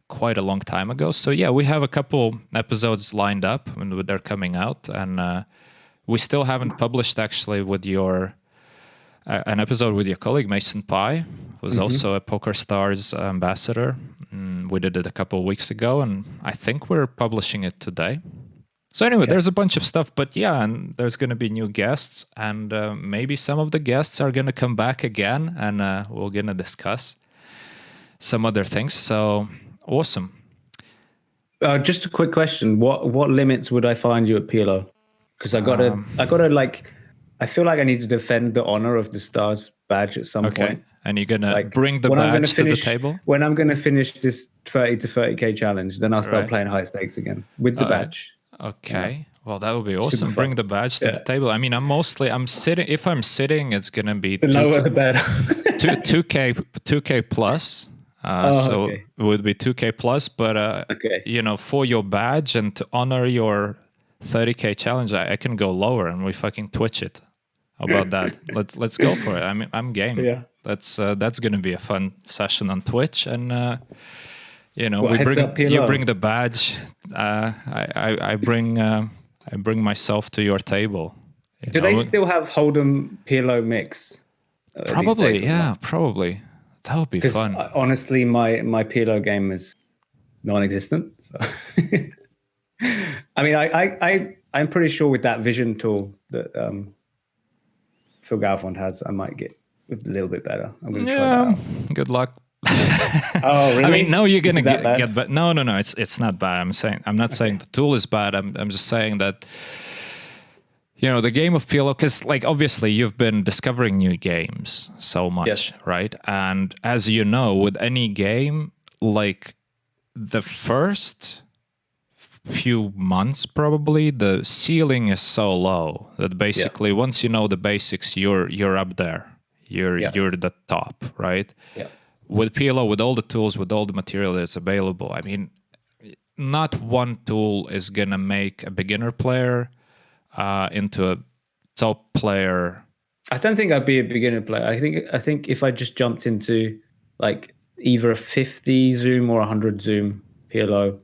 quite a long time ago. So yeah, we have a couple episodes lined up, and they're coming out, and we still haven't published actually with an episode with your colleague Mason Pye, who's also a PokerStars ambassador. We did it a couple of weeks ago, and I think we're publishing it today. So anyway, there's a bunch of stuff, but yeah, and there's going to be new guests, and maybe some of the guests are going to come back again, and we're going to discuss some other things. So awesome. Just a quick question: what limits would I find you at PLO? Because I gotta I feel like I need to defend the honor of the Stars badge at some Okay. point. And you're gonna Like bring the when I'm gonna badge to the finish, table? when I'm gonna finish this 30 to 30K challenge, then I'll start Right. playing high stakes again with the badge. Okay. Well, that would be Should be awesome. fun. Bring the badge to the table. I mean, I'm sitting. If I'm sitting, it's gonna be The lower the better. 2K plus. So okay. it would be 2K plus. But Okay. you know, for your badge and to honor your 30K challenge, I can go lower and we fucking Twitch it. How about that? Let's go for it. I'm game. Yeah. That's gonna be a fun session on Twitch, and you know, Well, heads up, you PLO. bring the badge. I bring myself to your table. Do they still have Hold'em PLO mix? Probably, these days or yeah, not? probably. That would be fun. Honestly, my PLO game is non-existent. So, I mean, I'm pretty sure with that vision tool that Phil Galfond has, I might get a little bit better. I'm going to try that out. Good luck. Oh, really? I mean, no, you're gonna Is it that bad? get bad. No, it's not bad. I'm not saying the tool is bad. I'm just saying that, you know, the game of PLO, because like obviously you've been discovering new games so much, Yes. right? And as you know, with any game, like the first few months probably the ceiling is so low that basically once you know the basics, you're up there. You're the top, right? Yeah. With PLO, with all the tools, with all the material that's available, I mean, not one tool is gonna make a beginner player into a top player. I don't think I'd be a beginner player. I think if I just jumped into like either a 50 zoom or 100 zoom PLO,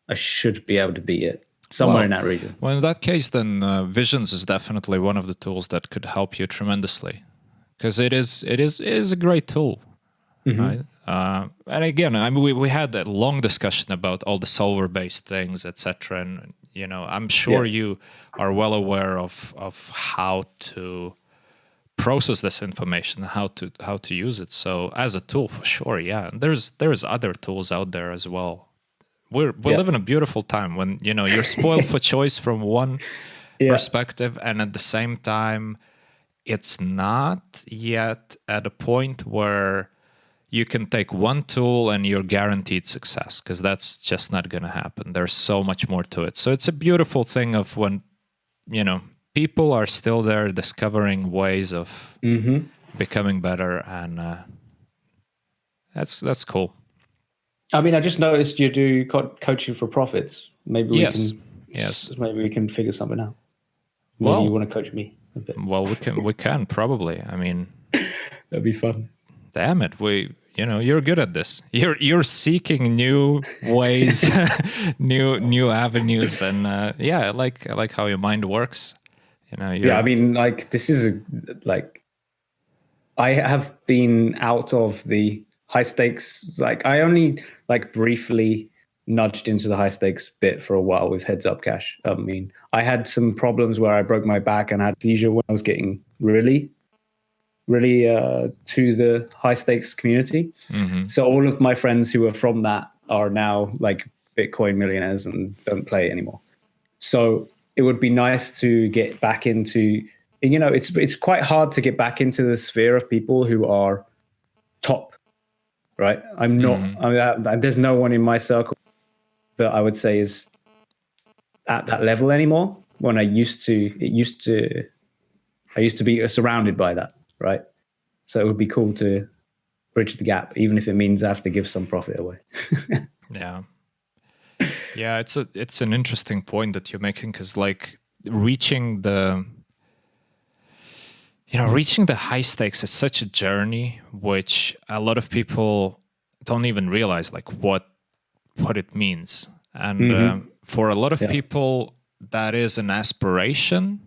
I should be able to beat it somewhere in that region. Well, in that case, then Visions is definitely one of the tools that could help you tremendously, because it is a great tool. Right. And again, I mean, we had that long discussion about all the solver-based things, etc. And you know, I'm sure you are well aware of how to process this information, how to use it. So as a tool, for sure, yeah. And there's other tools out there as well. We live in a beautiful time when, you know, you're spoiled for choice from one perspective, and at the same time, it's not yet at a point where you can take one tool and you're guaranteed success, because that's just not going to happen. There's so much more to it. So it's a beautiful thing of when, you know, people are still there discovering ways of becoming better, and that's cool. I mean, I just noticed you do coaching for profits. Maybe we can. Yes. Maybe we can figure something out. Maybe you want to coach me a bit. Well, we can probably. I mean, that'd be fun. Damn it, you're good at this. You're seeking new ways, new avenues, and I like how your mind works. You know, I mean, like this is I have been out of the high stakes. Like I only like briefly nudged into the high stakes bit for a while with Heads Up Cash. I mean, I had some problems where I broke my back and had seizure when I was getting really to the high stakes community. So all of my friends who are from that are now like Bitcoin millionaires and don't play anymore. So it would be nice to get back into, you know, it's quite hard to get back into the sphere of people who are top, right? I'm not, there's no one in my circle that I would say is at that level anymore. When I used to be surrounded by that. Right. So it would be cool to bridge the gap, even if it means I have to give some profit away. Yeah. It's an interesting point that you're making, because like reaching the high stakes is such a journey, which a lot of people don't even realize like what it means. And for a lot of people, that is an aspiration.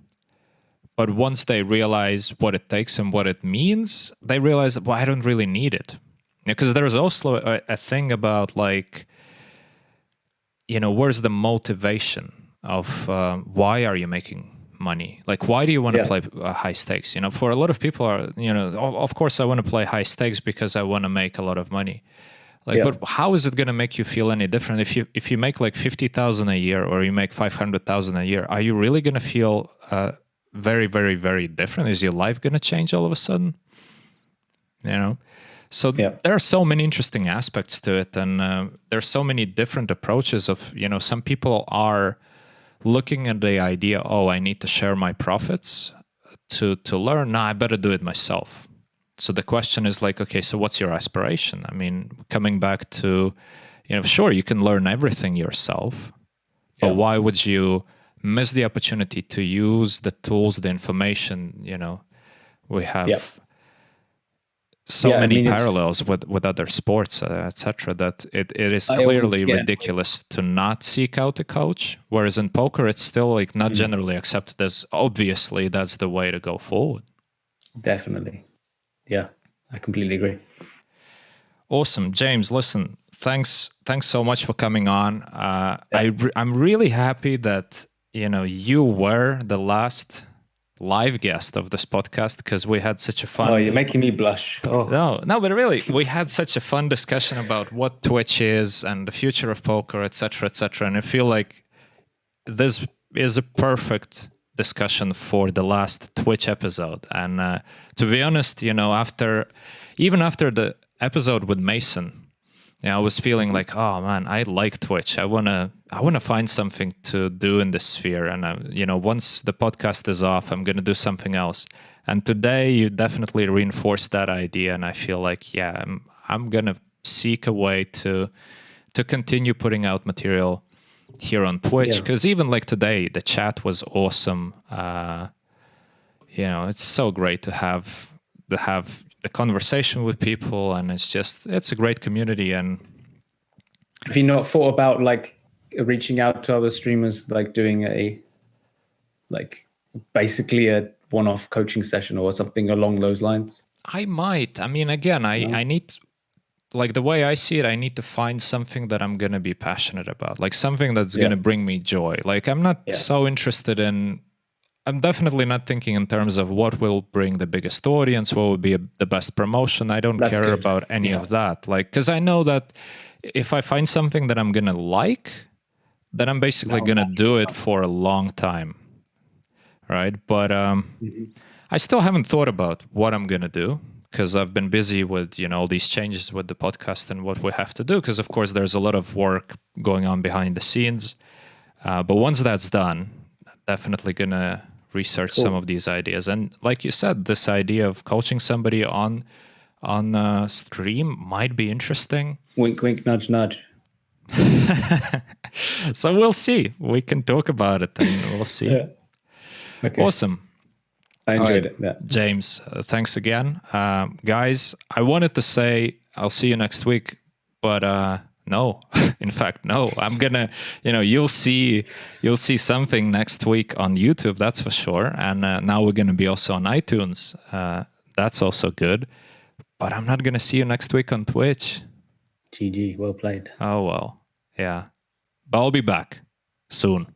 But once they realize what it takes and what it means, they realize that, well, I don't really need it. Because there's also a thing about like, you know, where's the motivation of why are you making money? Like, why do you want to play high stakes? You know, for a lot of people of course I want to play high stakes because I want to make a lot of money. Like, but how is it going to make you feel any different if you make like 50,000 a year or you make 500,000 a year? Are you really going to feel very, very, very different? Is your life going to change all of a sudden? you know. So Yeah. there are so many interesting aspects to it, and there's so many different approaches of, you know, some people are looking at the idea, oh, I need to share my profits to learn. Nah, I better do it myself. So the question is like, okay, so what's your aspiration? I mean, coming back to, you know, sure, you can learn everything yourself, but Yeah. why would you miss the opportunity to use the tools, the information, you know, we have Yeah. so Yeah, I many mean, parallels with other sports, etc., that it is I always clearly get ridiculous to not seek out a coach. Whereas in poker, it's still like not generally accepted as obviously that's the way to go forward. definitely. Yeah, I completely agree. Awesome, James. Listen, thanks so much for coming on. I'm really happy that, you know, you were the last live guest of this podcast, because we had such a fun. Oh, you're making me blush. Oh, No, but really, we had such a fun discussion about what Twitch is and the future of poker, etc., etc. And I feel like this is a perfect discussion for the last Twitch episode. And to be honest, you know, even after the episode with Mason, I was feeling like, oh man, I like Twitch. I wanna find something to do in this sphere. And you know, once the podcast is off, I'm gonna do something else. And today, you definitely reinforced that idea, and I feel like, yeah, I'm gonna seek a way to continue putting out material here on Twitch, because even like today, the chat was awesome. You know, it's so great to have the conversation with people, and it's a great community. And have you not thought about like reaching out to other streamers, like doing basically a one-off coaching session or something along those lines? I might. I mean, again, I need, like, the way I see it, I need to find something that I'm going to be passionate about, like something that's going to bring me joy. Like, I'm not so interested in, I'm definitely not thinking in terms of what will bring the biggest audience, what will be the best promotion. I don't care about any of that. Like, because I know that if I find something that I'm going to like, then I'm basically going to do it for a long time. Right. But I still haven't thought about what I'm going to do, because I've been busy with, you know, all these changes with the podcast and what we have to do. Because, of course, there's a lot of work going on behind the scenes. But once that's done, definitely going to research some of these ideas. And like you said, this idea of coaching somebody on stream might be interesting. Wink, wink, nudge, nudge. So we'll see. We can talk about it and we'll see. Okay. Awesome. I enjoyed it. Yeah. James, thanks again. Guys, I wanted to say I'll see you next week, but no. In fact, no. I'm gonna, you know, you'll see something next week on YouTube, that's for sure. And now we're gonna be also on iTunes. That's also good. But I'm not gonna see you next week on Twitch. GG, well played. Oh well, yeah. But I'll be back soon.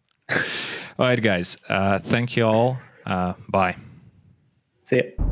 All right, guys. Thank you all. Bye. See ya.